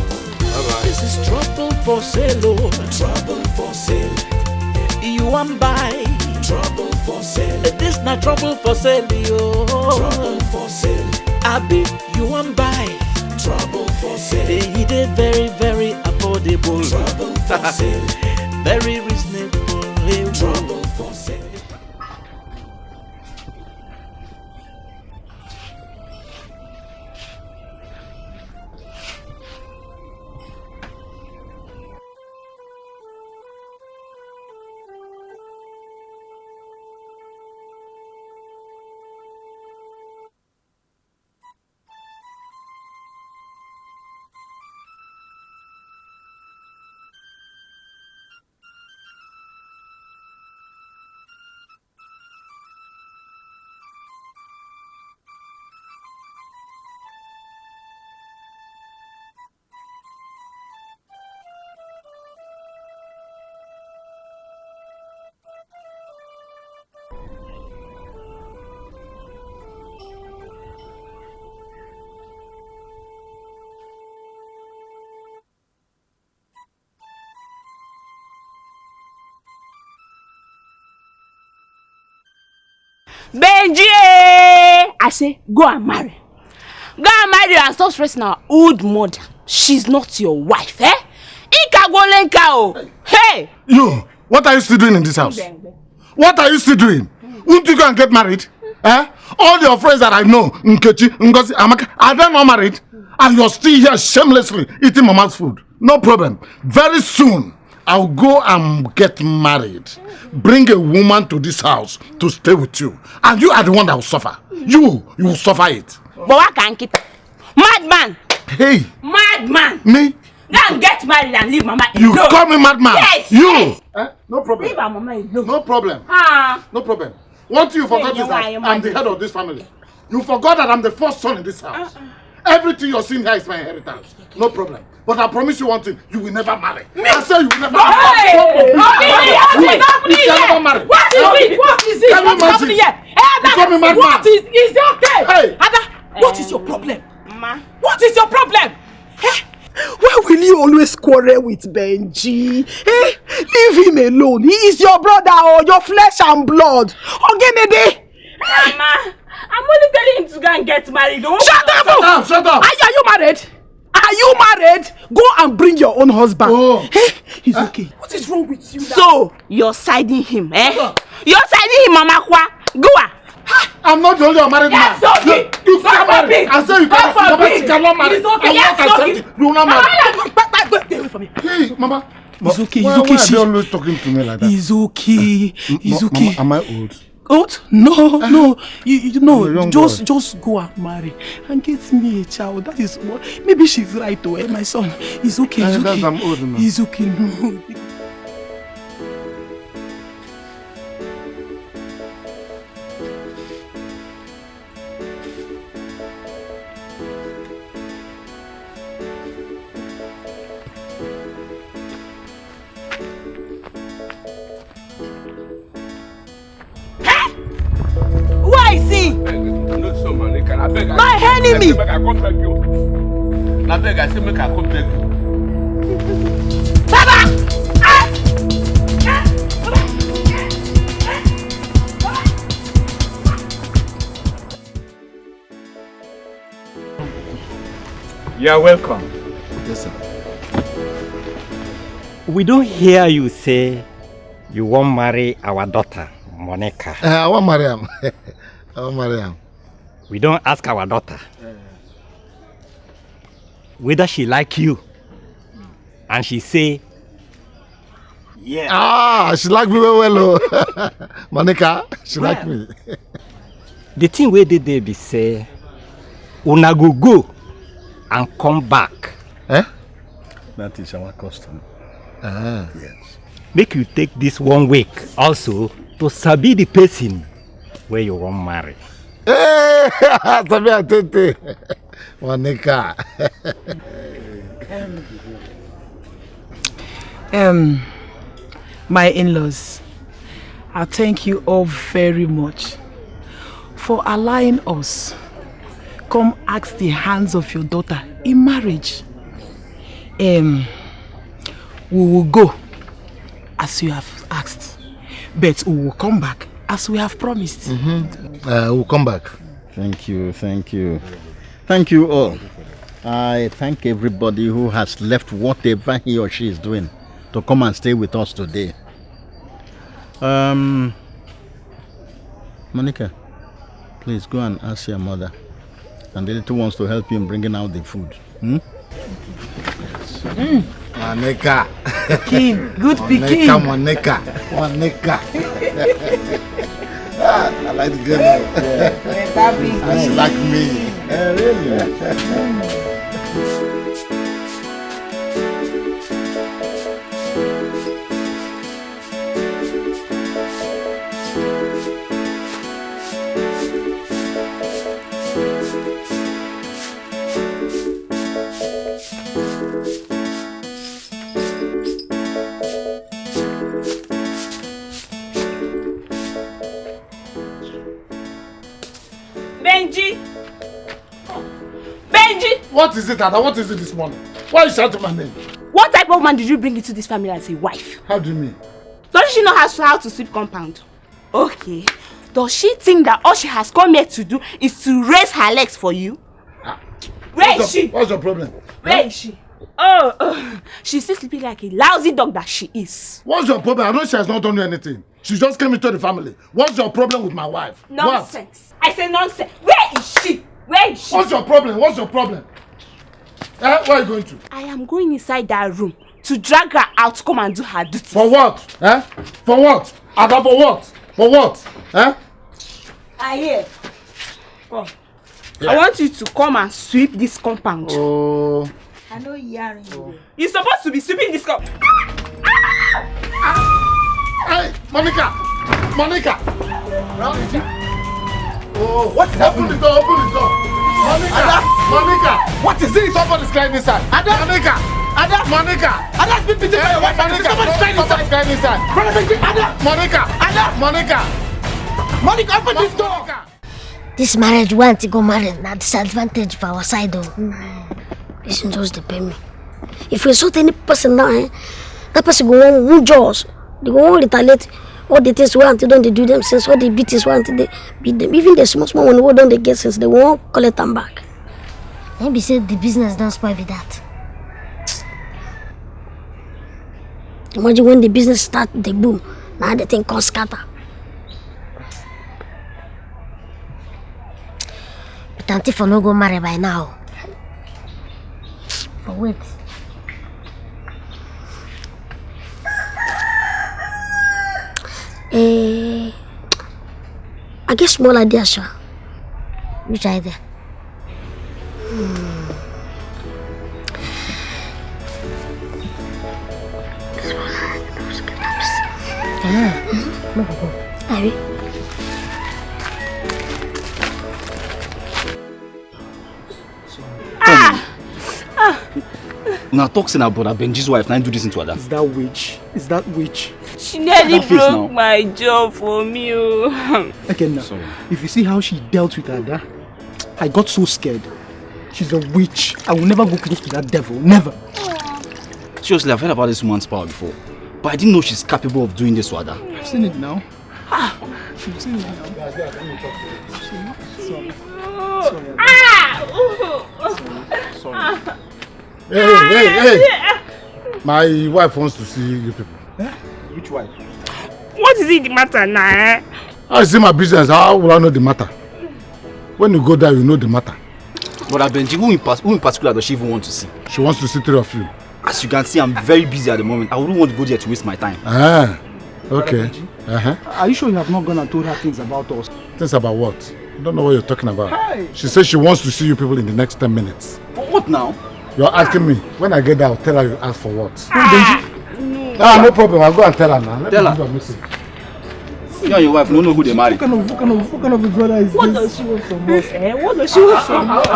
Bye-bye. This is trouble for sale, oh. Trouble for sale. You want buy? Trouble for sale. This not trouble for sale, yo. Trouble for sale. Abi, you want buy? Trouble for sale. They did very, very affordable. Trouble for sale. Very reasonable. Trouble for sale. Benji! I say, go and marry. Go and marry and stop stressing our old mother. She's not your wife, eh? Hey! You, what are you still doing in this house? What are you still doing? Won't you go and get married? Eh? All your friends that I know, Nkechi, Ngozi, Amaka, are they not married? And you're still here shamelessly eating mama's food. No problem. Very soon, I'll go and get married. Bring a woman to this house to stay with you. And you are the one that will suffer. You will suffer it. But what can keep? Madman! Hey! Madman! Me? Go and get married and leave Mama alone. You call me madman? Yes. You? Yes. No problem. Leave our Mama alone. No problem. Ah. No problem. One thing you forgot is that I'm the head of this family. You forgot that I'm the first son in this house. Everything you're seeing here is my inheritance. No problem. But I promise you one thing, you will never marry. I say you will never marry. You can never marry. What is it? What is it? Can you imagine? You call me madman? What is it okay? Hey. Ada, what is your problem? Ma. What is your problem? Why will you always quarrel with Benji? Leave him alone. He is your brother or your flesh and blood. Ogenede. Mama, I'm only telling him to go and get married. Don't Shut up! Shut up! Are you married? Are you married? Go and bring your own husband. Oh. He's okay. What is wrong with you now? So, you're siding him, eh? You're siding him, Mama Kwa. Go on. I'm not the only married man. Yes, okay. You can't marry. I say you cannot marry. It's okay. I Yes, won't accept it. You will not marry. Get away from me. Hey, Mama. He's okay. Why are they always talking to me like that? He's okay. He's okay. Am I old? Old? No. You know, just go and marry and get me a child. That is what. Maybe she's right, though. My son. He's okay. He's okay. I'm old now. He's okay. No. My enemy! I beg, I say make I come back. Baba! You are welcome. Yes, sir. We don't hear you say you won't marry our daughter, Monica. I want to marry him. I want to marry him. We don't ask our daughter whether she like you, and she say, yeah. Ah, she like me very well, oh. Monica, she like me. The thing where they be say, una go and come back. Eh? That is our custom. Yes. Make you take this 1 week also to sabi the person where you won't marry. Hey, sabi atete, Monica. My in-laws, I thank you all very much for allowing us come ask the hands of your daughter in marriage. We will go as you have asked, but we will come back as we have promised. We'll come back. Thank you. Thank you all. I thank everybody who has left whatever he or she is doing to come and stay with us today. Monica, please go and ask your mother and the little ones to help you in bringing out the food. Monica. Good picking. Monica. I like the girl. And she like me. Really? Benji! What is it, Ada? What is it this morning? Why you shouting my name? What type of man did you bring into this family as a wife? How do you mean? Doesn't she know how to sweep compound? Okay. Does she think that all she has come here to do is to raise her legs for you? Where is she? What's your problem? Where is she? Oh, she's still sleeping like a lousy dog that she is. What's your problem? I know she has not done you anything. She just came into the family. What's your problem with my wife? Nonsense. What? I say nonsense. Where is she? Where is she? What's your problem? Where are you going to? I am going inside that room to drag her out to come and do her duty. For what? For what? Ada, for what? For what? I hear. Oh. Yeah. I want you to come and sweep this compound. Oh. I know you You're supposed to be sweeping this cup. Hey, Monica! Monica! Oh, what is happening? Open the door, open the door. Monica! Monica! What is this? Somebody's crying inside. Monica! Monica! Ada's been beaten by your wife. Somebody's crying inside. Monica! Monica! Monica, open this door! This marriage, we want to go married, not disadvantage for our side though. Listen, just depend me. If we insult any person now, that person go on jaws. They go on retaliate. All the things we want to do, they do them since all the beatings we want to beat them. Even the small one we don't they get since they won't collect them back. Maybe say the business don't spoil with that. Imagine when the business start, they boom. Now the thing can scatter. But Auntie for no go marry by now. But wait. I guess small idea, sir. Which idea? Now talking about Benji's wife, now do this into Ada. Is that witch? Is that witch? She nearly broke my jaw for me. Okay, now, sorry. If you see how she dealt with Ada, I got so scared. She's a witch. I will never go close to that devil. Never. Seriously, I've heard about this woman's power before, but I didn't know she's capable of doing this to Ada. I've seen it now. I've seen it now. Sorry. Hey! My wife wants to see you people. Eh? Which wife? What is it the matter now? I see my business. How will I know the matter? When you go there, you know the matter. But Benji, who in particular does she even want to see? She wants to see 3 of you. As you can see, I'm very busy at the moment. I wouldn't want to go there to waste my time. Ah, okay. Are you sure you have not gone and told her things about us? Things about what? I don't know what you're talking about. Hey. She says she wants to see you people in the next 10 minutes. What now? You're asking me. When I get there, I'll tell her you ask for what. No. No problem. I'll go and tell her now. Let Tell me her. give her a message. You and your wife don't know who they married. What kind of a brother is What this? does she want from us? What does she want from us?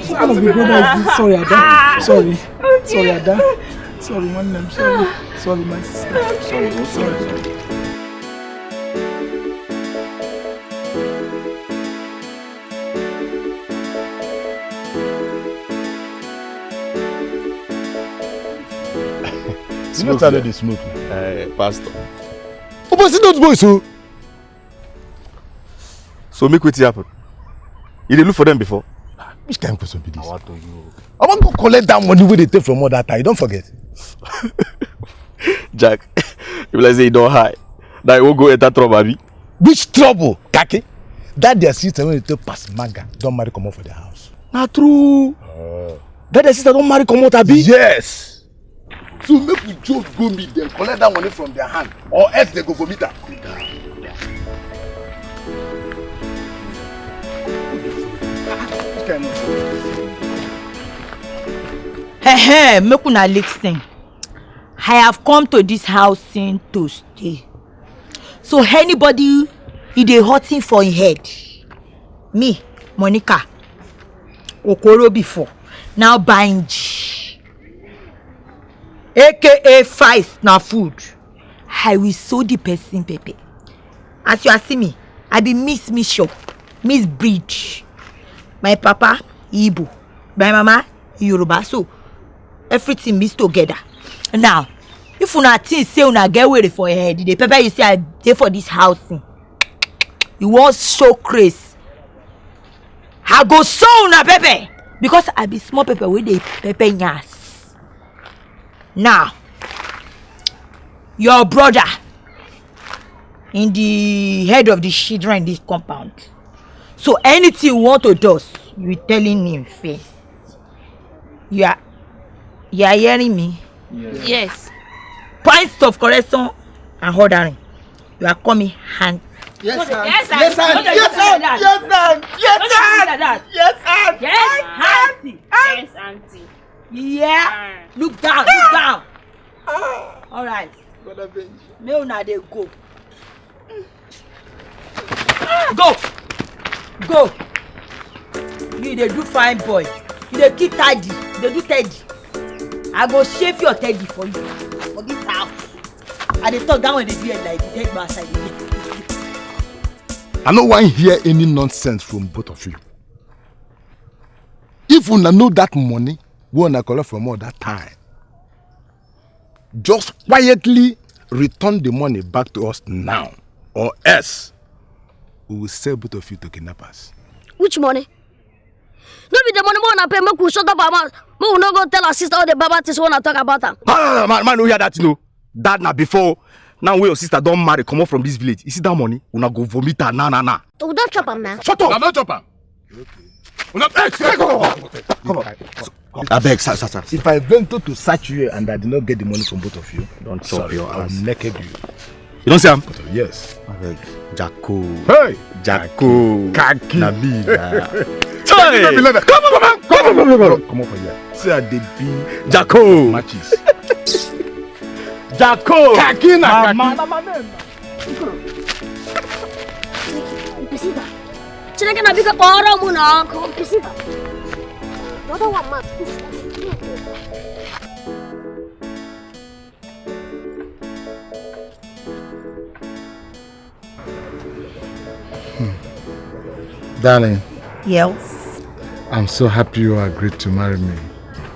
What kind of a brother is this? Sorry, Ada. Sorry, Ada. Sorry, one name. Sorry, my sister. Sorry. You know how they smoke, Pastor. Oh, but see those boys, so make what happen. You didn't look for them before. Which kind of question be this? I want to collect that money where they take from all that time. Don't forget. Jack, you like say you don't hide. That you won't go enter trouble, abi? Which trouble, Kake? That their sister when they take pass manga, don't marry come out for their house. Not true. That their sister don't marry come out, abi? Yes. So make we just go meet them, collect that money from their hand, or else they go vomit her. Hey, make una listen. I have come to this housing to stay. So anybody dey hurting for him head, me, Monica, Okoro before, now Banji, aka Feist na food, I will sew the person pepper. As you are see me, I be Miss Mission, Miss Bridge. My papa, Igbo. My mama, Yoruba. So, everything mixed together. Now, if una think say una get ready for your head, the pepper you say I dey for this housing, you want show craze. I go sew una pepper because I be small pepper with the pepper nyas. Now, your brother in the head of the children in this compound. So anything you want to do, you telling him first. You are hearing me? Yes. Points of correction and ordering. You are coming hand. Yes, sir. Yes, sir. Yes, sir. Yes, Yes, sir. sir. Yes, sir. Yes, auntie. Yes, auntie. Yes, auntie. Yeah. Look down. Look down. All right. Me una dey go. Go. Go. You dey do fine boy. You dey keep tidy. You dey do teddy. I go shave your teddy for you. For this house. I dey talk that one dey do it like the head man side again. I no wan hear any nonsense from both of you. If una know that money, we una collect from all that time. Just quietly return the money back to us now, or else we will sell both of you to kidnappers. Which money? No be the money we wanna pay. Make we shut up our mouth. Make we no go tell our sister all the baba things we wanna talk about her. No, man, no hear that, you know. That na before. Now when your sister don't marry, come out from this village. You see that money? Una go vomit her, nah. We don't chop am now. Shut up! I'm not chopper. I beg, sir. If I venture to search you and I did not get the money from both of you, don't chop your I'll ass. naked you. You don't see him? Yes. I beg. Jacko. Hey! Jacko. Kaki. Nabida. Hey! Come on. Come on for here. See how they be Jacko. matches. Jacko. Kaki na Mama. Pisita. Chineke na bika poro mu na ko pisita. What do want man? Darling. Yes. I'm so happy you agreed to marry me.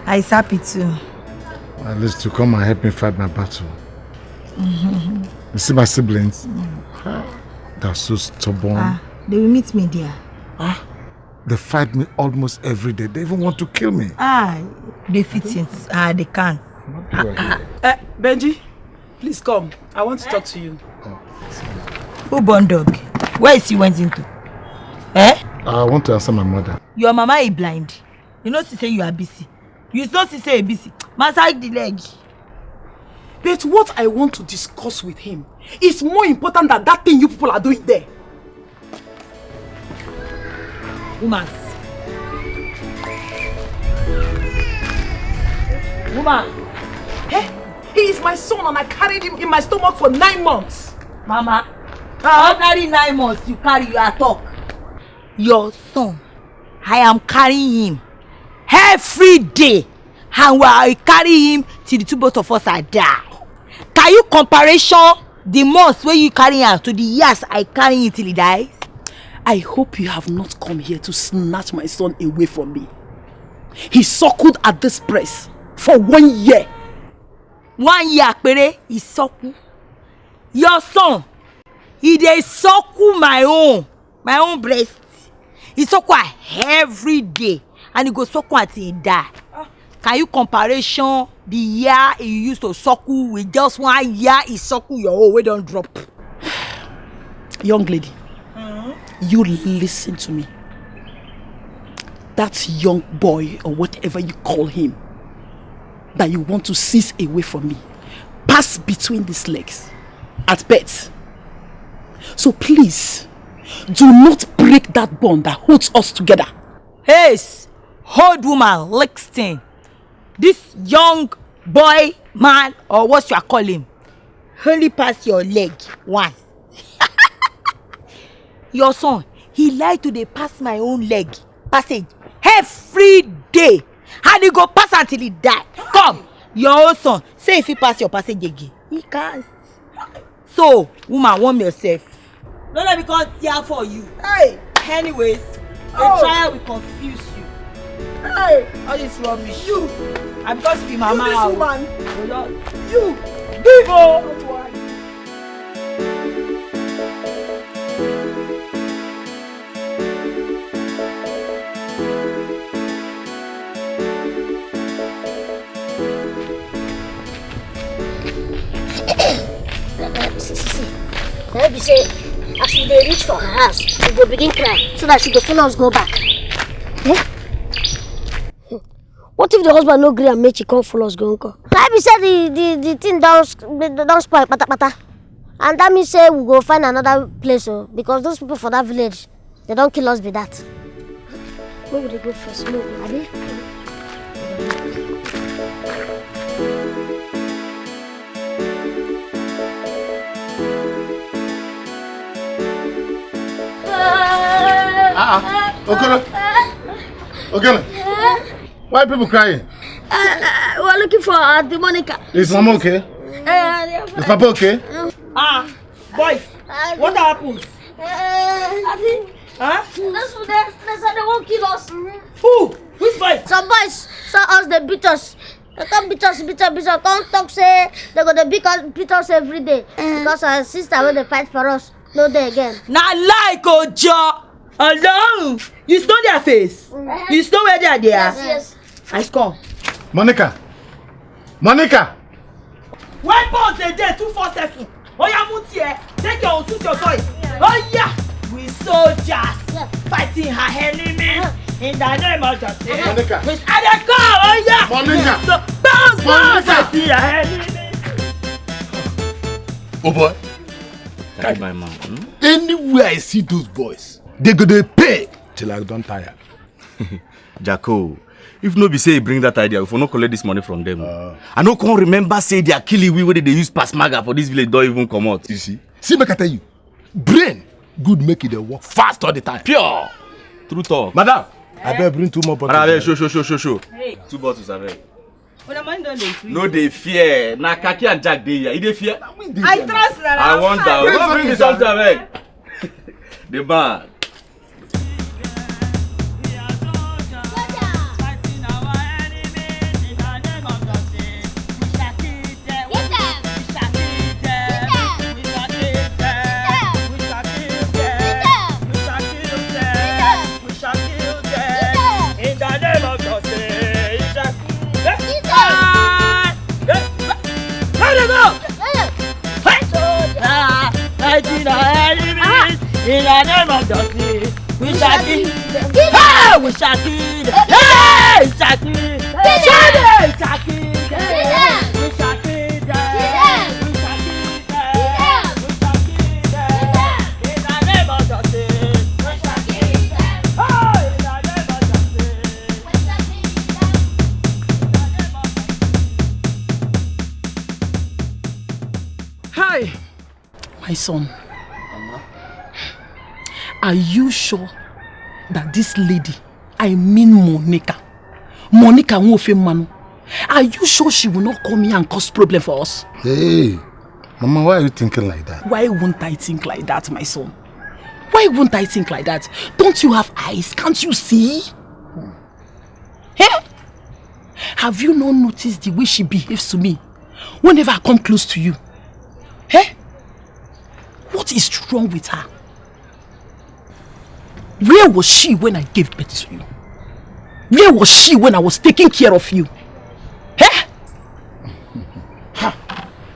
I is happy too. At least to come and help me fight my battle. You see my siblings? They're so stubborn. They will meet me there. They fight me almost every day. They even want to kill me. They fit it. They can't. Benji, please come. I want to talk to you. Who born dog? Where is he went into? I want to answer my mother. Your mama is blind. You know she say you are busy. You know she say you busy. Massage the leg. But what I want to discuss with him is more important than that thing you people are doing there. Woman. Hey, he is my son and I carried him in my stomach for 9 months. Mama, ordinary 9 months you carry your talk. Your son, I am carrying him every day. And I carry him till the two both of us are die. Can you comparison the months where you carry him to the years I carry him till he dies? I hope you have not come here to snatch my son away from me. He suckled at this breast for 1 year. 1 year, pere, he suckle. Your son, he dey suckle my own breast. He suckle every day, and he go suckle until he die. Can you comparison the year he used to suckle with just 1 year he suckle your own? We don't drop. Young lady, you listen to me. That young boy or whatever you call him that you want to seize away from me pass between these legs at best. So please do not break that bond that holds us together. Hey, old woman, listen. This young boy, man, or what you are calling, only pass your leg once. Your son, he like to dey pass my own leg passage every day, and he go pass until he die. Come, your own son, say if he pass your passage again, he can't. So, woman, warm yourself. Don't let me come tear for you. Hey, anyways, the trial will confuse you. Hey, all this rubbish. You, I'm just be mama. You, this woman. You, go. See. Let me say, as she dey reach for her house, she go begin cry so that she go follow us go back. What if the husband no agree and make she come follow us go uncle? Let me say the thing don't spoil pata. And that means say we go find another place because those people for that village, they don't kill us with that. Where would they go first? No, Abi? Okay. Why are people crying? We're looking for Auntie Monica. Is Mama okay? Is Papa okay? Boys, what happened? That's how they won't kill us. Who? Which boys? Some boys saw us, they beat us. They come beat us. Come talk say they're gonna beat us every day. Because our sister when they fight for us, no day again. Not like Ojo. Alone. You stole their face. You stole where they are there. Yes. I score. Monica. When boss they there 247. Oh yeah, Mutie. Take your suit your toy. Oh yeah. We soldiers fighting her enemies in the name of justice. Monica. With other car. Oh yeah. Monica. So bounce fighting her enemies. Oh boy. Carry my mom. Anywhere I see those boys, they go to pay till I don't tire. Jacko, if no be say bring that idea, if we no collect this money from them. I no can't remember say they are killing we where they use pass maga for this village don't even come out. You see? See, make I tell you, brain good make it work fast all the time. Pure. True talk. Madam, I better bring 2 more bottles. Madam, show. Hey. 2 bottles, I beg. When the man don't dey free. No, they fear. Na Kaki and Jack they here. They fear. I trust that. I wonder. Don't bring me something, I beg. The bag. In the name of justice, we shall kill. Hey, we shall kill. Hey, we shall kill. We shall kill. We shall kill. In the name of justice, we shall kill. Hey, in the name of justice, we shall kill. Hi, my son. Are you sure that this lady, I mean Monica Nwofe Manu, are you sure she will not come here and cause problem for us? Hey, Mama, why are you thinking like that? Why won't I think like that, my son? Why won't I think like that? Don't you have eyes? Can't you see? Hey? Have you not noticed the way she behaves to me whenever I come close to you? Hey? What is wrong with her? Where was she when I gave birth to you? Where was she when I was taking care of you? Eh?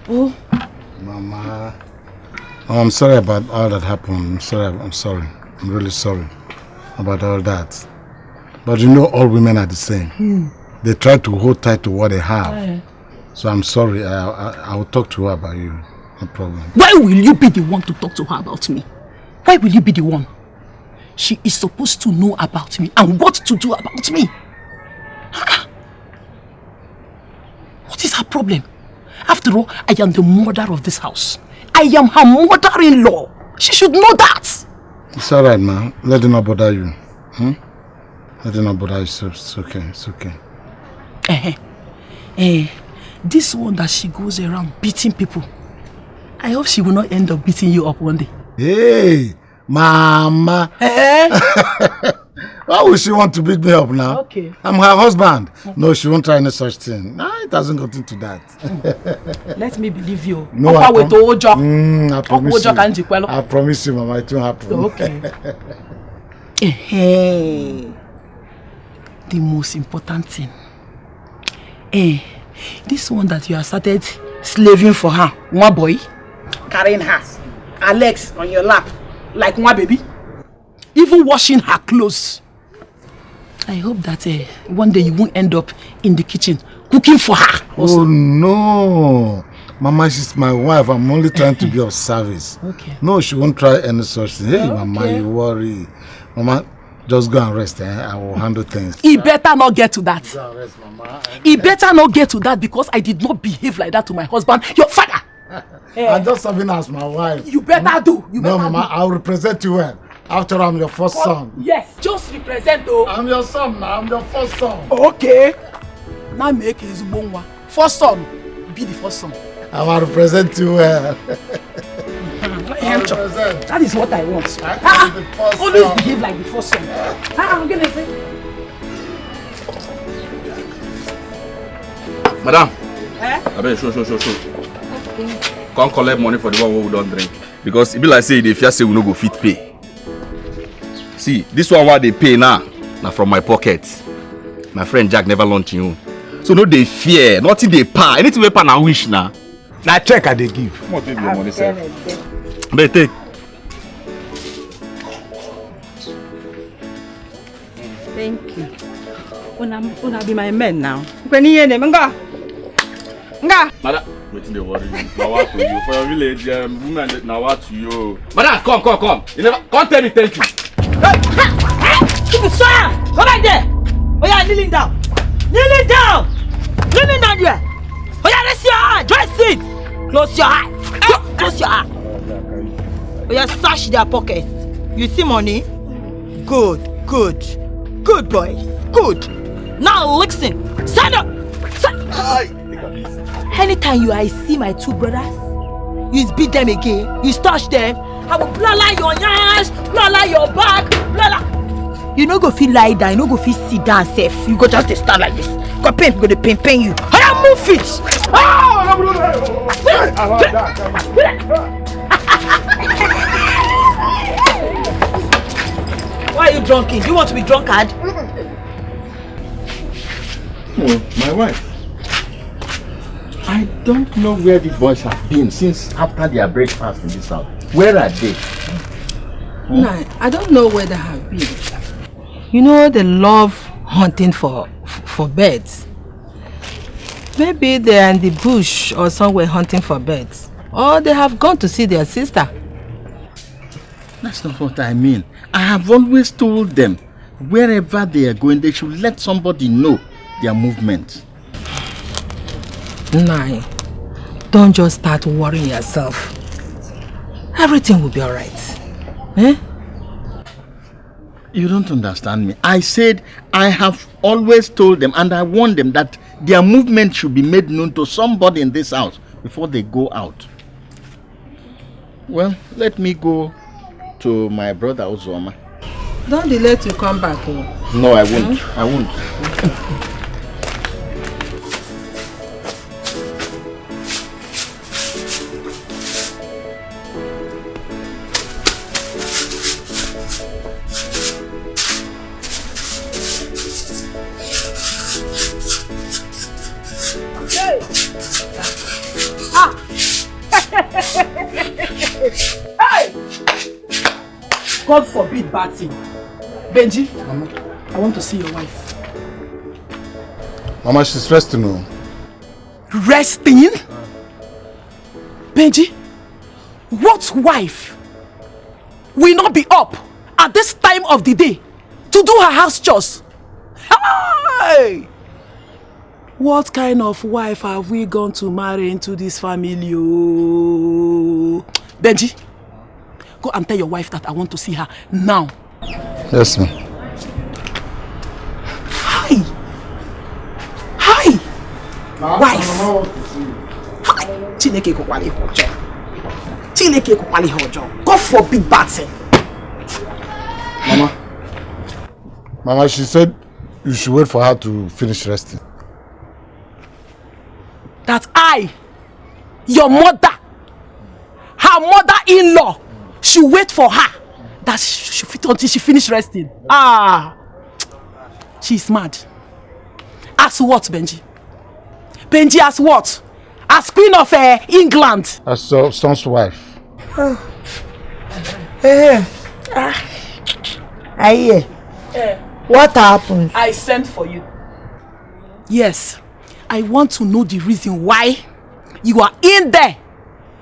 Oh. Mama. Oh, I'm sorry about all that happened. I'm sorry. I'm really sorry about all that. But you know all women are the same. They try to hold tight to what they have. So I'm sorry. I will talk to her about you. No problem. Why will you be the one to talk to her about me? Why will you be the one? She is supposed to know about me and what to do about me. What is her problem? After all, I am the mother of this house. I am her mother-in-law. She should know that. It's alright, man. Let it not bother you. Let it not bother you. It's okay. It's okay. This one that she goes around beating people, I hope she will not end up beating you up one day. Hey, Mama. Why would she want to beat me up now? Okay. I'm her husband. No, she won't try any such thing. No, it hasn't got into that. Let me believe you. No, I promise you. I promise you, Mama, it won't happen. Okay. The most important thing. This one that you have started slaving for her, one boy, carrying her, Alex on your lap, like one baby, even washing her clothes. I hope that one day you won't end up in the kitchen cooking for her. Also. Oh no, Mama, she's my wife. I'm only trying to be of service. Okay. No, she won't try any such thing. Hey, Mama, you worry. Mama, just go and rest. I will handle things. He better not get to that. He better not get to that because I did not behave like that to my husband, your father. I'm just serving as my wife. You better do. No, Mama, I'll represent you well. After all, I'm your first son. Yes, just represent though. I'm your son now. I'm your first son. Okay. Now make his one. First son, be the first son. I will represent you well. That is what I want. Always behave like the first son. I'm gonna say. Madam. Eh? I bet show. Can't collect money for the one who don't drink. Because it be like say if you say we no go fit pay. See, this one what they pay now from my pocket. My friend Jack never launched you. So no they fear, nothing they pay. Anything we pay na wish now. Now check how they give. What take your money, sir? But take. Thank you. Una be my man now. Penny name nga. Madam, wetin dey worry you? Now what to you? For your village, women now what to you? Madam, come. You never come tell me thank you. Keep it strong. Go back there. Oh yeah, kneeling down there. Oh yeah, raise your hand. Just sit. Close your eye. Close your eye. Oh yeah, search their pockets. You see money? Good boys. Good. Now listen. Stand up. Anytime I see my two brothers, you beat them again, you touch them, I will blala your nyash, blala your back, blala. You no go feel lie down, you no go feel sit down safe. You go just stand like this. Go pain you. I move it. Why are you drunken? Do you want to be drunkard? Oh, my wife. I don't know where these boys have been since after their breakfast in this house. Where are they? No, I don't know where they have been. You know they love hunting for birds. Maybe they're in the bush or somewhere hunting for birds. Or they have gone to see their sister. That's not what I mean. I have always told them wherever they are going, they should let somebody know their movement. Nai, don't just start worrying yourself. Everything will be alright. Eh? You don't understand me. I said I have always told them and I warned them that their movement should be made known to somebody in this house before they go out. Well, let me go to my brother Uzoma. Don't delay to come back. Oh. No, I won't. I won't. Hey! God forbid bad thing. Benji, Mama, I want to see your wife. Mama, she's resting now. Resting? Benji, what wife will not be up at this time of the day to do her house chores? Hey! What kind of wife have we gone to marry into this family? Oh? Benji, go and tell your wife that I want to see her now. Yes, ma'am. Hi! Wife! Chineke kukwali hojo. Chineke kukwali hojo. God forbid bad thing. Mama, she said you should wait for her to finish resting. That I, your mother, her mother-in-law, should wait for her. That she fit until she finish resting. She's mad. As what, Benji? Benji, as what? As Queen of England. As your son's wife. What happened? I sent for you. Yes, I want to know the reason why you are in there,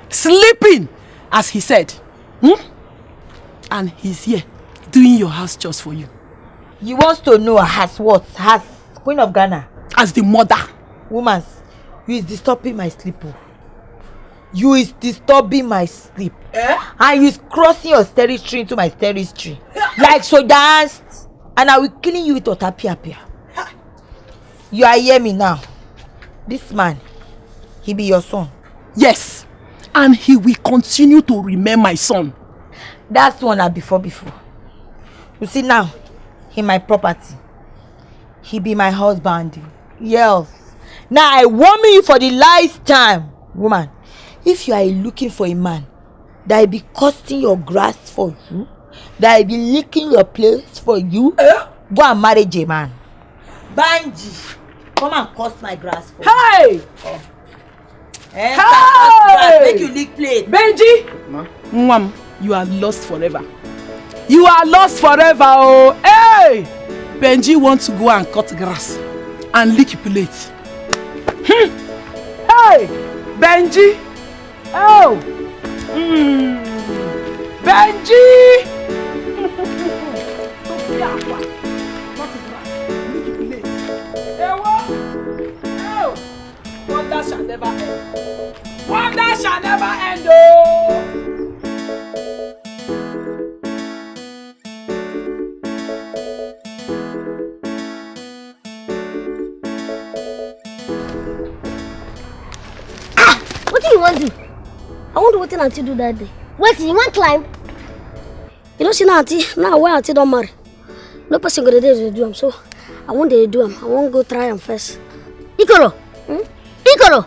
sleeping, as he said. And he's here, doing your house chores for you. You want to know as what? As Queen of Ghana? As the mother. Woman, you is disturbing my sleep. You is disturbing my sleep. And you is crossing your territory into my territory. Like so danced. And I will kill you with otapia. You are hear me now. This man, he be your son. Yes. And he will continue to remain my son. That's one I before. You see now, he my property. He be my husband. Yes. Now I warn you for the last time, woman. If you are looking for a man that will be cutting your grass for you, that will be licking your place for you, go and marry a man. Banji, come and cut my grass for hey! You. Hey! Grass, make you lick plate. Benji! Mwam, you are lost forever. You are lost forever, oh! Hey! Benji wants to go and cut grass and lick plate. Hey! Benji! Oh! Benji! Wonder shall never end. Wonder shall never end, oh! What do you want to do? I want to wait until do that day. Wait, you want climb? You know, see now, auntie, now where auntie don't marry. No person go to do them, so I want to do them. I want to go try them first. Ikoro! Ikoro!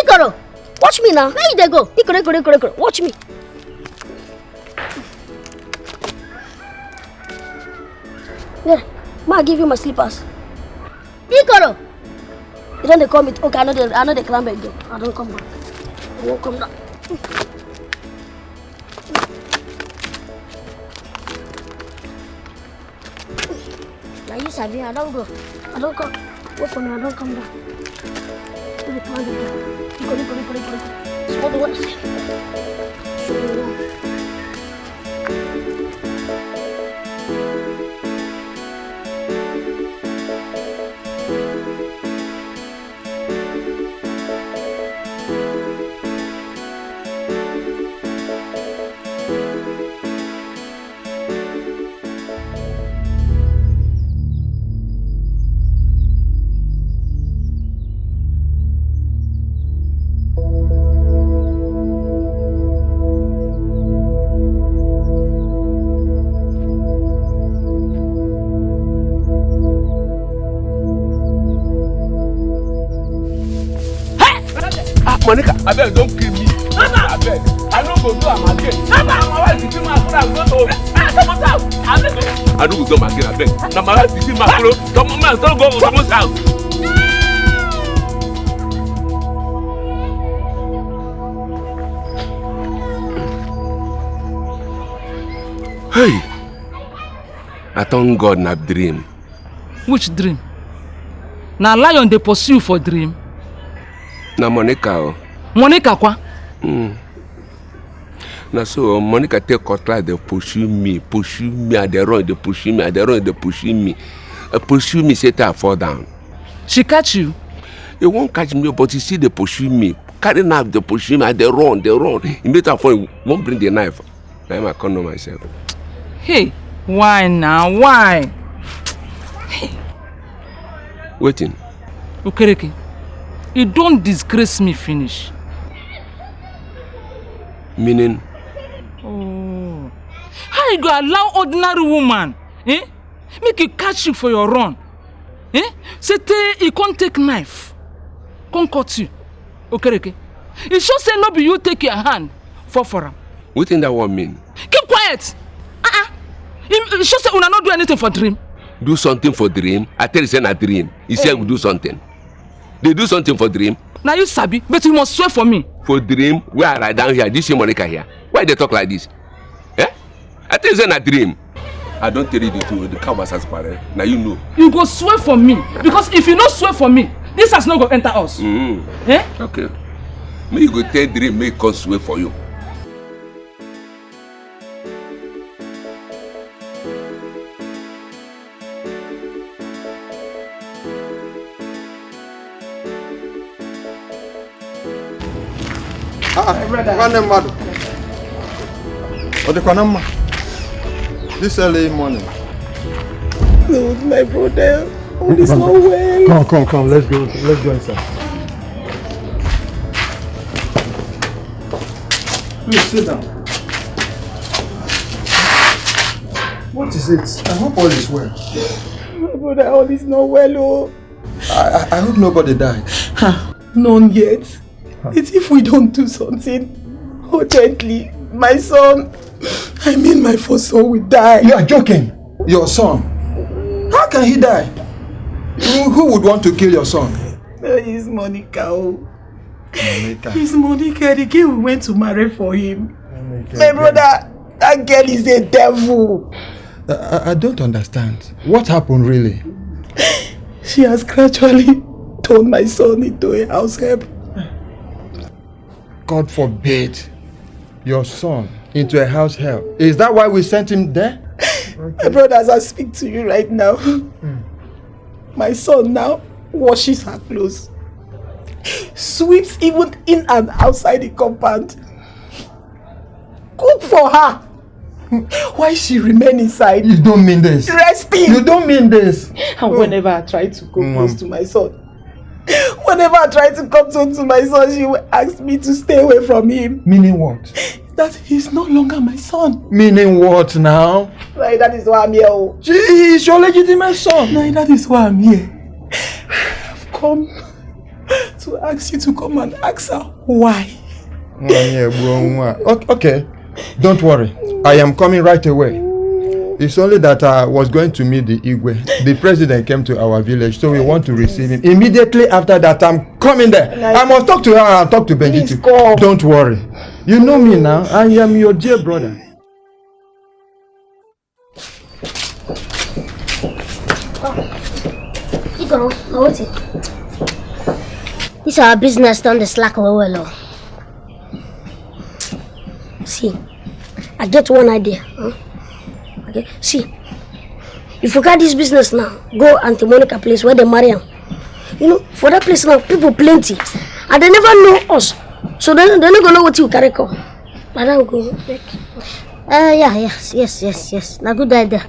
Ikoro! Watch me now. Where you they go? Ikoro. Watch me. Yeah, ma, give you my slippers. Ikoro! You don't call me. Okay, I know they climb again. I don't come back. I won't come down. Now you said I don't go. I don't come. Wait for me. I don't come down. Let me climb again. Ikoro. Small the water. Monica, abeg don't kill me. Abeg, I no go do am again. Na my wife pikin ma follow go to. Come out. I no go do am again abeg. Na my wife pikin ma follow. Come on, don't go to someone's house. Hey, I thank God na dream. Which dream? Na lion dey pursue for dream. Na Monica o. Monica kwa? Na so Monica take cutlass dey pursue me, I dey run, dey pursue me, pursue me say I fall down. She catch you? He won't catch me, but he still dey pursue me. Carry knife dey pursue me, I dey run. He make am fall, he won't bring the knife. Now I can't know myself. Hey, why now? Why? Hey. Waiting. Okereke. You don't disgrace me finish. Meaning? Oh. How you go allow ordinary woman make you catch you for your run? Say you can't take knife. Can't cut you. Okereke. It should say no be you take your hand for him. What in that one mean? Keep quiet. It should say una not do anything for dream. Do something for dream? I tell you say na dream. He said we do something. They do something for dream. Now you sabi, but you must swear for me. For dream, where I lie down here, this is Monica here. Why they talk like this? I tell you say na dream. I don't tell you the truth. The cow as parent. Now you know. You go swear for me, because if you not swear for me, this has not go enter us. Okay. Me you go tell dream, make come swear for you. This early morning. No, my brother. All is not well. Come. Let's go inside. Please sit down. What is it? I hope all is well. My brother, all is not well, oh. I hope nobody died. None yet. It's if we don't do something urgently, my son, I mean my first son will die. You are joking. Your son? How can he die? Who would want to kill your son? It's Monica. Monica. It's Monica, the girl we went to marry for him. My brother, that girl is a devil. I don't understand. What happened really? She has gradually turned my son into a house help. God forbid your son into a house help. Is that why we sent him there? My brother, as I speak to you right now, my son now washes her clothes, sweeps even in and outside the compound, cook for her. Why she remain inside? You don't mean this. Resting. You don't mean this. And whenever I try to go close to my son, whenever I try to come to my son, she will ask me to stay away from him. Meaning what? That he's no longer my son. Meaning what now? Like, that is why I'm here. Oh. He is your legitimate son. No, that is why I'm here. I've come to ask you to come and ask her why. Okay, don't worry. I am coming right away. It's only that I was going to meet the Igwe. The president came to our village, so we want to receive him. Immediately after that, I'm coming there. I must talk to her and talk to Benji too. Don't worry. You know me now. I am your dear brother. Igor, what's it? This is our business done the slack well. See, I get one idea. Okay, see, if you got this business now, go Auntie Monica place where they marry him. You know, for that place now, people plenty, and they never know us, so they're not gonna know what you carry come. But I'll go back. Yes. Now good idea.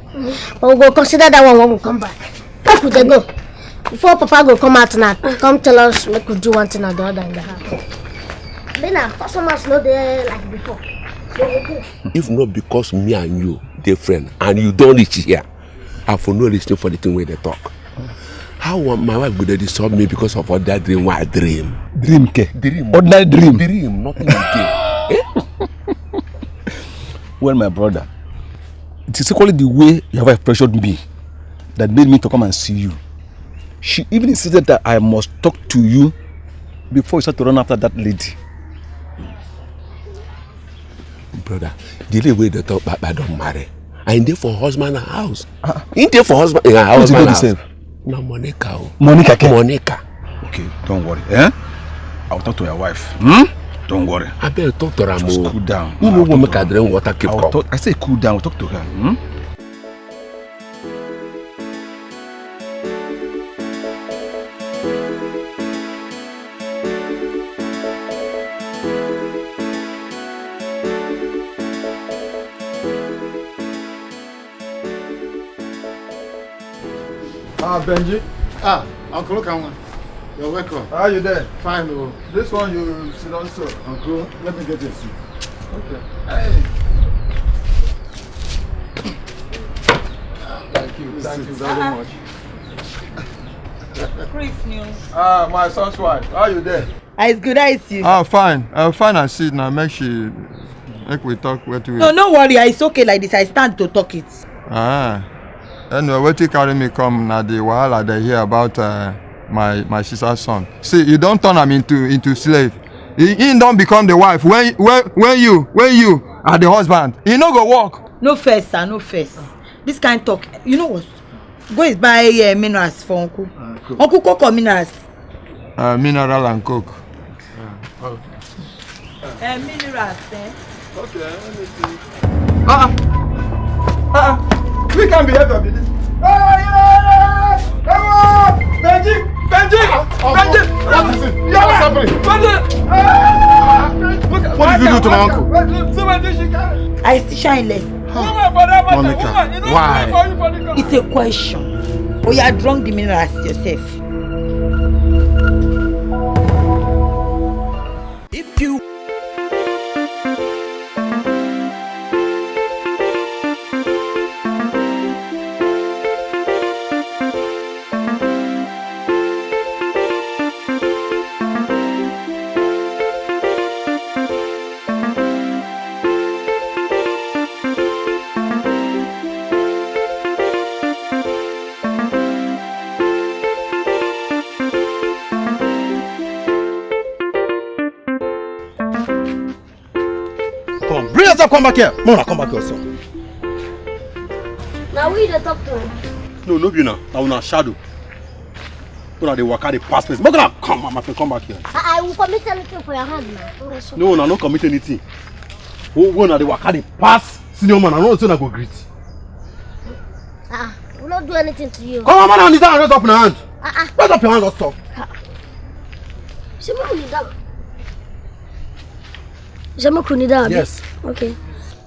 But we'll go consider that one when we come back. Where could they go? Before Papa go come out now, come tell us we could do one thing or the other in the house. Then our customers know they like before. If not because me and you, dear friend, and you don't reach here, I for no listening for the thing where they talk. How my wife would disturb me because of what that dream? What dream? Dream, ke? Dream. Ordinary dream. Dream, nothing again. Well, my brother, it is equally the way your wife pressured me that made me to come and see you. She even insisted that I must talk to you before you start to run after that lady. Brother, the lady way they talk about I don't marry. I there for husband and house. In there for husband and house. No, Monica. Monica. Monica. Okay, don't worry. I'll talk to your wife. Don't worry. I better talk to her. Just cool down. You know what make her drink water keep up. I say cool down. I'll talk to her. Benji. Uncle Kawan. You're welcome. How are you there? Fine. Oh. This one you sit on, sir. Uncle, let me get a seat. Okay. Hey. Thank you very much. Chris news. My son's wife. How are you there? It's good, I see. Fine. Fine and sit now. Make we talk where to. No, don't worry. It's okay like this. I stand to talk it. Anyway, where you carry me come now the wahala they hear about my sister's son. See, you don't turn him into slave. He don't become the wife. When you are the husband, he no go work. No first, sir, no first. This kind of talk, you know what? Go is buy minerals for Uncle. Uncle cook or minerals? Mineral and coke. Minerals, Okay, let me see. We can be here to be this. Benji! What is it? What's happening? Benji! Look What did you do to my uncle? I still shine less. Monica, why? It's a question. Oh, you are drunk the minerals yourself. If you Bring yourself, come back here. Mona, come back here, son. Now we dey talk to him. No, no, you know. I will not shadow. Mona, they work out the past place. Mona, come, my friend, come back here. I will commit anything for your hand now. No, no, no commit anything. Mona, they work out the past senior man. I don't know if I go greet. We'll not do anything to you. Come on, man, on the down, raise up your hand. Raise up your hand, let's talk. Yes. Okay.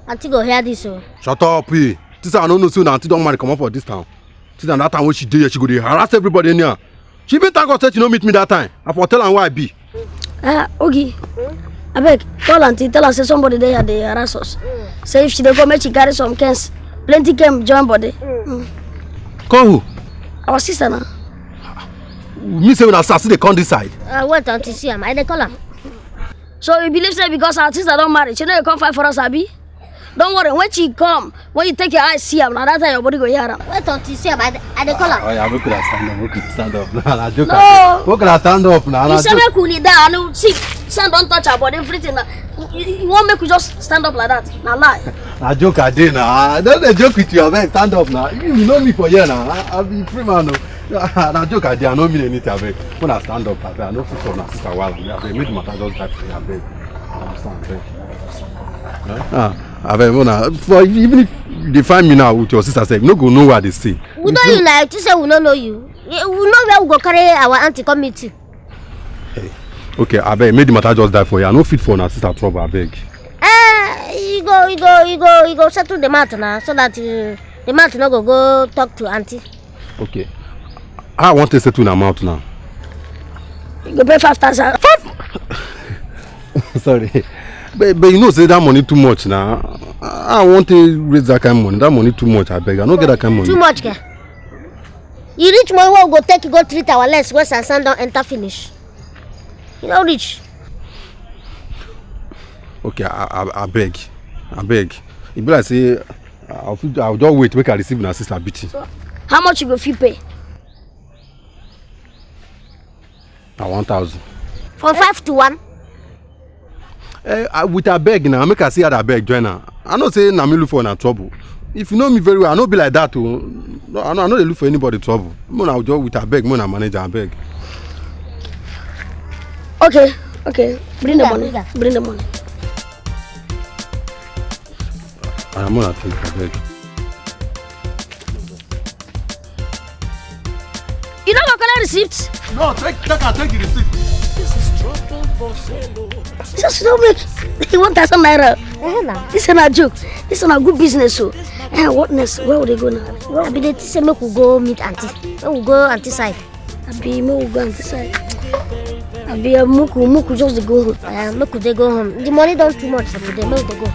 Auntie go hear this. Shut up, eh. This I don't know soon. Auntie don't marry come up for this town. This that time when she did, she go dey harass everybody in here. She even thank God said she don't meet me that time. I for tell her where I be. Ogi. I beg, call auntie, tell her say somebody there they harass us. Say if she dey go make she carry some cans. Plenty came join body. Call who? Our sister now. Me say when I start, they come this side. Wait until see him. I dey call him. So you believe say because our sister don't marry, she know you come fight for us, Abi? Don't worry, when she come, when you take your eyes see her, now that time your body go hear her. Wait until see him. I dey call him. Oh yeah, we could have stand up. We could stand up. Nah, joke. No. We could have stand up now. You say make we kneel down and see, sun don't touch her body, everything. You won't make we just stand up like that. Now lie. I joke I did now. I don't joke with you, man. Stand up now. You know me for here now. I'll be free man. No. I joke I did. I don't mean anything. I beg. When I stand up, I don't feel for my sister while I'm there. I make my just die for you. I beg. I understand. I beg. For even if they find me now with your sister, say no go know where they stay. We know you like. You say we don't know you. We know where we go carry our auntie come meet you. Hey. Okay, I beg. Make the matter just die for you. I no fit for my sister trouble. I beg. You go settle the matter now, so that the matter no go talk to auntie. Okay. I want to settle in amount now. You go pay 5,000. Sorry. But you know say that money too much now. I want to raise that kind of money. That money too much, I beg. I don't get that kind of money. Too much, ke? You reach money we go take go treat our less West and Sun don't enter finish. You know reach. Okay, I beg. I beg. It be like say I'll just wait make I receive my sister beating. So, how much you go fee pay? 1,000. From 5 to 1. With a beg now, make I see how that beg join her. I know say na me look for na trouble. If you know me very well, I know be like that too. I know they look for anybody trouble. When I just with a beg, when I manage a beg. Okay. Bring the money. Bring the money. I'm gonna take a beg. You don't go collect receipt? No, take the receipt. Just don't make 1,000 naira. This is not a joke. This is not a good business. So, what next? Where will they go now? Well, they say make we go meet auntie. We go auntie side. Abi, me we go auntie side. Abi, muku just go home. Muku they go home. The money don't too much for them. Make they go.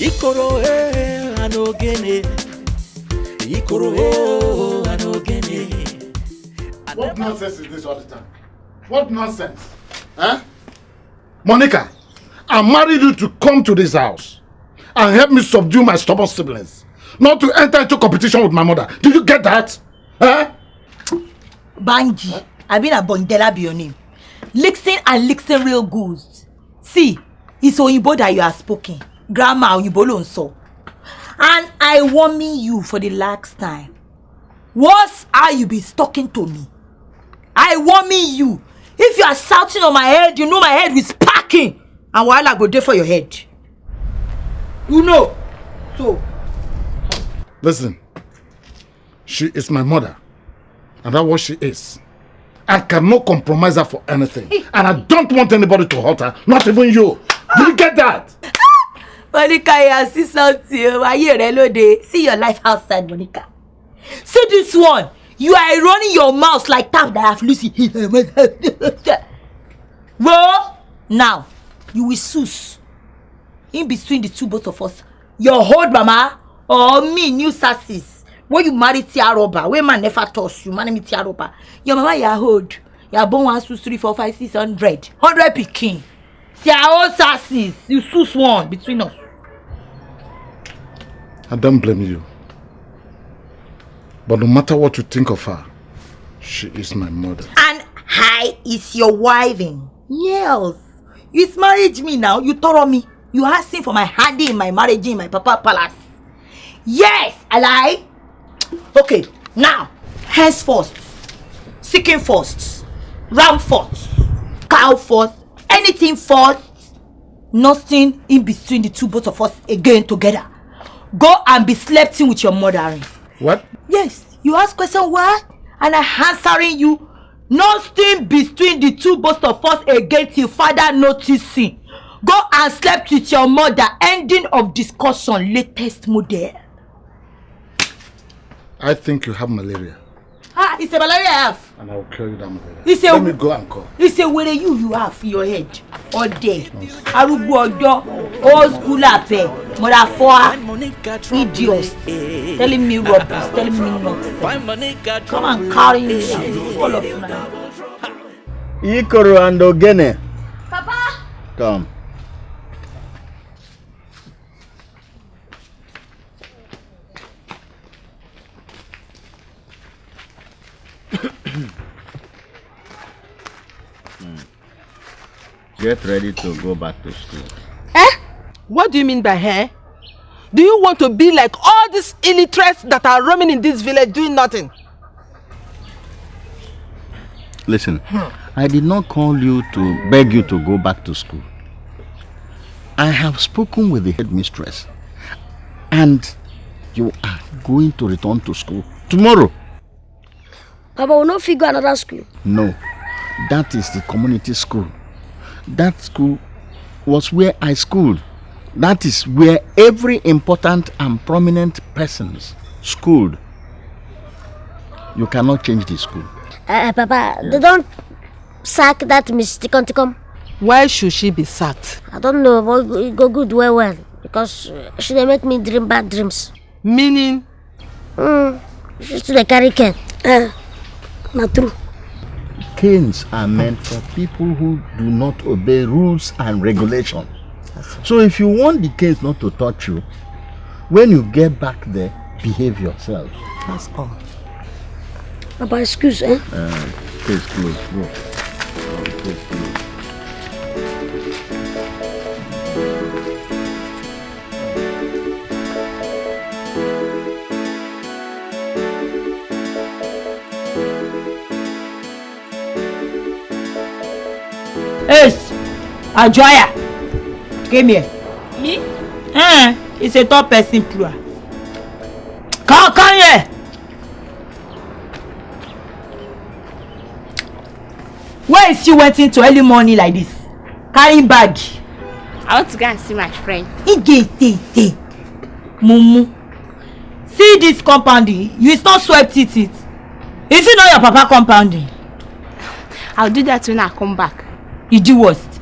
Ikoro anogene. Ikoro anogene. What nonsense is this all the time? What nonsense? Huh? Monica, I married you to come to this house and help me subdue my stubborn siblings, not to enter into competition with my mother. Do you get that? Huh? Banji, I mean a Bondela be your name. Listen and listen real good. See, it's Oyinbo that you are speaking. Grandma Oyinbo lo nso. And I warn you for the last time. What's how you be talking to me? I warn you. If you are shouting on my head, you know my head is sparking. And while I go there for your head. You know. So. Listen. She is my mother. And that's what she is. I cannot compromise her for anything. And I don't want anybody to hurt her, not even you. Do you get that? Monica, I see something. Why you reload? See your life outside, Monica. See this one. You are running your mouth like tap that have Lucy. Well, now you will choose in between the two both of us. Your old mama or me, new sassis. When you marry Tiaroba, when man never toss you, marry me Tiaroba. Your mama you hold. You are born 1, 2, 3, 4, 5, 6, 100. 100 picking. See our old sassis. You choose one between us. I don't blame you. But no matter what you think of her, she is my mother. And I is your wiving. Yes. You married me now. You told me. You asking for my handy in my marriage in my papa palace. Yes, I lie. Okay, now, henceforth, seeking first, ram first, cow first, anything first, nothing in between the two both of us again together. Go and be slept in with your mother. What? Yes, you ask question why, and I answering you. Nothing between the two both of us again till father noticing. Go and slept with your mother. Ending of discussion. Latest model. I think you have malaria. Ah, it's a malaria I have. And I will cure you that malaria. Let me go and call. It's a where you have in your head all day. Arugbo ojo, old school ape, mother for idiots, telling me rubbish, telling me nonsense. Come and carry me all of now. Ikoro and Ogene. Papa. Come. Get ready to go back to school. What do you mean by hair? Do you want to be like all these illiterates that are roaming in this village doing nothing? Listen, I did not call you to beg you to go back to school. I have spoken with the headmistress and you are going to return to school tomorrow. Papa will not figure another school. No, that is the community school. That school was where I schooled. That is where every important and prominent persons schooled. You cannot change the school. Papa, they don't sack that Miss Tikontikom. Why should she be sacked? I don't know, but it go good well. Because she dey make me dream bad dreams. Meaning? She still dey carry cane. Not true. Canes are meant for people who do not obey rules and regulations. So if you want the canes not to touch you, when you get back there, behave yourself. That's all. Papa, excuse, eh? Case closed, bro. Case closed. Yes, Ajoya, came here. Me? It's a top person plural. Come here. Where is you went into early morning like this? Carrying bag. I want to go and see my friend. Mumu. See this compounding. You not swept it. Is it not your papa compounding? I'll do that when I come back. You do worst.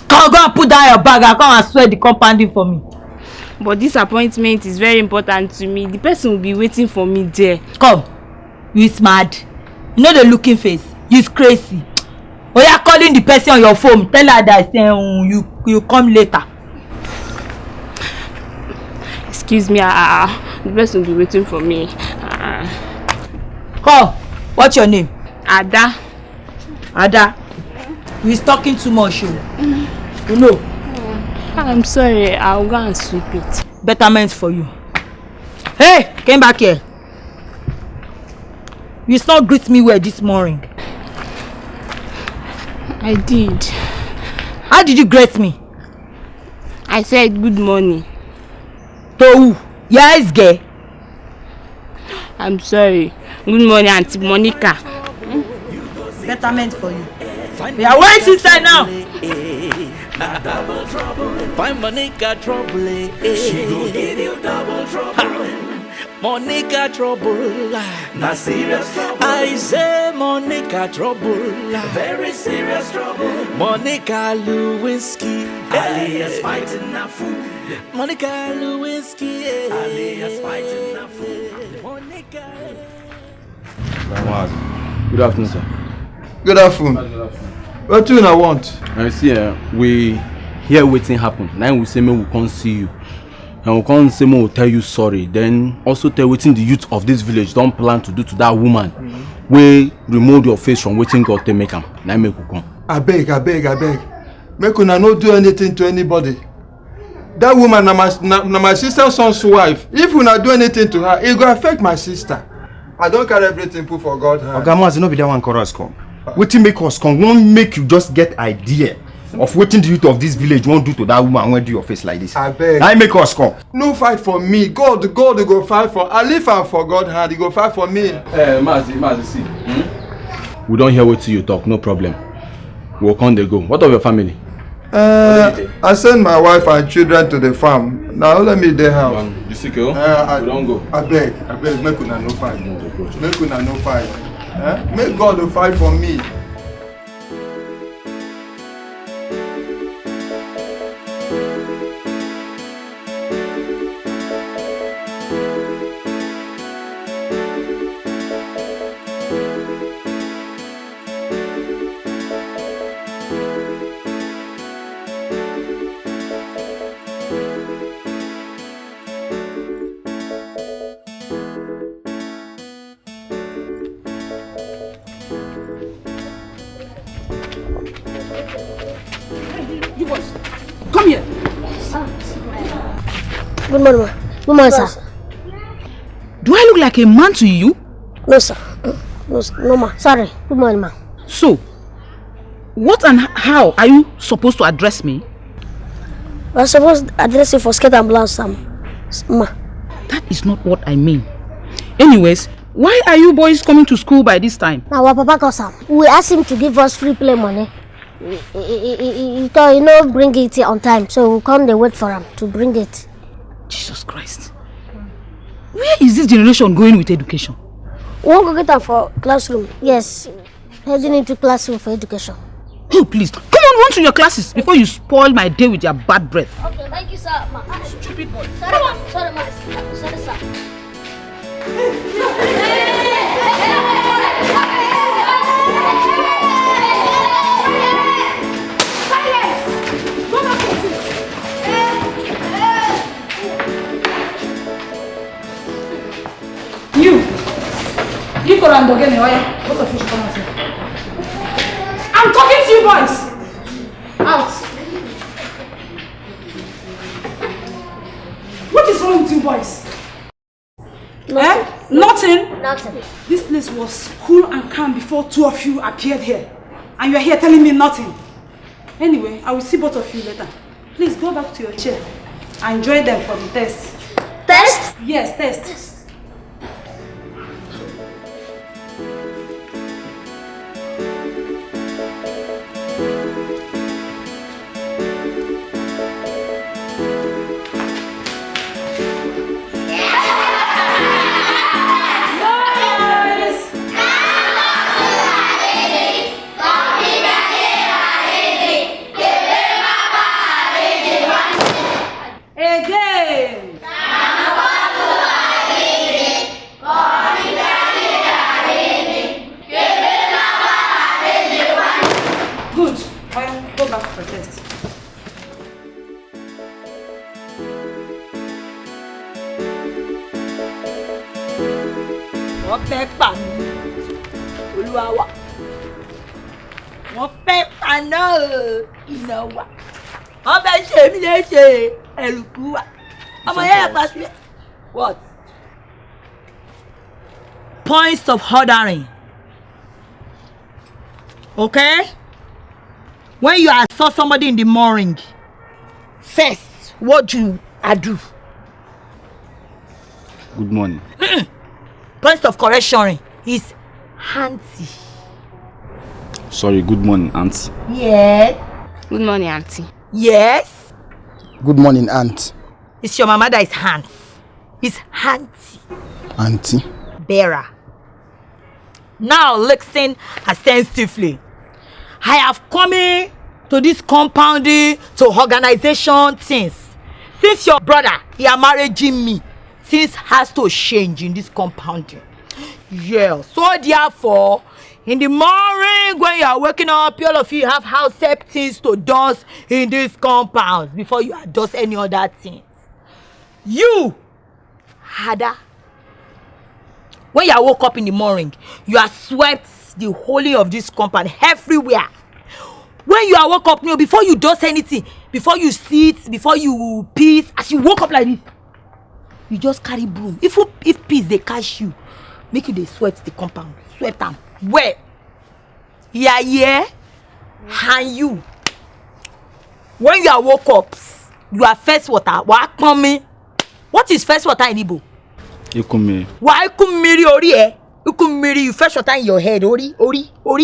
Come go and put down your bag and come and sweat the compounding for me. But this appointment is very important to me. The person will be waiting for me there. Come. You is mad. You know the looking face. You is crazy. Or you are calling the person on your phone. Tell her that you come later. Excuse me. The person will be waiting for me. Come. What's your name? Ada. Ada. You is talking too much. You know. I'm sorry. I'll go and sweep it. Betterment for you. Hey, came back here. You not greet me well this morning. I did. How did you greet me? I said good morning. To who? Yes, girl. I'm sorry. Good morning, Auntie Monica. betterment for you. We are waiting inside now. Double trouble. Find Monica trouble. She gon' give you double trouble. Monica trouble. Not serious trouble. I say Monica trouble. Very serious trouble. Monica Lewinsky. Alias fighting a fool. Monica Lewinsky. Alias fighting a fool. Monica. Good afternoon, sir. Good afternoon. What do you want? I see, we hear waiting happen. Now we say we can't see you. And we can't say we will tell you sorry. Then also tell waiting the youth of this village don't plan to do to that woman. We remove your face from waiting God to make him. Now make you come. I beg. Make una not do anything to anybody. That woman na my sister's son's wife. If una do anything to her, it will affect my sister. I don't carry everything put for God hand. Ogamas, no be that one chorus come. Wetin make us come? Won't make you just get idea of wetin the youth of this village won't do to that woman when do your face like this. I beg. I make us come. No fight for me. God go fight for. I live am for God hand. He go fight for me. Mazi, see. We don't hear what you talk. No problem. We'll come they go. What of your family? I send my wife and children to the farm. Now let me there house. You sick, we don't go. I beg, make una no fight. Make una no fight. Make God fight for me. Come here. Good morning, ma. Good morning, sir. Do I look like a man to you? No, sir. No, ma. Sorry. Good morning, ma. So, what and how are you supposed to address me? I'm supposed to address you for skirt and blouse, ma. That is not what I mean. Anyways, why are you boys coming to school by this time? Now, our papa calls him. We asked him to give us free play money. He bring it here on time, so we come and wait for him to bring it. Jesus Christ. Where is this generation going with education? We won't go get them for classroom. Yes, heading into classroom for education. Oh, please, come on, run to your classes before you spoil my day with your bad breath. Okay, thank you, sir. Ma. Stupid boy. Sorry, ma. Sorry, sir. You go and again, both of you should come out here. I'm talking to you boys. Out. What is wrong with you boys? Nothing. Nothing. This place was cool and calm before two of you appeared here. And you are here telling me nothing. Anyway, I will see both of you later. Please go back to your chair and join them for the test. Test? Yes, test. What? Points of ordering. Okay? When you assault somebody in the morning, first, what do I do? Good morning. Points of correction is handsy. Sorry, good morning, Auntie. Yes. Good morning, Auntie. Yes. Good morning, Aunt. It's your mama that is Hans. It's Auntie. Auntie. Bearer. Now listen attentively. I have come in to this compounding to organization things. Since your brother, he are marrying me, things has to change in this compounding. Yeah, so therefore, in the morning when you are waking up, all of you have house things to do in this compound before you do any other things. You, Hada, when you woke up in the morning, you are swept the whole of this compound everywhere. When you are woke up, before you do anything, before you sit, before you piss, as you woke up like this, you just carry broom. If piss they catch you, make you they sweat the compound, sweat them. Where? Yeah. And you, when you are woke up, you are first water. What coming? What is first water in Igbo? Ikumiri. Why kumiri ori eh? Ikumiri, you first water in your head. Ori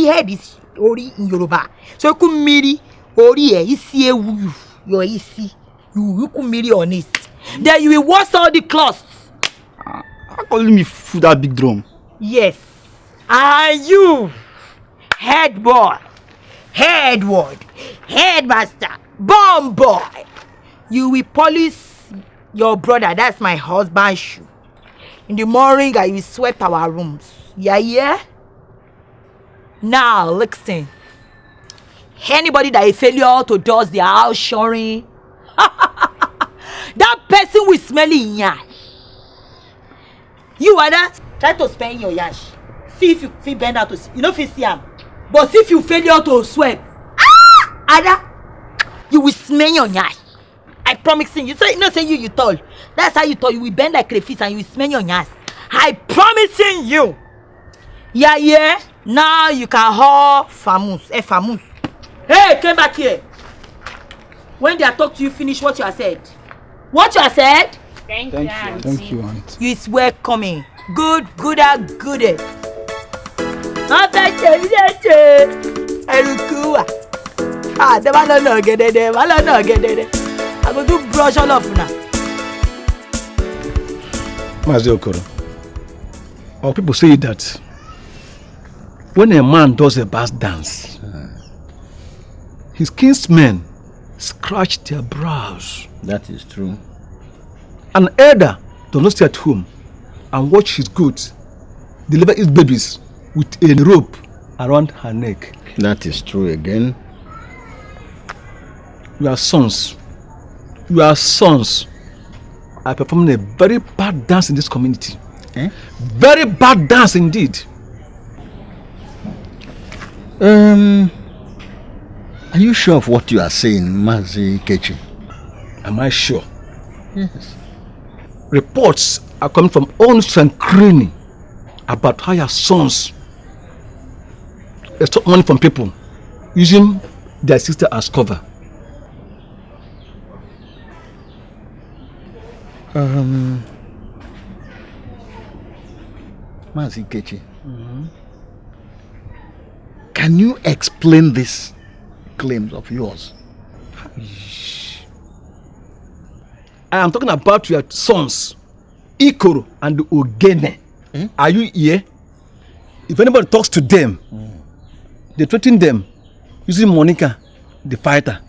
head is ori in Yoruba. So ikumiri ori eh? Isi ewu your isi. You ikumiri honest. Then you will wash all the cloths. How calling me food that big drum? Yes. And you, head boy, headward, headmaster, bomb boy, you will polish your brother, that's my husband's shoe. In the morning, I will sweep our rooms. Yeah? Now, listen. Anybody that is failure to do their house shoring, that person will smell in yash. You Ada, try to spend your yash. See if you feel bend out to see. You know if you see him. But if you failure to sweat, Ada, you will smell your yash. I promise you. Say you told. That's how you told. You will bend like crayfish and you will smell your yash. I promising you. Yeah. Now you can haul famous. Famous. Hey, came back here. When they are talk to you, finish what you have said. What you have said? Thank you, Auntie. Thank you, Aunt. You is welcoming. Good. I go do brush all off now. Mazi Okoro, our people say that when a man does a bass dance, his kinsmen scratch their brows. That is true. An elder does not stay at home and watch his goats deliver his babies with a rope around her neck. That is true again. Your sons are performing a very bad dance in this community. Very bad dance indeed. Are you sure of what you are saying, Mazi Kechi? Am I sure? Yes. Reports are coming from all nooks and cranny about how your sons extort money from people using their sister as cover. Mazi Kechi, can you explain these claims of yours? I am talking about your sons, Ikoro and Ogene. Are you here? If anybody talks to them, they threaten them using Monica, the fighter.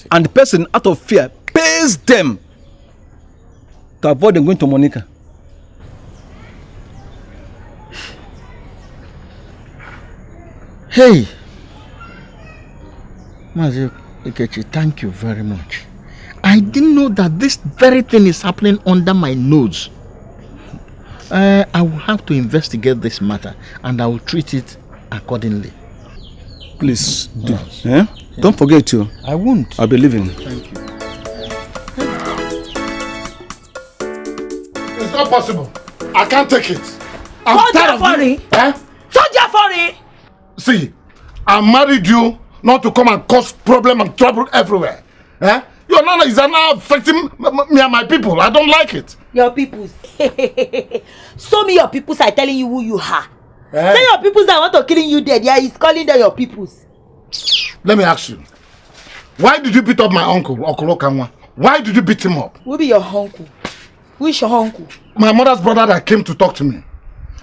And the person, out of fear, pays them to avoid them going to Monica. Hey, Mazi Kechi, thank you very much. I didn't know that this very thing is happening under my nose. I will have to investigate this matter and I will treat it accordingly. Please do. Yes. Don't forget to. I won't. I'll be leaving. Thank you. It's not possible. I can't take it. I'm tired of you. Soldier for it. See, I married you not to come and cause problem and trouble everywhere. Your nana is now affecting me and my people. I don't like it. Your peoples. So me your peoples are telling you who you are. Say your peoples that want to kill you dead. Yeah, he's calling them your peoples. Let me ask you. Why did you beat up my uncle, Okoro Kanwa? Why did you beat him up? Who be your uncle? Who is your uncle? My mother's brother that came to talk to me.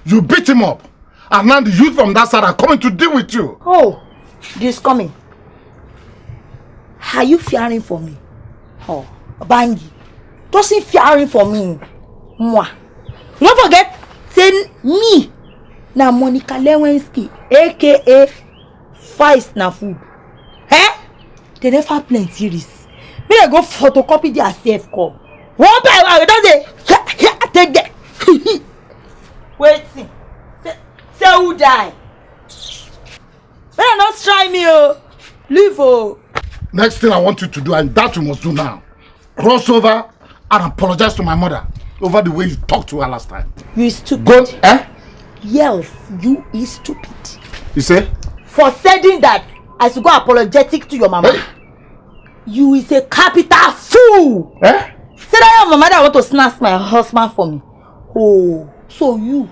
You beat him up. And now the youth from that side are coming to deal with you. Oh, this coming. Are you fearing for me? Oh, Bangi. Doesn't fearing for me. Mwah. Don't forget, say me. Na Monica Lewinsky, aka Feist na food. Eh? They never plenty risk. Me I go photocopy their safe call. One by one, we don't say, take that. Wait, say who die? Better not try me, oh. Leave, oh. Next thing I want you to do, and that you must do now, cross over and apologize to my mother over the way you talked to her last time. You is stupid. Go, Yes, you is stupid. You say? For saying that, I should go apologetic to your mama. Hey. You is a capital fool. Eh? Say that your mama that want to snatch my husband for me. Oh, so you,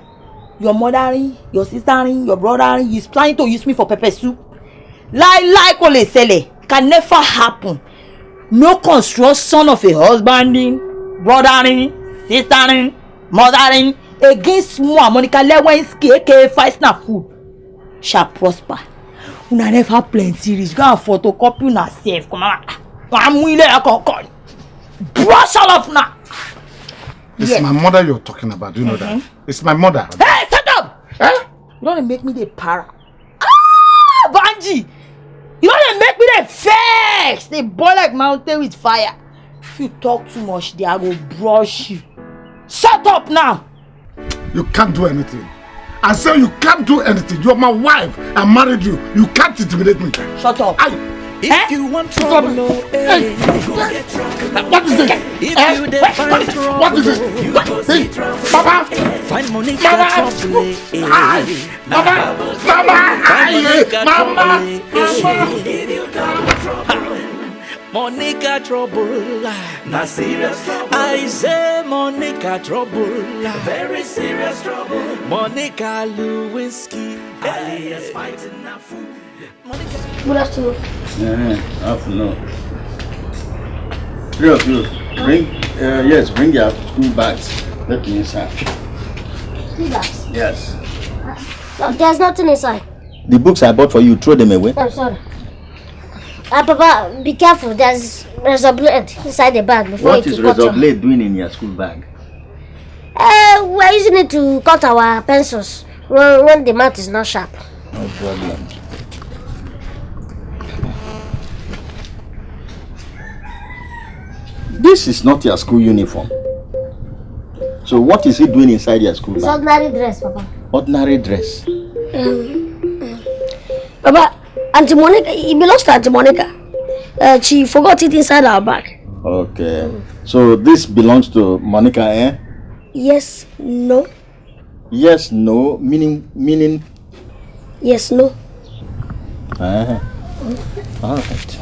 your mother, your sister, your brother is planning to use me for pepper soup. Like Ole Sele, can never happen. No construction of a husband, brother, sister, mother against Monica Lewinsky, aka Feist food, shall prosper. Una never plenty rich. Go and photocopy una safe. Come on. I'm willing to brush all of now. It's my mother you're talking about. Do you know that? It's my mother. Hey, shut up! You don't make me the para. Ah, Banji! You don't make me the vex. They boil like mountain with fire. If you talk too much, they will brush you. Shut up now! You can't do anything. I say you can't do anything. You're my wife. I married you. You can't intimidate me. Shut up. If you want trouble, hey, what is this? If you define trouble, what is this? You go see trouble. Papa! Find money Mama! trouble. Mama! Monica trouble, not serious trouble. I say Monica trouble, very serious trouble. Monica Lewinsky, alias fighting a fool. Good afternoon. Afternoon. Three of you, bring your school bags. Let me inside. School bags? Yes. There's nothing inside. The books I bought for you, throw them away. I'm sorry. Papa, be careful. There's razor blade inside the bag. What is razor blade doing in your school bag? We're using it to cut our pencils when the mouth is not sharp. No problem. This is not your school uniform. So what is he doing inside your school It's bag? ordinary dress, Papa. Ordinary dress. Papa, Auntie Monica, it belongs to Auntie Monica. She forgot it inside our bag. Okay. So this belongs to Monica, eh? Yes, no. Yes, no, meaning Yes, no. All right.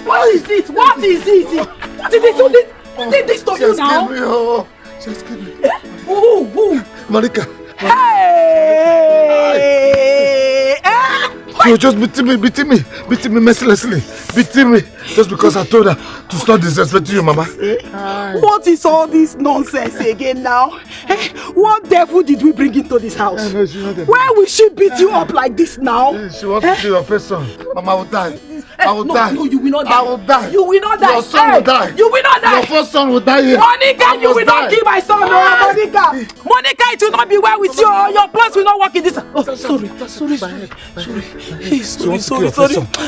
What is it? What is it? What did they do this to you now? Just kidding. Who? Monica. Hey! You just beating me mercilessly, beating me just because I told her to stop disrespecting you, Mama. What is all this nonsense again now? What devil did we bring into this house? Why will she beat you up like this now? She wants to kill your first son. Mama, I will die. I will die. No, you will not die. I will die. You will not die. Your son will die. You will not die. Your first son will die here. Monica, you will not kill my son. No, Monica. Monica, it will not be well with you. Your plans will not work in this. Oh, sorry.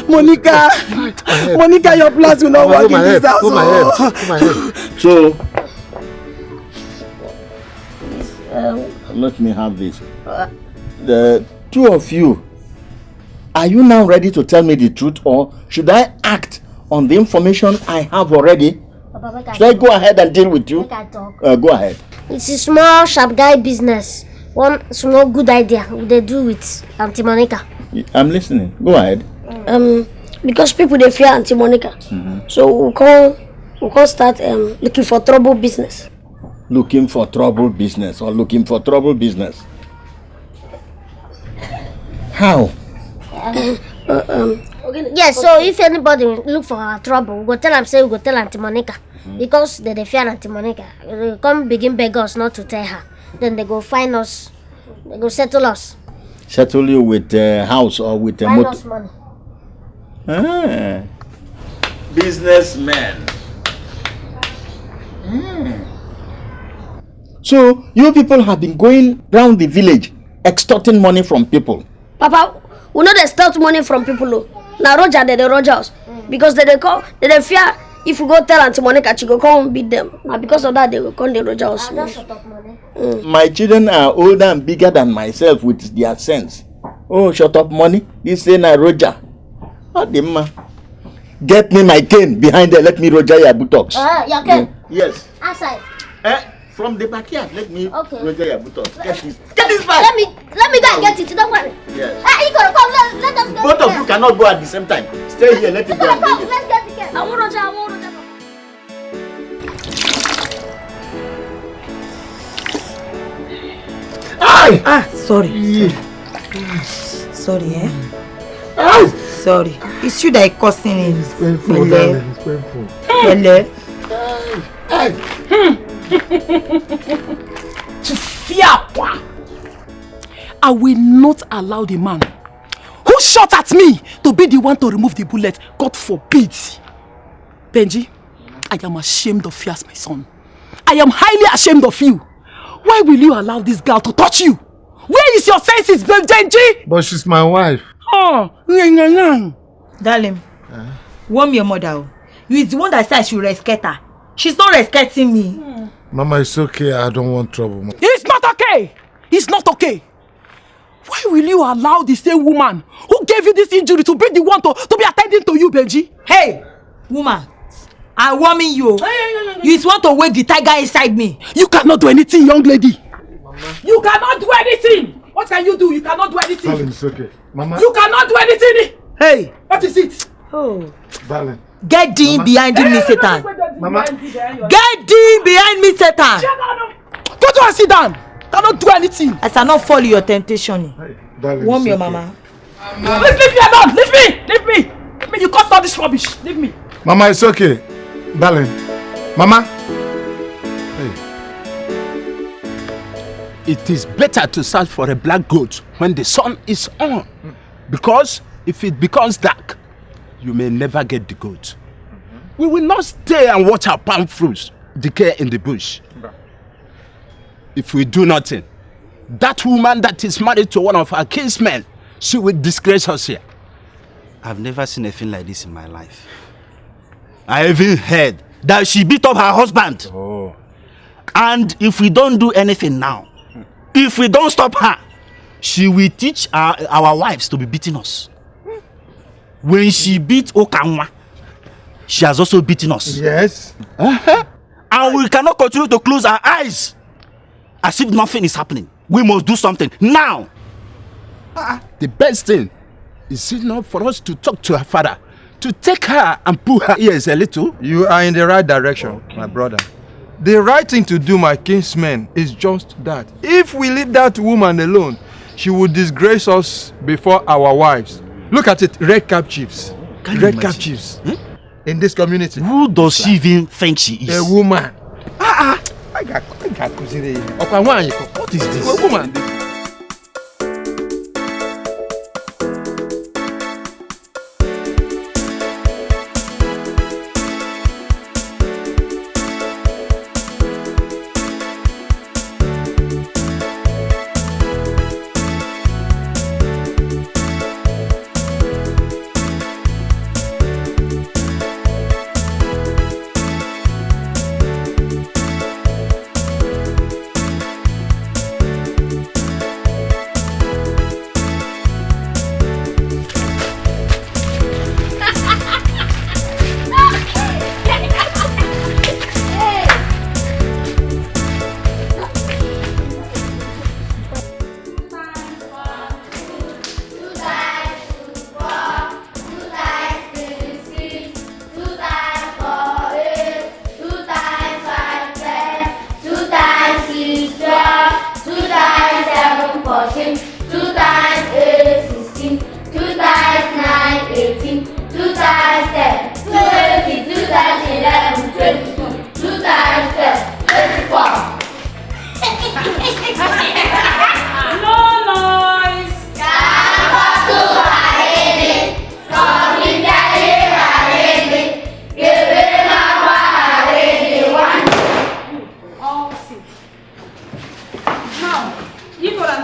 Monica, your plans will not work in this house. Hold my head. So, let me have this. The two of you, are you now ready to tell me the truth, or should I act on the information I have already? Papa, Should I go ahead and deal with you? Make I talk. Go ahead. It's a small sharp guy business. One small good idea they do with Auntie Monica. I'm listening. Go ahead. Because people they fear Auntie Monica. So we can't start looking for trouble business. Looking for trouble business or looking for trouble business? How? Yes, so if anybody look for trouble, we go tell them, say we go tell Auntie Monica. Because they fear Auntie Monica. They come begin beg us not to tell her. Then they go find us, they go settle us. Settle you with a house or with a Find motor? us money. Businessmen. So you people have been going round the village extorting money from people. Papa, we know they start money from people. Now Roger, they Roger us. Because they fear if we go tell Auntie Monica, she go come and beat them. Now because of that, they will come the Roger us. My children are older and bigger than myself with their sense. Oh, shut up money. This ain't a Roger. Get me my cane behind there. Let me Roger your buttocks. Your cane? Yes. Outside. From the backyard. Let me Roger your buttocks. Get this. Get this back. Let me go and get it. Don't worry. Yes. You gotta come. Let us go. Both of you cannot go at the same time. Stay here. Let me go and get it. Let's get the cane. I want Roger. Sorry, Sorry. It's you that is causing it. It's painful, darling. It's painful. I will not allow the man who shot at me to be the one to remove the bullet. God forbid. Benji, I am ashamed of you as my son. I am highly ashamed of you. Why will you allow this girl to touch you? Where is your senses, Benji? But she's my wife. Oh, darling, warn your mother. You is the one that said I should respect her. She's not respecting me. Mama, it's okay. I don't want trouble. Mama. It's not okay. It's not okay. Why will you allow the same woman who gave you this injury to be the one to be attending to you, Benji? Hey, woman, I'm warning you. You just want to wake the tiger inside me. You cannot do anything, young lady. Mama. You cannot do anything. What can you do? You cannot do anything. Darling, it's okay. Mama. You cannot do anything. Hey. What is it? Oh. Darling. Get thee behind me, Satan. Mama. Get thee behind me, Satan. Go to and sit down. Cannot do anything. I shall not fall in your temptation. Hey, darling, warm your okay. mama. Leave me alone. Leave me. Leave me. Leave me. You caused all this rubbish. Leave me. Mama, it's okay. Darling. Mama. It is better to search for a black goat when the sun is on. Because if it becomes dark, you may never get the goat. We will not stay and watch our palm fruits decay in the bush. If we do nothing, that woman that is married to one of our kinsmen, she will disgrace us here. I've never seen a thing like this in my life. I even heard that she beat up her husband. Oh. And if we don't do anything now, if we don't stop her, she will teach our wives to be beating us. When she beat Okanwa, she has also beaten us. Yes. And we cannot continue to close our eyes as if nothing is happening. We must do something now. The best thing is it not for us to talk to her father, to take her and pull her ears a little. You are in the right direction, my brother. The right thing to do, my kinsmen, is just that. If we leave that woman alone, she will disgrace us before our wives. Look at it, red cap chiefs. Red cap chiefs. In this community. Who does she even think she is? A woman. What is this? A woman.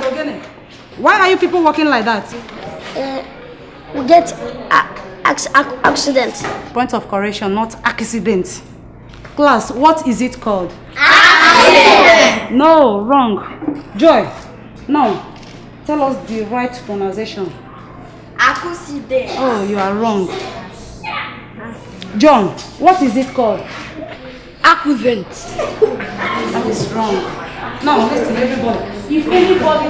Ogene, why are you people walking like that? We get accident. Point of correction, not accident. Class, what is it called? Accident. No, wrong. Joy, now tell us the right pronunciation. Accident. Oh, you are wrong. John, what is it called? Accident. That is wrong. Now listen, everybody. If anybody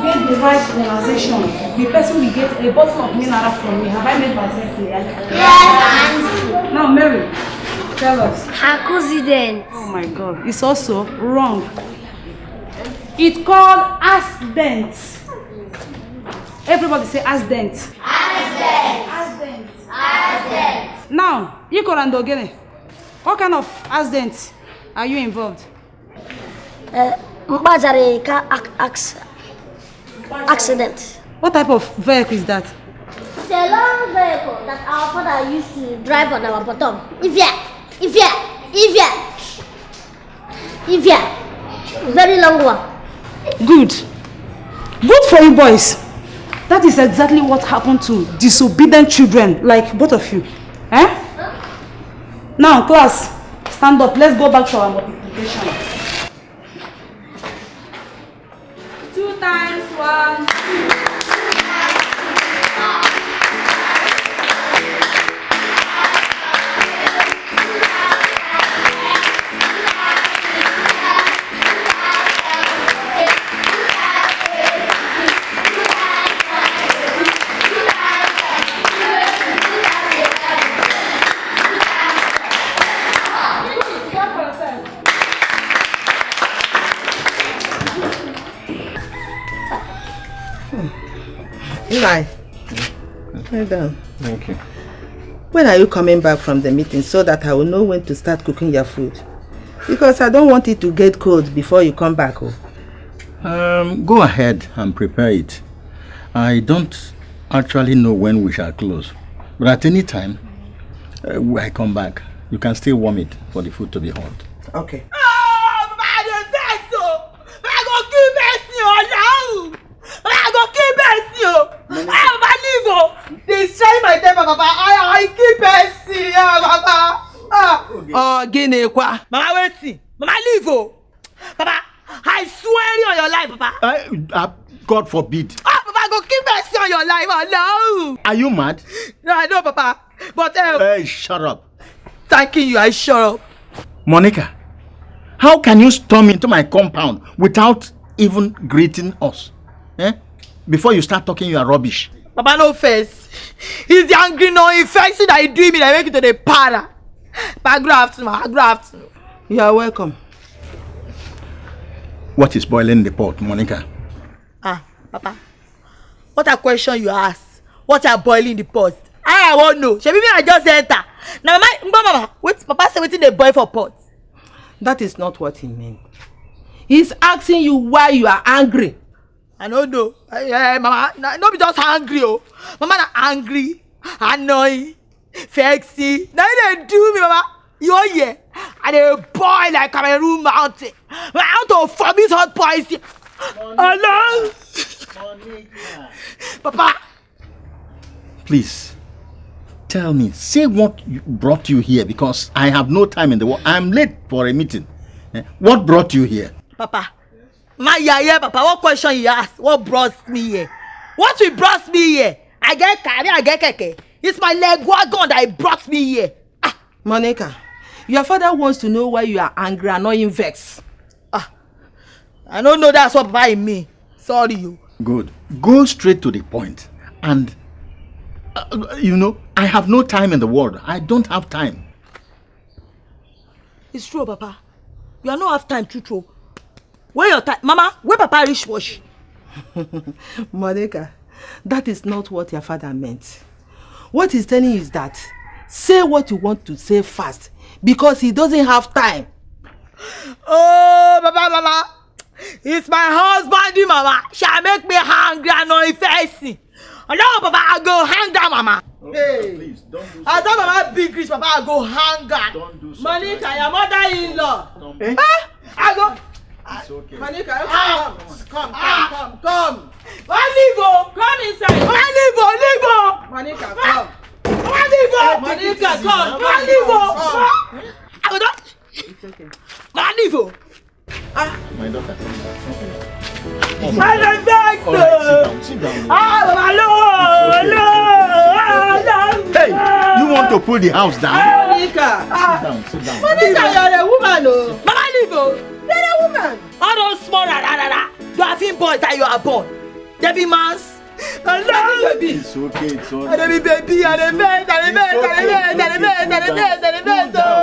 get the right pronunciation, the person will get a bottle of mineral from me. Have I made myself clear? Yes. Now, Mary, tell us. Accident. Oh my God, it's also wrong. It's called accident. Everybody say accident. Accident. Accident. Now, Iko and Ogene, what kind of accident are you involved? Accident. What type of vehicle is that? It's a long vehicle that our father used to drive on our bottom. If very long one. Good. Good for you boys. That is exactly what happened to disobedient children like both of you. Eh? Now, class, stand up. Let's go back to our multiplication. 2 times 1. Eli, well done. Thank you. When are you coming back from the meeting so that I will know when to start cooking your food? Because I don't want it to get cold before you come back. Go ahead and prepare it. I don't actually know when we shall close, but at any time when I come back, you can still warm it for the food to be hot. Okay. They destroy my temper, Papa. I keep it, Papa. Oh, Guinea, quoi? Mama, wait. Mama, leave. Papa, I swear on your life, Papa. God forbid. Papa, go keep mercy on your life. Oh, no. Are you mad? No, I know, Papa. But hey, shut up. Thanking you, I shut up. Monica, how can you storm into my compound without even greeting us? Eh? Before you start talking your rubbish. Papa, no face. He's the angry, no infection that he do me. I make it to the para. Papa, good afternoon. Good afternoon. You are welcome. What is boiling in the pot, Monica? Papa. What a question you ask. What are boiling in the pot? I won't know. She me I just enter. Now, Mama, wait, Papa say waiting they boil for pot. That is not what he meant. He's asking you why you are angry. I don't know. Mama, no be just angry, oh. Mama not angry, annoying, sexy. Now they do me, Mama. You here? And they boil like Cameroon mountain. I want to vomit hot poison. Oh no, Papa. Please, tell me. Say what brought you here, because I have no time in the world. I'm late for a meeting. What brought you here? Papa. Papa, what question you ask? What brought me here? What will brought me here? I get carry, I get keke. It's my leg wagon that brought me here. Monica, your father wants to know why you are angry and not vexed. I don't know that's what Papa in me. Sorry you. Good. Go straight to the point. And, you know, I have no time in the world. I don't have time. It's true, Papa. You are not have time, true. Where your time? Mama, where Papa reach wash? Monica, that is not what your father meant. What he's telling you is that say what you want to say fast because he doesn't have time. Oh, Mama. It's my husband, Mama. Shall make me hungry and not facing. No, Papa, I go hang down, Mama. Hey, please don't do so. I thought Mama big rich, Papa, I go hang down. Don't do so. Monica, your mother-in-law. I go. It's okay. Monica, come. Olivo, come inside. Olivo. Monica, come. Olivo. Monica, come. Olivo. It's okay. Olivo. My daughter, come I don't think so. Sit down. Hello. Hey, you want to pull the house down? Monica. Sit down. Monica, you're a woman, oh. Mama Olivo. You're a woman. All those small you are fin boys that you are born. They be mans. Hello. It's okay. They be baby.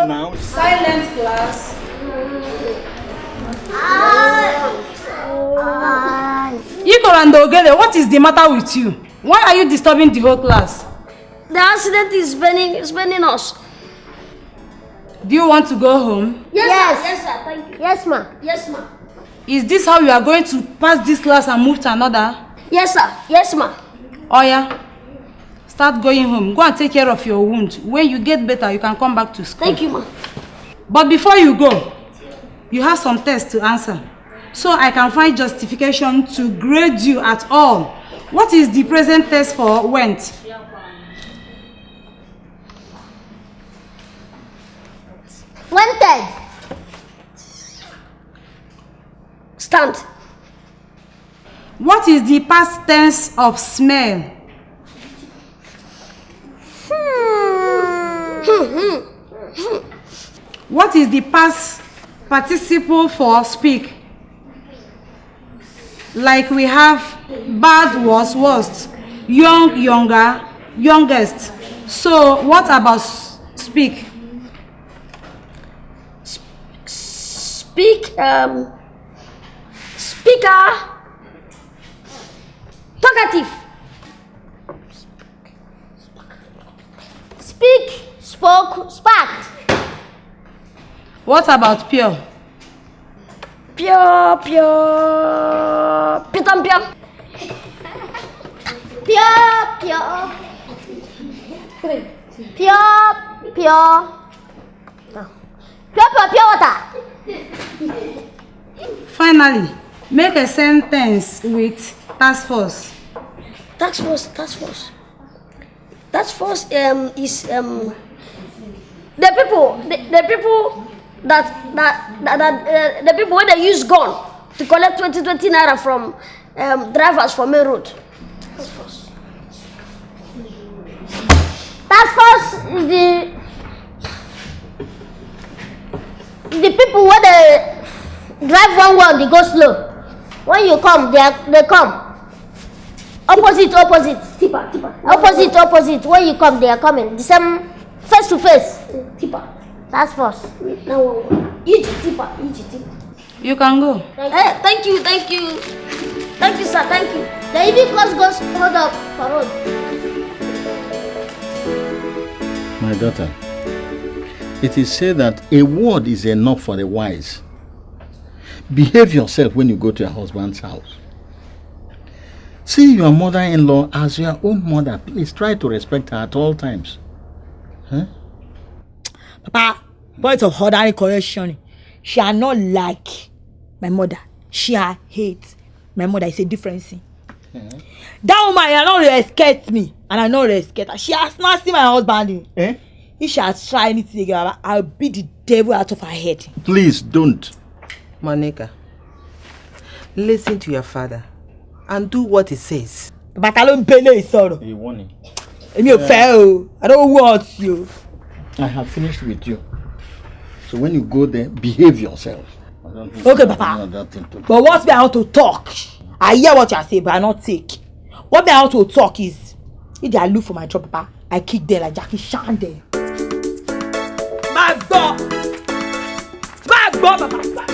Now. Silent class. Igor and Ogele, what is the matter with you? Why are you disturbing the whole class? The accident is burning us. Do you want to go home? Yes, sir. Thank you. Yes, ma. Yes, ma. Is this how you are going to pass this class and move to another? Yes, sir. Yes, ma. Oya, start going home. Go and take care of your wound. When you get better, you can come back to school. Thank you, ma. But before you go, you have some tests to answer. So I can find justification to grade you at all. What is the present test for went? Wanted. Stand. What is the past tense of smell? What is the past participle for speak? Like we have bad was worst, young younger, youngest. So what about speak? Speak, speaker, talkative. Speak, spoke, sparked. What about pure? Pure. Pure water. Finally, make a sentence with task force. Task force. Task force is the people that the people when they use gun to collect 20 naira from drivers for main road. Task force is the people when they drive one way, they go slow. When you come, they come. Opposite. Tipper. Opposite. When you come, they are coming. The same face to face. Tipper. Task force. Now, each tipper. You can go. Hey, thank you, sir. Thank you. The EV class goes hold up for road. My daughter, it is said that a word is enough for the wise. Behave yourself when you go to your husband's house. See your mother-in-law as your own mother. Please try to respect her at all times. Huh? Papa, point of order and correction. She are not like my mother. She are hate my mother. Is a difference. That woman, I don't respect me, and I don't respect her. She has not seen my husband. If she has tried anything together, I'll beat the devil out of her head. Please don't. Monica, listen to your father and do what he says. But I don't pay no sorrow. A warning. I don't want you. I have finished with you. So when you go there, behave yourself. Okay, Papa. But what me I want to talk? I hear what you are saying, but I not take. What me I want to talk is, if they look for my job, Papa, I kick them like Jackie Chan there. My God, Papa.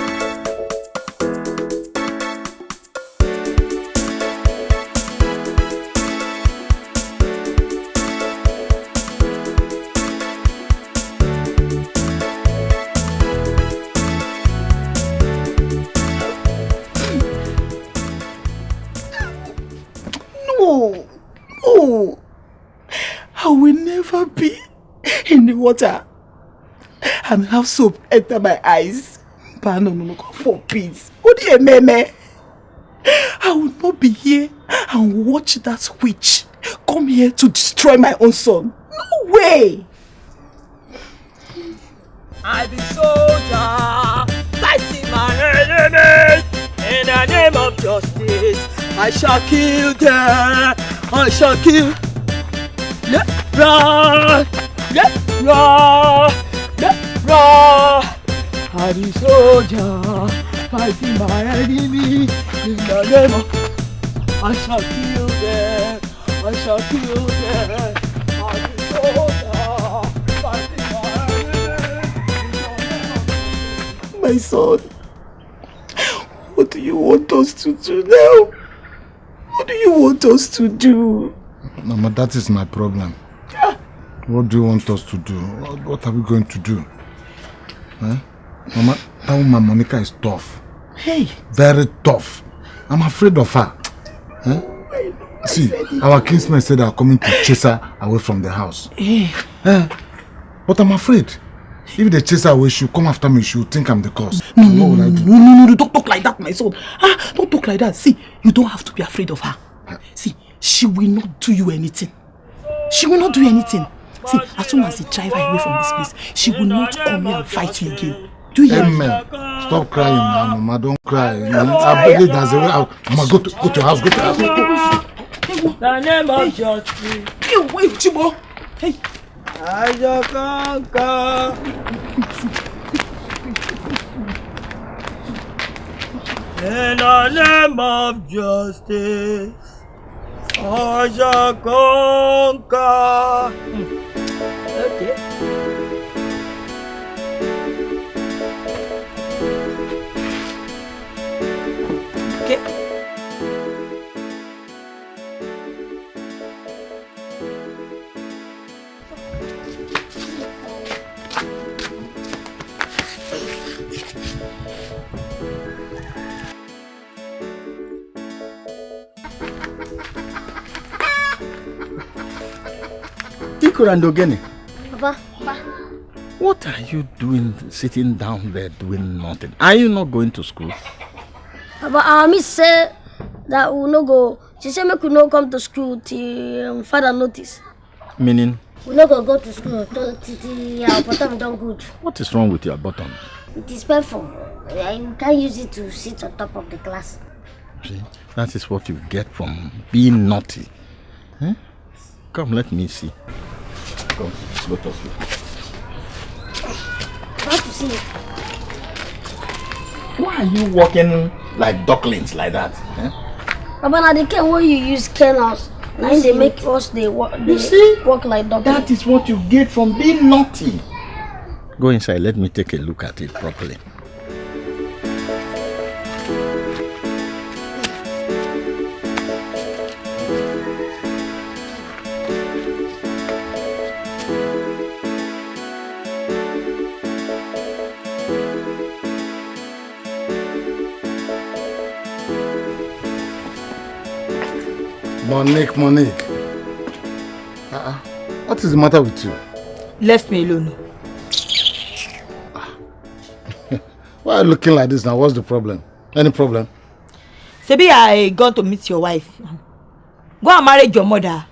No, I will never be in the water and have soap enter my eyes. No, God forbid. Iheme. I will not be here and watch that witch come here to destroy my own son. No way! I be soldier, fighting my enemies in the name of justice. I shall kill them. I shall kill. Run, run, run. I be soldier, fighting my enemy in the name of. I shall kill them. I shall kill them. I be soldier, fighting my enemy. My son, what do you want us to do now? What do you want us to do? Mama, that is my problem. What do you want us to do? What are we going to do? Huh? Mama, that woman Monica is tough. Hey. Very tough. I'm afraid of her. Huh? See, our kinsmen said they are coming to chase her away from the house. Hey. But I'm afraid. If they chase her away, she'll come after me. She'll think I'm the cause. No, don't talk like that, my son. Don't talk like that. See, you don't have to be afraid of her. See, she will not do you anything. She will not do anything. See, as soon as they drive her away from this place, she will not come here and fight you again. Do you hear me? Stop crying now, Mama. Don't cry. I beg you, there's a way out. Mama, go to your house. Go to your house. The name of justice. Hey, wait, Chibo. Hey. I shall conquer. In the name of justice, I shall conquer. Okay. Papa. What are you doing sitting down there doing nothing? Are you not going to school? Papa, our miss said that we will not go. She said we could not come to school till father notice. Meaning? We not go to school till our bottom done good. What is wrong with your bottom? It is painful. You can't use it to sit on top of the class. See, that is what you get from being naughty. Huh? Come, let me see. Come, both of you. I want to see it. Why are you walking like ducklings like that? Huh? Papa, now the cane where you use kennels, now they make us walk like ducklings. That is what you get from being naughty. Go inside, let me take a look at it properly. Monique. What is the matter with you? Left me alone. Why are you looking like this now? What's the problem? Any problem? Sebi, I got to meet your wife. Go and marry your mother.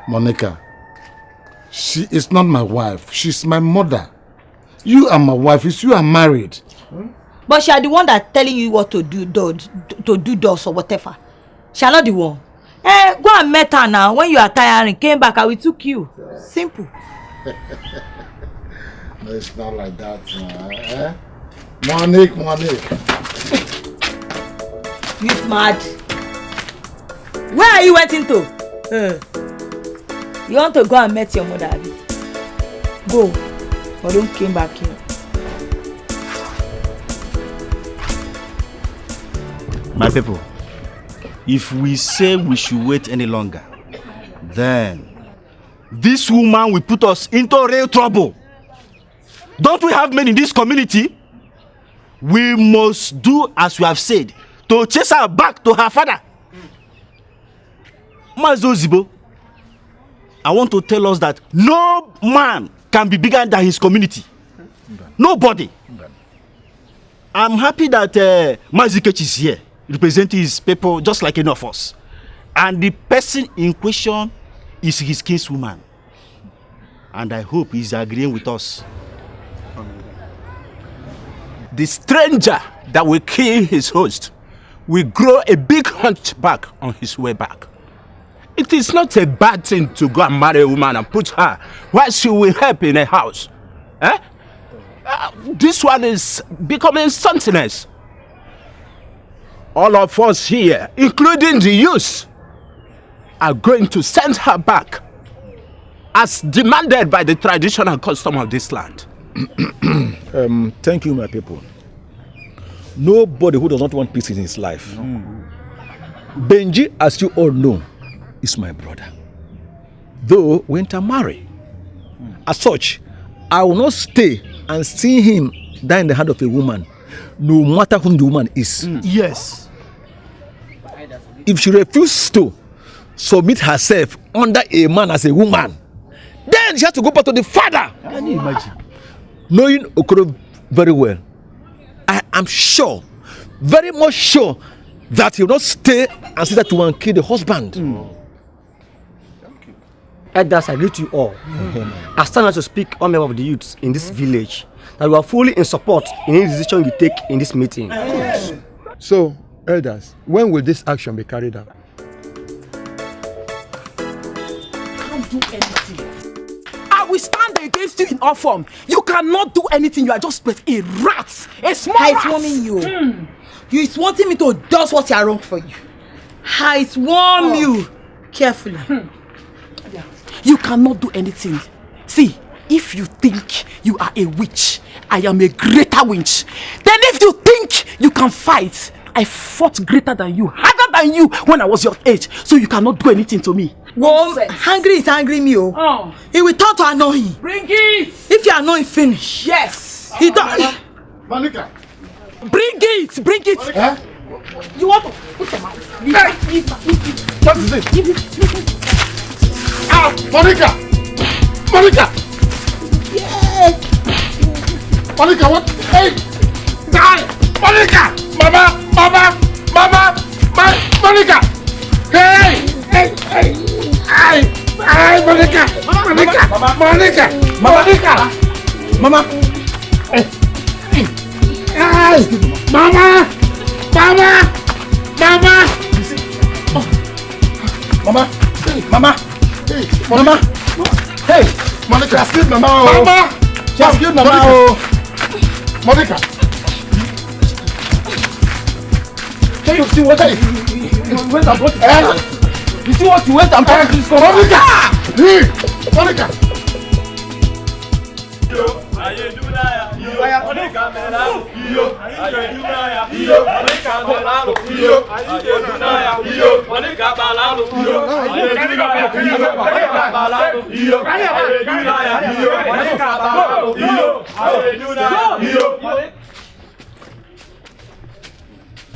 Monica, she is not my wife. She's my mother. You are my wife. It's you are married. But she are the one that telling you what to do does or whatever. She are not the one. Go and meet her now. When you are tired and came back, I will took you. Simple. No, it's not like that. Monique. You mad? Where are you waiting to? You want to go and meet your mother, Abby? Go, but don't come back here. My people, if we say we should wait any longer, then this woman will put us into real trouble. Don't we have men in this community? We must do as we have said to chase her back to her father. Mazo Zibo, I want to tell us that no man can be bigger than his community. Nobody. I'm happy that Mazikech is here, representing his people just like any of us. And the person in question is his kinswoman. And I hope he's agreeing with us. The stranger that will kill his host will grow a big hunchback on his way back. It is not a bad thing to go and marry a woman and put her while she will help in a house. Eh? This one is becoming something else. All of us here, including the youth, are going to send her back as demanded by the tradition and custom of this land. Thank you, my people. Nobody who does not want peace in his life. Benji, as you all know, is my brother. Though we intermarry. As such, I will not stay and see him die in the hand of a woman, no matter whom the woman is. Yes. If she refuses to submit herself under a man as a woman, then she has to go back to the father. Can you imagine? Knowing Okoro very well, I am sure, very much sure, that he will not stay and see that one kill the husband. Elders, I greet you all. I stand to speak on behalf of the youths in this village that we are fully in support in any decision you take in this meeting. So, elders, when will this action be carried out? Can't do anything. I will stand against you in all form. You cannot do anything. You are just a rat, a small rat. It's warming you. You is wanting me to do what you are wrong for you. I warn you carefully. You cannot do anything. See, if you think you are a witch, I am a greater witch. Then if you think you can fight, I fought greater than you, harder than you when I was your age. So you cannot do anything to me. Well, hungry is angry me. Oh. He will turn to annoying. Bring it. If you are annoying, finish. Yes. He don't. Monica. Bring it. Bring it. Huh? You want to put your mouth. What is it? Ah, Monica! Monica! Yes! Monica, what? Hey! Die! Monica! Mama! Monica! Hey! Hey! Monica! Monica! Mama! Hey! Mama! Mama! Hey! Monica, just killed Mama! Mama! Just killed Mama! Monica! Can you see what I went and brought it? You see what you went and brought this? Monica! Monica!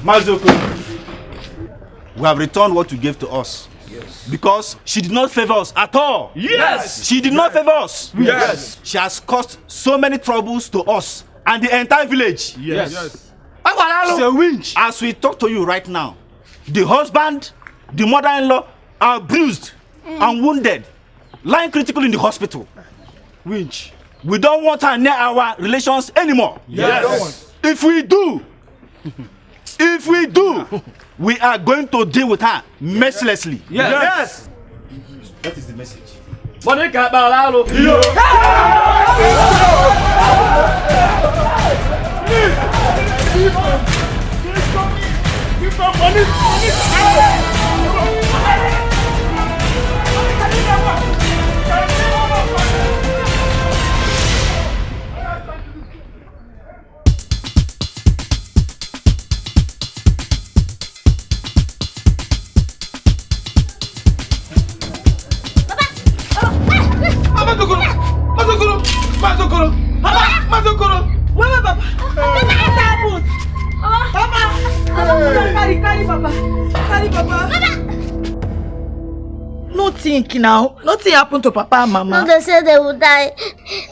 Mazoko, we have returned what you gave to us. Yes. Because she did not favor us at all. Yes. She did not favor us. Yes. She has caused so many troubles to us and the entire village. Yes. She's a winch. As we talk to you right now, the husband, the mother-in-law are bruised and wounded, lying critical in the hospital. Winch. We don't want her near our relations anymore. Yes. If we do, we are going to deal with her mercilessly. Yes. That is the message. Monica Balalo. Mazokoro! Where Papa? What happened? Papa! Carry Papa! Carry Papa! No think now. Nothing happened to Papa and Mama. No, they said they would die.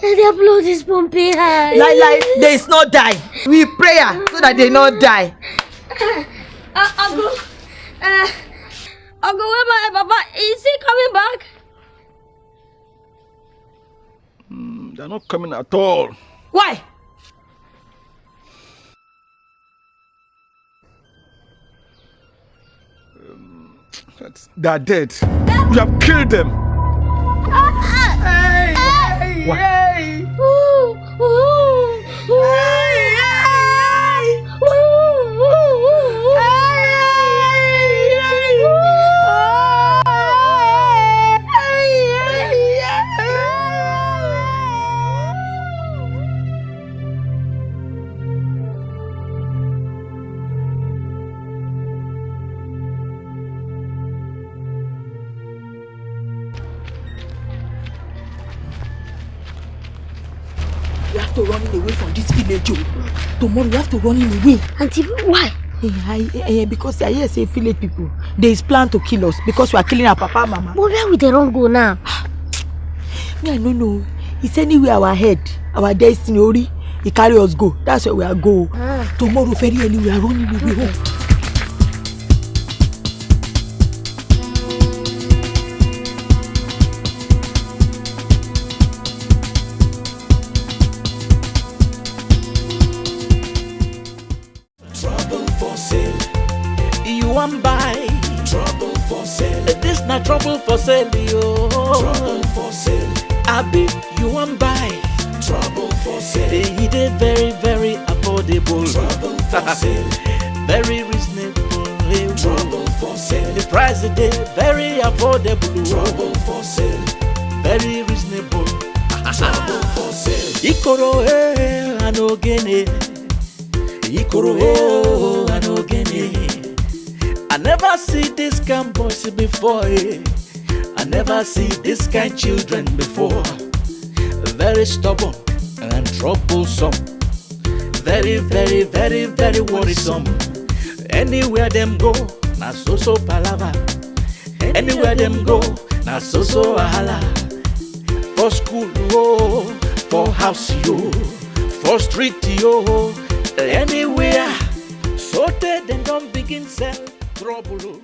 Their blood is pumping high. Like, they is not die. We pray so that they not die. Uncle, where my Papa? Is he coming back? They're not coming at all. Why? They are dead. You have killed them. We have to run away from this village. Tomorrow we have to run away. Auntie, why? Because I hear say village people, there is plan to kill us because we are killing our Papa and Mama. But where will they run go now? Me, I don't know. It's anywhere our head, our destiny, Ori, he carry us go. That's where we are go. Tomorrow very early we are running away home. One buy trouble for sale. This not trouble for sale, yo. Trouble for sale. Abi, you want buy trouble for sale. It is very, very affordable. Trouble for sale. Very reasonable. Trouble for sale. The price is very affordable. Trouble for sale. Very reasonable. Trouble for sale. Ikoro anogene. Ikoro anogene. I never see this kind boys before. I never see this kind children before. Very stubborn and troublesome. Very, very, very, very worrisome. Anywhere them go, na so palava. Anywhere them go, na so ahala. For school, yo. For house, yo. For street, yo. Anywhere. So they then don't begin sell trouble.